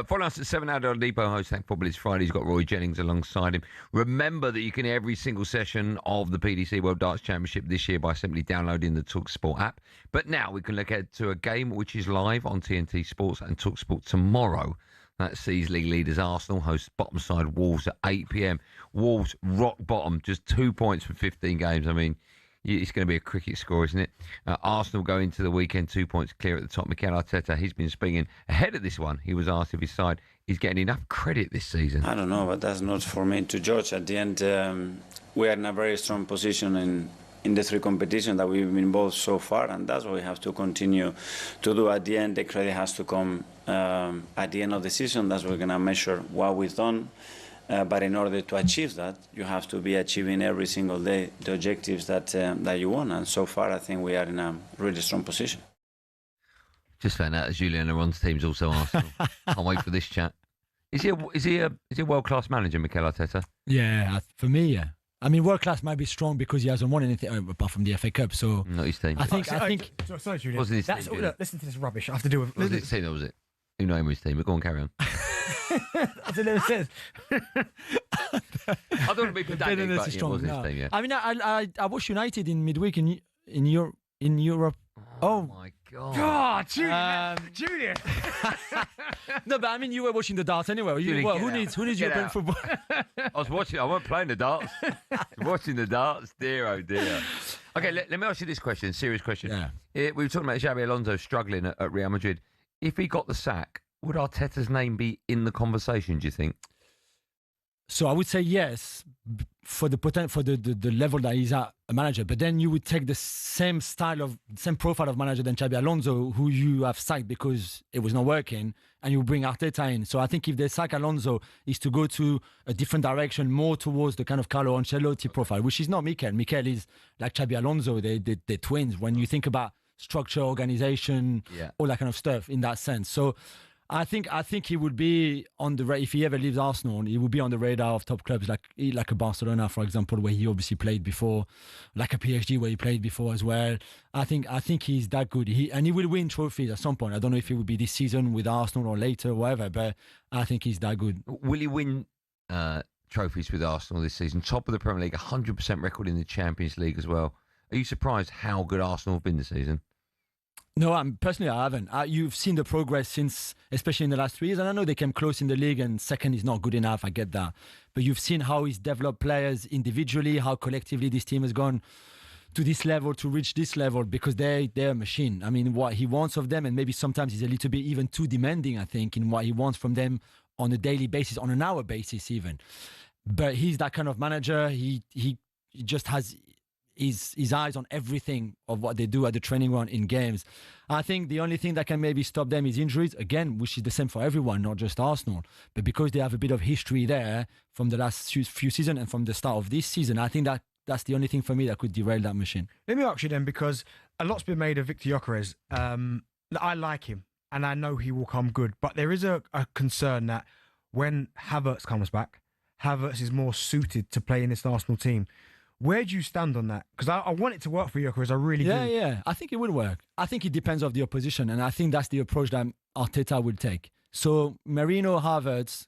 Follow us at 7 Hour Depot, host Thank Football. It's Friday. He's got Roy Jennings alongside him. Remember that you can hear every single session of the PDC World Darts Championship this year by simply downloading the talkSPORT app. But now we can look ahead to a game which is live on TNT Sports and talkSPORT tomorrow. That sees league leaders Arsenal host bottom side Wolves at 8 p.m. Wolves rock bottom, just 2 points from 15 games. I mean, it's going to be a cricket score, isn't it? Arsenal go into the weekend 2 points clear at the top. Mikel Arteta, he's been speaking ahead of this one. He was asked if his side is getting enough credit this season. I don't know, but that's not for me to judge. At the end, we are in a very strong position in the 3 competitions that we've been involved so far, and that's what we have to continue to do. At the end, the credit has to come at the end of the season. That's what we're going to measure what we've done. But in order to achieve that, you have to be achieving every single day the objectives that you want. And so far, I think we are in a really strong position. Just found out that Juliand Lauron's team's also Arsenal. Can't wait for this chat. Is he a world-class manager, Mikel Arteta? Yeah, for me, yeah. I mean, world class might be strong because he hasn't won anything apart from the FA Cup. So not his team. I think. Sorry, Julian. Wasn't his team? Look, listen to this rubbish. I have to do with. Was it his team or was it? Who knows his team? But go on, carry on. As it never says. I don't want to be pedantic, but it was his team. Yeah. I mean, I watched United in midweek in Europe. Oh my God! God, Julian. No, but I mean, you were watching the darts anyway. Who needs European football? I was watching. I wasn't playing the darts. Watching the darts. Dear, oh dear. Okay, let me ask you this question. Serious question. Yeah. We were talking about Xabi Alonso struggling at Real Madrid. If he got the sack, would Arteta's name be in the conversation? Do you think? So I would say yes for the level that he's at a manager. But then you would take the same profile of manager than Xabi Alonso, who you have sacked because it was not working, and you bring Arteta in. So I think if they sack Alonso, is to go to a different direction, more towards the kind of Carlo Ancelotti profile, which is not Mikel. Mikel is like Xabi Alonso. They're twins when you think about structure, organization, all that kind of stuff in that sense. So I think he would be on the if he ever leaves Arsenal, he would be on the radar of top clubs like a Barcelona, for example, where he obviously played before, like a PSG where he played before as well. I think he's that good. He will win trophies at some point. I don't know if it would be this season with Arsenal or later, or whatever, but I think he's that good. Will he win trophies with Arsenal this season? Top of the Premier League, 100% record in the Champions League as well. Are you surprised how good Arsenal have been this season? No, personally, I haven't. You've seen the progress since, especially in the last 3 years. And I know they came close in the league and second is not good enough. I get that. But you've seen how he's developed players individually, how collectively this team has gone to this level, to reach this level, because they're a machine. I mean, what he wants of them, and maybe sometimes he's a little bit even too demanding, I think, in what he wants from them on a daily basis, on an hour basis even. But he's that kind of manager. He just has his eyes on everything of what they do at the training ground in games. I think the only thing that can maybe stop them is injuries, again, which is the same for everyone, not just Arsenal. But because they have a bit of history there from the last few seasons and from the start of this season, I think that's the only thing for me that could derail that machine. Let me ask you then, because a lot's been made of Victor Gyökeres. I like him and I know he will come good, but there is a concern that when Havertz comes back, Havertz is more suited to play in this Arsenal team. Where do you stand on that? Because I want it to work for Gyökeres, I really do. Yeah, I think it will work. I think it depends on the opposition, and I think that's the approach that Arteta will take. So Merino, Havertz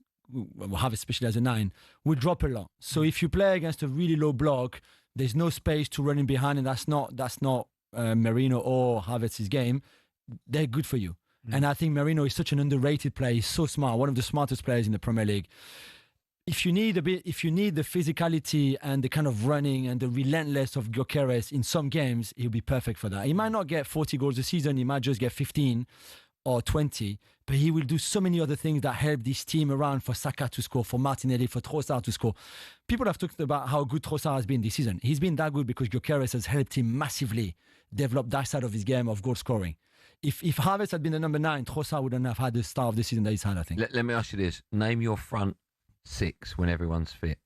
especially as a 9, will drop a lot. So if you play against a really low block, there's no space to run in behind, and that's not Merino or Havertz's game. They're good for you. And I think Merino is such an underrated player. He's so smart, one of the smartest players in the Premier League. If you need the physicality and the kind of running and the relentless of Gyökeres in some games, he'll be perfect for that. He might not get 40 goals a season, he might just get 15 or 20, but he will do so many other things that help this team around, for Saka to score, for Martinelli, for Trossard to score. People have talked about how good Trossard has been this season. He's been that good because Gyökeres has helped him massively develop that side of his game of goal scoring. If Havertz had been the number 9, Trossard wouldn't have had the start of the season that he's had, I think. Let me ask you this. Name your front 6 when everyone's fit.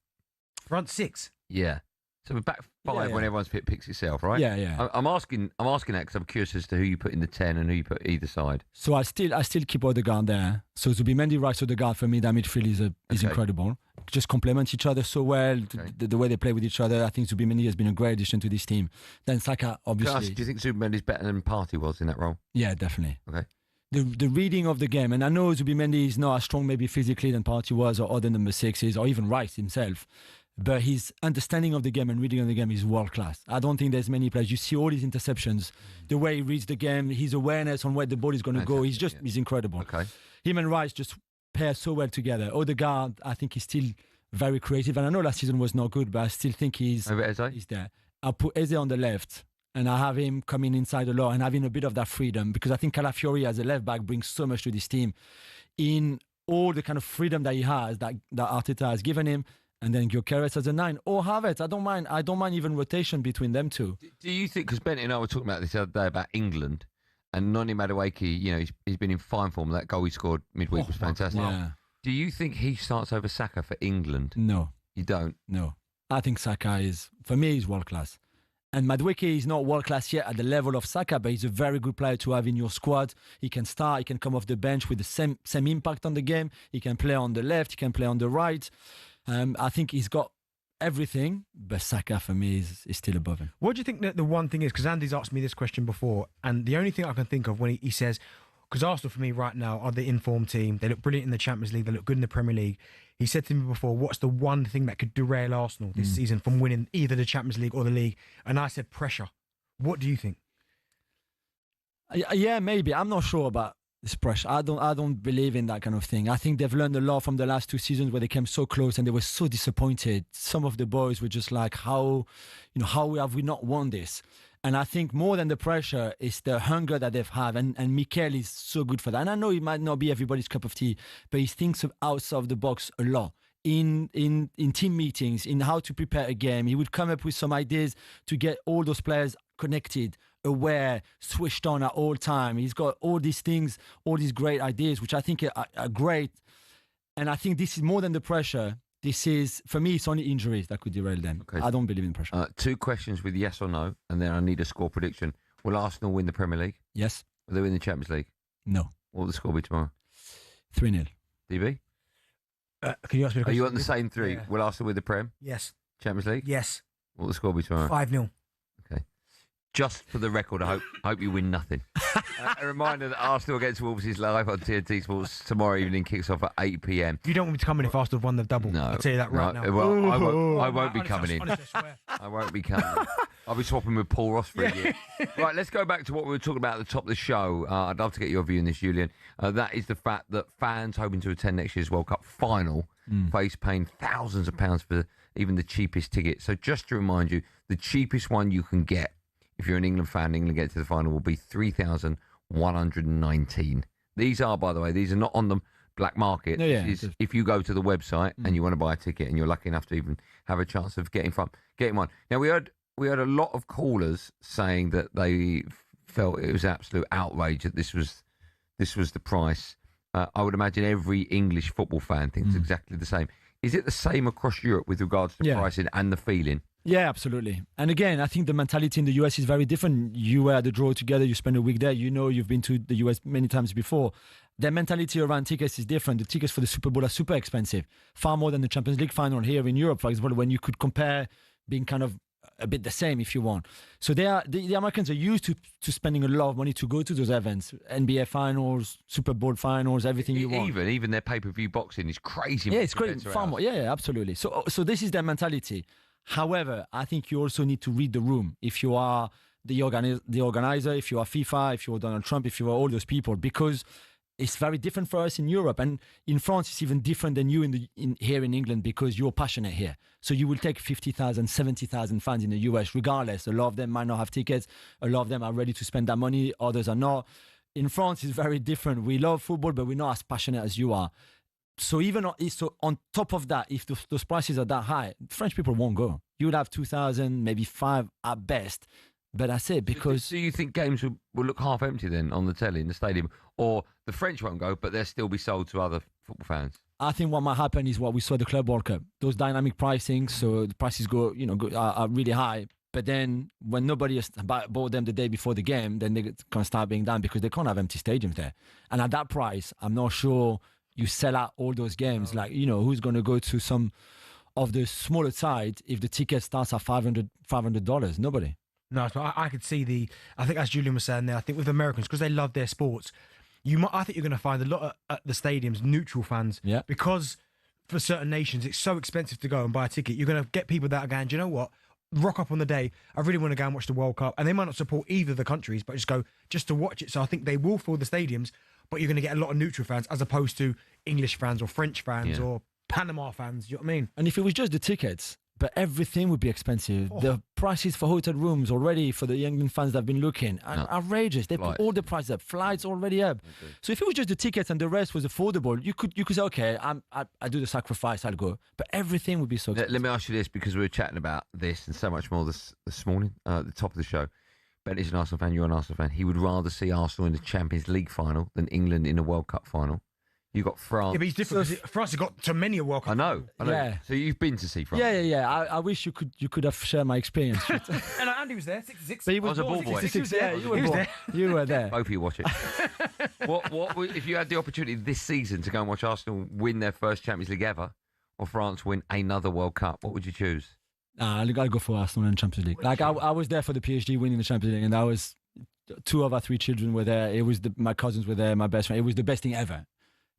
Front 6? Yeah. So we're back 5 when everyone's fit picks itself, right? Yeah. I'm asking that because I'm curious as to who you put in the 10 and who you put either side. So I still keep Odegaard there. So Zubimendi, Rice, Odegaard, for me, that midfield is incredible. Just complement each other so well. The way they play with each other, I think Zubimendi has been a great addition to this team. Then Saka, obviously. Do you think Zubimendi is better than Partey was in that role? Yeah, definitely. Okay. The reading of the game, and I know Zubimendi is not as strong maybe physically than Partey was, or other number 6s, or even Rice himself, but his understanding of the game and reading of the game is world class. I don't think there's many players. You see all his interceptions, the way he reads the game, his awareness on where the ball is going to go. He's incredible. Okay. Him and Rice just pair so well together. Odegaard, I think he's still very creative, and I know last season was not good, but I still think he's there. I'll put Eze on the left. And I have him coming inside a lot and having a bit of that freedom, because I think Calafiori as a left back brings so much to this team in all the kind of freedom that he has, that Arteta has given him. And then Gyökeres as a 9 or Havertz. I don't mind even rotation between them two. Do you think, because Bent and I were talking about this the other day about England, and Noni Madueke, he's been in fine form. That goal he scored midweek was fantastic. Yeah. Do you think he starts over Saka for England? No. You don't? No. I think Saka for me, he's world class. And Madueke is not world class yet at the level of Saka, but he's a very good player to have in your squad. He can start, he can come off the bench with the same impact on the game. He can play on the left, he can play on the right. I think he's got everything, but Saka for me is still above him. What do you think that the one thing is? Because Andy's asked me this question before, and the only thing I can think of when he says, because Arsenal for me right now are the informed team. They look brilliant in the Champions League, they look good in the Premier League. He said to me before, what's the one thing that could derail Arsenal this season from winning either the Champions League or the league? And I said pressure. What do you think? Yeah, maybe. I'm not sure about this pressure. I don't believe in that kind of thing. I think they've learned a lot from the last 2 seasons where they came so close and they were so disappointed. Some of the boys were just like, how have we not won this? And I think more than the pressure is the hunger that they've had. And Mikel is so good for that. And I know it might not be everybody's cup of tea, but he thinks outside of the box a lot. In team meetings, in how to prepare a game. He would come up with some ideas to get all those players connected, aware, switched on at all time. He's got all these things, all these great ideas, which I think are great. And I think this is more than the pressure. This is, for me, it's only injuries that could derail them. Okay. I don't believe in pressure. 2 questions with yes or no, and then I need a score prediction. Will Arsenal win the Premier League? Yes. Will they win the Champions League? No. What will the score be tomorrow? 3-0. DB? Can you ask me a question? Are you on the same three? Yeah. Will Arsenal with the Prem? Yes. Champions League? Yes. What will the score be tomorrow? 5-0. Okay. Just for the record, I hope you win nothing. A reminder that Arsenal against Wolves is live on TNT Sports tomorrow evening. Kicks off at 8 p.m. You don't want me to come in if Arsenal have won the double. No, I'll tell you that right now. Well, I won't be coming in. Honestly, I swear. I won't be coming in. I'll be swapping with Paul Ross for a year. Right, let's go back to what we were talking about at the top of the show. I'd love to get your view on this, Julian. That is the fact that fans hoping to attend next year's World Cup final face paying thousands of pounds for even the cheapest ticket. So just to remind you, the cheapest one you can get if you're an England fan, England get to the final, will be 3,119. These are, by the way, these are not on the black market. No, yeah, this is if you go to the website and you want to buy a ticket and you're lucky enough to even have a chance of getting one. Now, we heard a lot of callers saying that they felt it was absolute outrage that this was the price. I would imagine every English football fan thinks exactly the same. Is it the same across Europe with regards to pricing and the feeling? Yeah, absolutely. And again, I think the mentality in the US is very different. You were at the draw together, you spend a week there, you've been to the US many times before. Their mentality around tickets is different. The tickets for the Super Bowl are super expensive, far more than the Champions League final here in Europe, for example, when you could compare being kind of a bit the same if you want. So the Americans are used to spending a lot of money to go to those events, NBA finals, Super Bowl finals, everything you want. Even their pay-per-view boxing is crazy. Yeah, it's crazy. Far more. Yeah, absolutely. So this is their mentality. However, I think you also need to read the room. If you are the organizer, if you are FIFA, if you are Donald Trump, if you are all those people, because it's very different for us in Europe, and in France it's even different than you here in England, because you're passionate here. So you will take 50,000, 70,000 fans in the US, regardless. A lot of them might not have tickets. A lot of them are ready to spend that money. Others are not. In France, it's very different. We love football, but we're not as passionate as you are. So on top of that, if those prices are that high, French people won't go. You would have 2,000, maybe 5 at best. But that's it, because... So you think games will look half empty then on the telly in the stadium? Or the French won't go, but they'll still be sold to other football fans? I think what might happen is what we saw at the Club World Cup. Those dynamic pricing, so the prices are really high. But then when nobody has bought them the day before the game, then they can start being down because they can't have empty stadiums there. And at that price, I'm not sure... You sell out all those games. Like, who's going to go to some of the smaller side if the ticket starts at $500? Nobody. No, so I could see I think as Julian was saying there, I think with Americans, because they love their sports, I think you're going to find a lot at the stadiums, neutral fans. Yeah. Because for certain nations, it's so expensive to go and buy a ticket. You're going to get people that are going, do you know what? Rock up on the day. I really want to go and watch the World Cup. And they might not support either of the countries, but just go just to watch it. So I think they will fill the stadiums, but you're going to get a lot of neutral fans as opposed to English fans or French fans or Panama fans. You know what I mean? And if it was just the tickets, but everything would be expensive. Oh. The prices for hotel rooms already for the England fans that have been looking are outrageous. They put all the prices up. Flights already up. Okay. So if it was just the tickets and the rest was affordable, you could say, okay, I do the sacrifice, I'll go. But everything would be so expensive. Let me ask you this, because we were chatting about this and so much more this morning at the top of the show. Ben is an Arsenal fan, you're an Arsenal fan. He would rather see Arsenal in the Champions League final than England in a World Cup final. You got France. Yeah, but he's different. France has got to many a World Cup. I know. Yeah. So you've been to see France. Yeah. I wish you could have shared my experience. And Andy was there, 66. But he was a ball boy. He was there. You were there. Both of you watch it. What if you had the opportunity this season to go and watch Arsenal win their first Champions League ever, or France win another World Cup? What would you choose? I'll go for Arsenal in Champions League. Like I was there for the PSG winning the Champions League, and I was 2 of our 3 children were there. It was my cousins were there, my best friend. It was the best thing ever.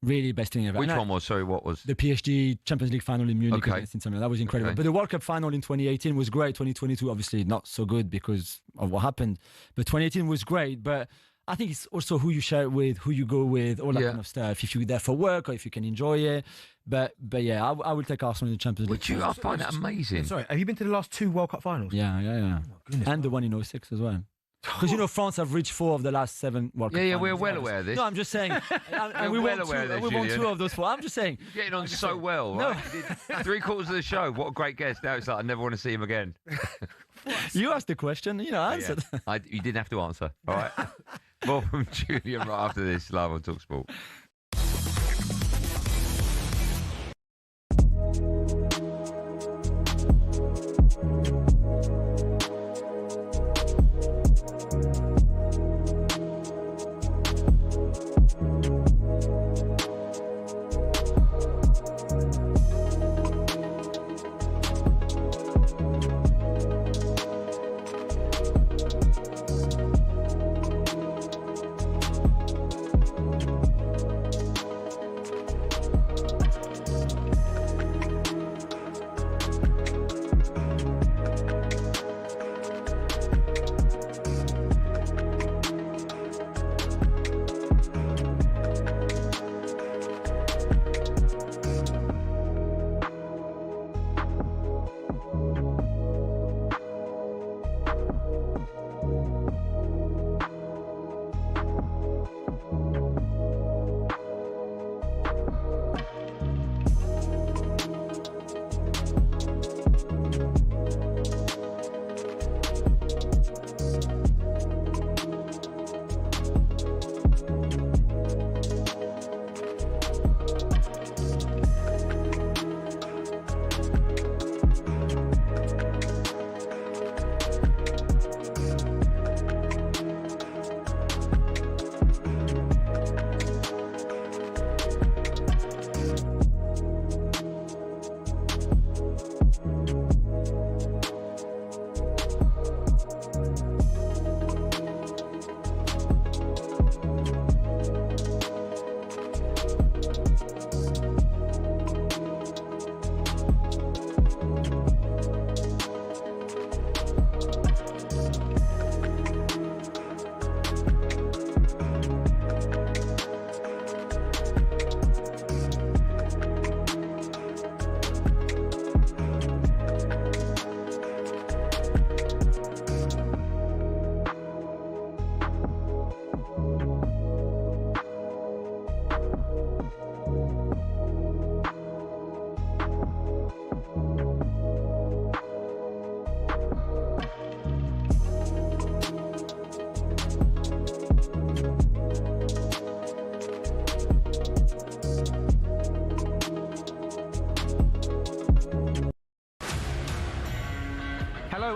Really best thing ever. Which one was? Sorry, what was? The PSG Champions League final in Munich against Inter Milan. That was incredible. Okay. But the World Cup final in 2018 was great. 2022, obviously, not so good because of what happened. But 2018 was great. But I think it's also who you share it with, who you go with, all that kind of stuff. If you're there for work or if you can enjoy it. But yeah, I will take Arsenal in the Champions League. I find that amazing. Sorry, have you been to the last 2 World Cup finals? Yeah. Oh, goodness, and the one in 06 as well. Because France have reached 4 of the last 7 World Cup. Yeah, we're well aware of this. No, I'm just saying. we won 2 of those 4. I'm just saying. You're getting on so well, right? No. 3/4 of the show. What a great guest. Now it's like I never want to see him again. You asked the question, answered. Yeah. You didn't have to answer. All right. More from Julian right after this, live on talkSPORT.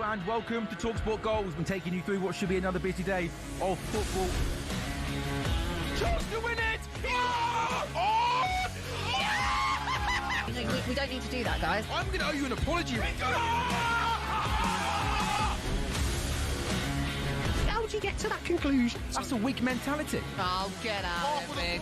fans, welcome to talkSPORT Goals. We're taking you through what should be another busy day of football. Chance to win it! We don't need to do that, guys. I'm going to owe you an apology. How would you get to that conclusion? That's a weak mentality. Oh, get out of it.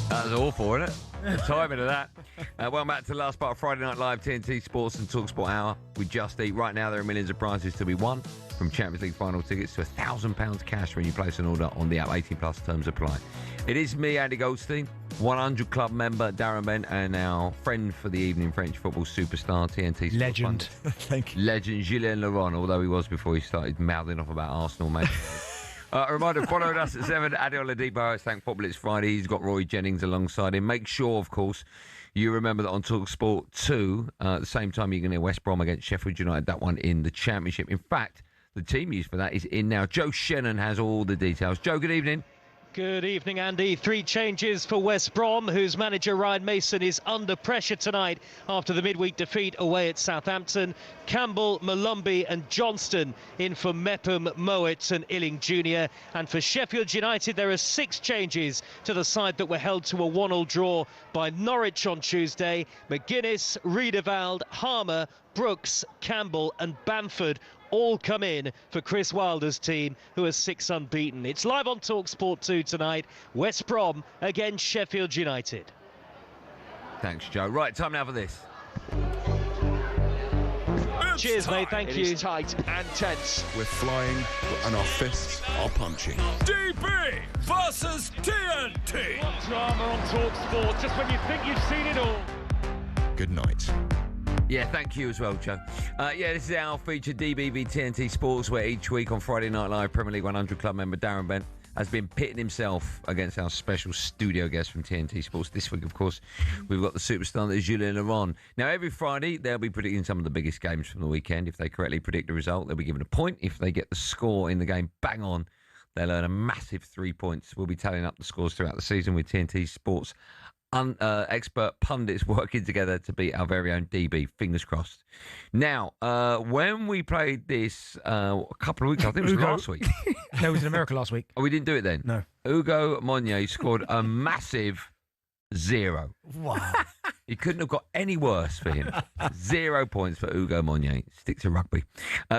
That was awful, isn't it? The timing of that. Welcome back to the last part of Friday Night Live, TNT Sports and talkSPORT Hour. We just eat. Right now, there are millions of prizes to be won, from Champions League final tickets to £1,000 cash when you place an order on the app. 18 plus terms apply. It is me, Andy Goldstein, 100 Club member Darren Bent, and our friend for the evening, French football superstar, TNT Sports Legend. Thank you. Legend Juliand Lauron, although he was before he started mouthing off about Arsenal, mate. A reminder, follow us at 7, Adi Oladipo. It's Thank Football, it's Friday. He's got Roy Jennings alongside him. Make sure, of course, you remember that on talkSPORT 2, at the same time you're going to hear West Brom against Sheffield United, that one in the Championship. In fact, the team used for that is in now. Joe Shannon has all the details. Joe, good evening. Good evening, Andy. 3 changes for West Brom, whose manager Ryan Mason is under pressure tonight after the midweek defeat away at Southampton. Campbell, Malumbi and Johnston in for Mepham, Mowat and Illing Jr. And for Sheffield United, there are 6 changes to the side that were held to a 1-1 draw by Norwich on Tuesday. McGuinness, Riedewald, Harmer, Brooks, Campbell and Bamford all come in for Chris Wilder's team, who are 6 unbeaten. It's live on talkSPORT 2 tonight. West Brom against Sheffield United. Thanks, Joe. Right, time now for this. Cheers, mate. Thank you. It is tight and tense. We're flying and our fists are punching. DB versus TNT. What drama on talkSPORT, just when you think you've seen it all. Good night. Yeah, thank you as well, Joe. This is our feature, DBV TNT Sports, where each week on Friday Night Live, Premier League 100 Club member Darren Bent has been pitting himself against our special studio guest from TNT Sports. This week, of course, we've got the superstar that is Juliand Lauron. Now, every Friday, they'll be predicting some of the biggest games from the weekend. If they correctly predict the result, they'll be given a point. If they get the score in the game bang on, they'll earn a massive 3 points. We'll be tallying up the scores throughout the season with TNT Sports expert pundits working together to beat our very own DB. Fingers crossed. Now, when we played this a couple of weeks, I think it was last week. No, it was in America last week. Oh, we didn't do it then? No. Hugo Monye scored a massive 0. Wow. He couldn't have got any worse for him. 0 points for Hugo Monye. Stick to rugby.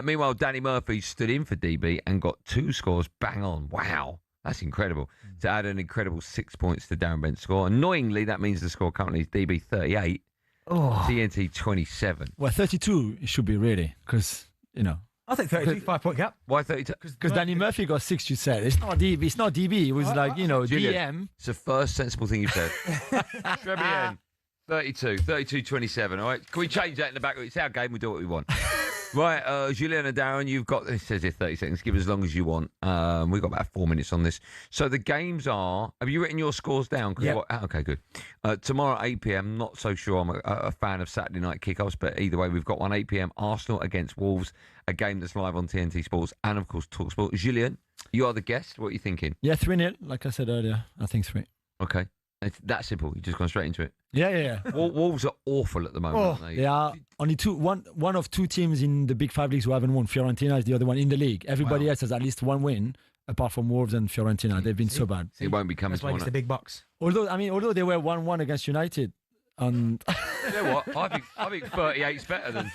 Meanwhile, Danny Murphy stood in for DB and got 2 scores bang on. Wow. That's incredible. To add an incredible 6 points to Darren Bent's score. Annoyingly, that means the score currently is DB 38, TNT 27. Well, 32 it should be really, because, you know. I think 32, 5-point gap. Why 32? Because Danny Murphy got 6, you said. It's not DB. It's not DB. It was Julian, DM. It's the first sensible thing you've said. Trebian, 32, 27. All right. Can we change that in the back? It's our game. We do what we want. Right, Julian and Darren, you've got, it says here 30 seconds. Give us as long as you want. We've got about 4 minutes on this. So the games are, have you written your scores down? Yeah. Okay, good. Tomorrow at 8 p.m, not so sure I'm a fan of Saturday night kickoffs, but either way, we've got one 8 p.m, Arsenal against Wolves, a game that's live on TNT Sports and, of course, talkSPORT. Julian, you are the guest. What are you thinking? Yeah, 3-0, like I said earlier. I think 3. Okay. It's that simple. You've just gone straight into it. Yeah. Wolves are awful at the moment, aren't they? They are only one of two teams in the big 5 leagues who haven't won. Fiorentina is the other one in the league. Everybody else has at least one win, apart from Wolves and Fiorentina. They've been so bad. It won't be coming That's why it's the big bucks. Although they were 1-1 against United. You know what? I think 38's better than.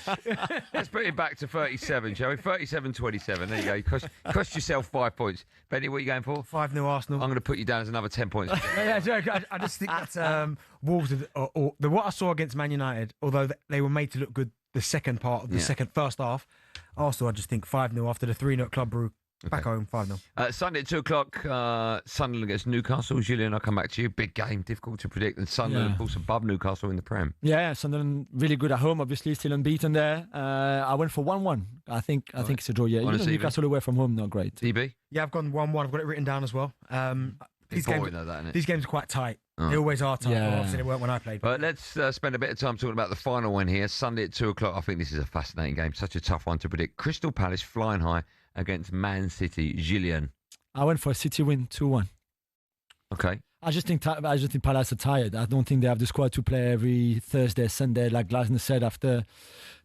Let's put it back to 37, shall we? 37-27. There you go. Cost yourself 5 points. Benny, what are you going for? 5-0 Arsenal. I'm going to put you down as another 10 points. I just think that Wolves, what I saw against Man United, although they were made to look good the second part of the first half, Arsenal, I just think 5-0 after the 3-0 at Club Brugge. Back home, 5-0. Sunday at 2 o'clock, Sunderland against Newcastle. Julian, I'll come back to you. Big game, difficult to predict. And Sunderland, of course, above Newcastle in the Prem. Yeah, Sunderland really good at home, obviously, still unbeaten there. I went for 1-1. I think it's a draw, yeah. Newcastle away from home, not great. DB? Yeah, I've gone 1-1. I've got it written down as well. These games are quite tight. They always are tight. Yeah. Obviously, they weren't when I played. But let's spend a bit of time talking about the final one here. Sunday at 2 o'clock. I think this is a fascinating game. Such a tough one to predict. Crystal Palace flying high against Man City. Julian? I went for a City win, 2-1. Okay. I just think Palace are tired. I don't think they have the squad to play every Thursday, Sunday, like Glasner said after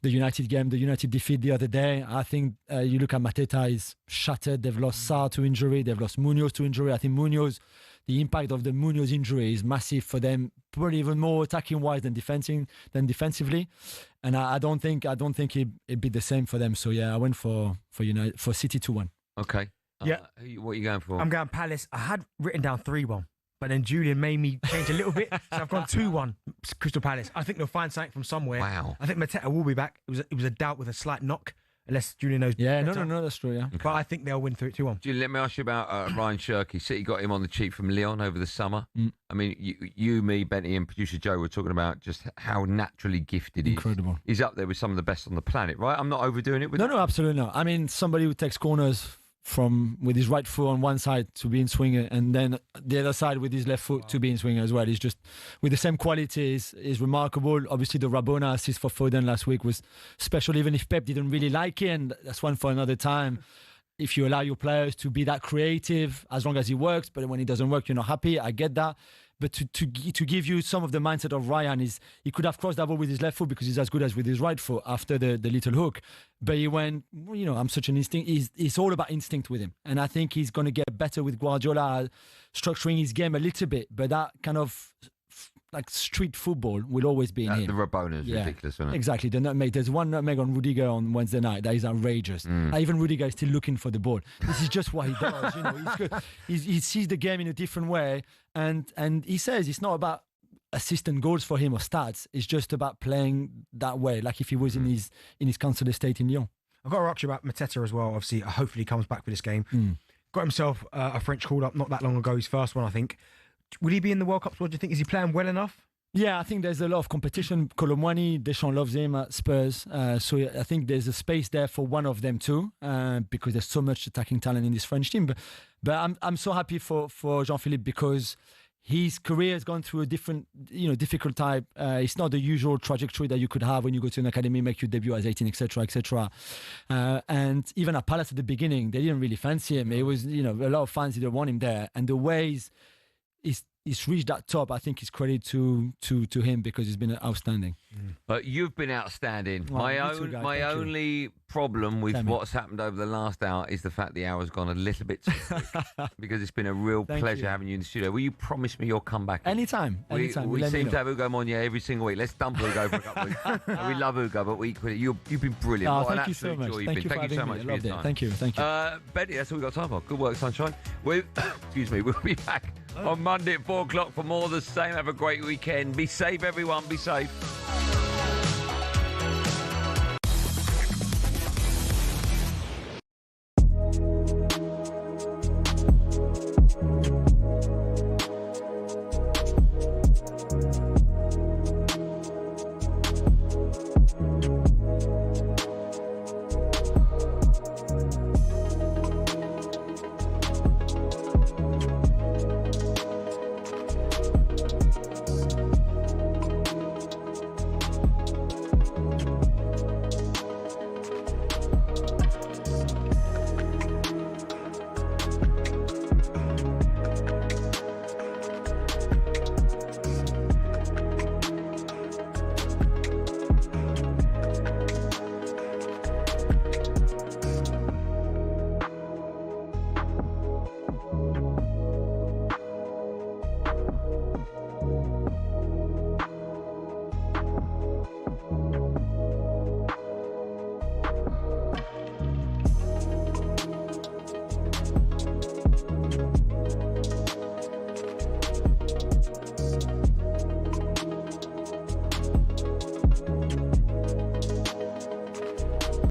the United game, the United defeat the other day. I think you look at Mateta is shattered. They've lost Sarr to injury. They've lost Munoz to injury. I think the impact of the Munoz injury is massive for them, probably even more attacking wise than defensively. And I don't think it'd be the same for them. So yeah, I went for City 2-1. Okay. Yeah. What are you going for? I'm going Palace. I had written down 3-1. But then Julian made me change a little bit, so I've gone 2-1 Crystal Palace. I think they'll find something from somewhere. Wow. I think Mateta will be back. It was a doubt with a slight knock, unless Julian knows. Yeah, no, that's true, yeah. Okay. But I think they'll win 2-1. Julian, let me ask you about Ryan Shirky. City got him on the cheap from Lyon over the summer. I mean, you, me, Benty and producer Joe were talking about just how naturally gifted he is. Incredible. He's up there with some of the best on the planet, right? I'm not overdoing it with No, absolutely not. I mean, somebody who takes corners with his right foot on one side to be in swinger, and then the other side with his left foot to be in swinger as well. He's just with the same qualities. Is remarkable. Obviously, the Rabona assist for Foden last week was special, even if Pep didn't really like it, and that's one for another time. If you allow your players to be that creative, as long as it works, but when it doesn't work, you're not happy. I get that. But to give you some of the mindset of Ryan is he could have crossed that ball with his left foot because he's as good as with his right foot after the little hook. But he went, I'm such an instinct. It's all about instinct with him. And I think he's going to get better with Guardiola structuring his game a little bit. But that kind of like street football will always be in him. The Rabona is ridiculous, isn't it? Exactly. The nutmeg. There's one nutmeg on Rudiger on Wednesday night that is outrageous. Even Rudiger is still looking for the ball. This is just what he does. He's good. He sees the game in a different way, and he says it's not about assistant goals for him or stats. It's just about playing that way, like if he was in his council estate in Lyon. I've got to ask you about Mateta as well. Obviously, hopefully he comes back for this game. Got himself a French call up not that long ago. His first one, I think. Will he be in the World Cup squad? Do you think? Is he playing well enough? Yeah, I think there's a lot of competition. Colomwani, Deschamps loves him at Spurs. So I think there's a space there for one of them too, because there's so much attacking talent in this French team. But I'm so happy for Jean-Philippe because his career has gone through a different, difficult type. It's not the usual trajectory that you could have when you go to an academy, make your debut as 18, etc., etc. And even at Palace at the beginning, they didn't really fancy him. It was, a lot of fans didn't want him there. And the way he's reached that top, I think is credit to him because he's been outstanding. But you've been outstanding. Well, my only problem with what's happened over the last hour is the fact the hour's gone a little bit too quick because it's been a real pleasure having you in the studio. Will you promise me you'll come back? Anytime. We seem to have Ugo Monye every single week. Let's dump Ugo for a couple of weeks. We love Ugo, but you've been brilliant. Oh, thank you so much. Thank you so much for your time. Thank you. Betty, that's all we've got time for. Good work, Sunshine. We'll be back on Monday at 4 o'clock for more of the same. Have a great weekend. Be safe, everyone. Be safe.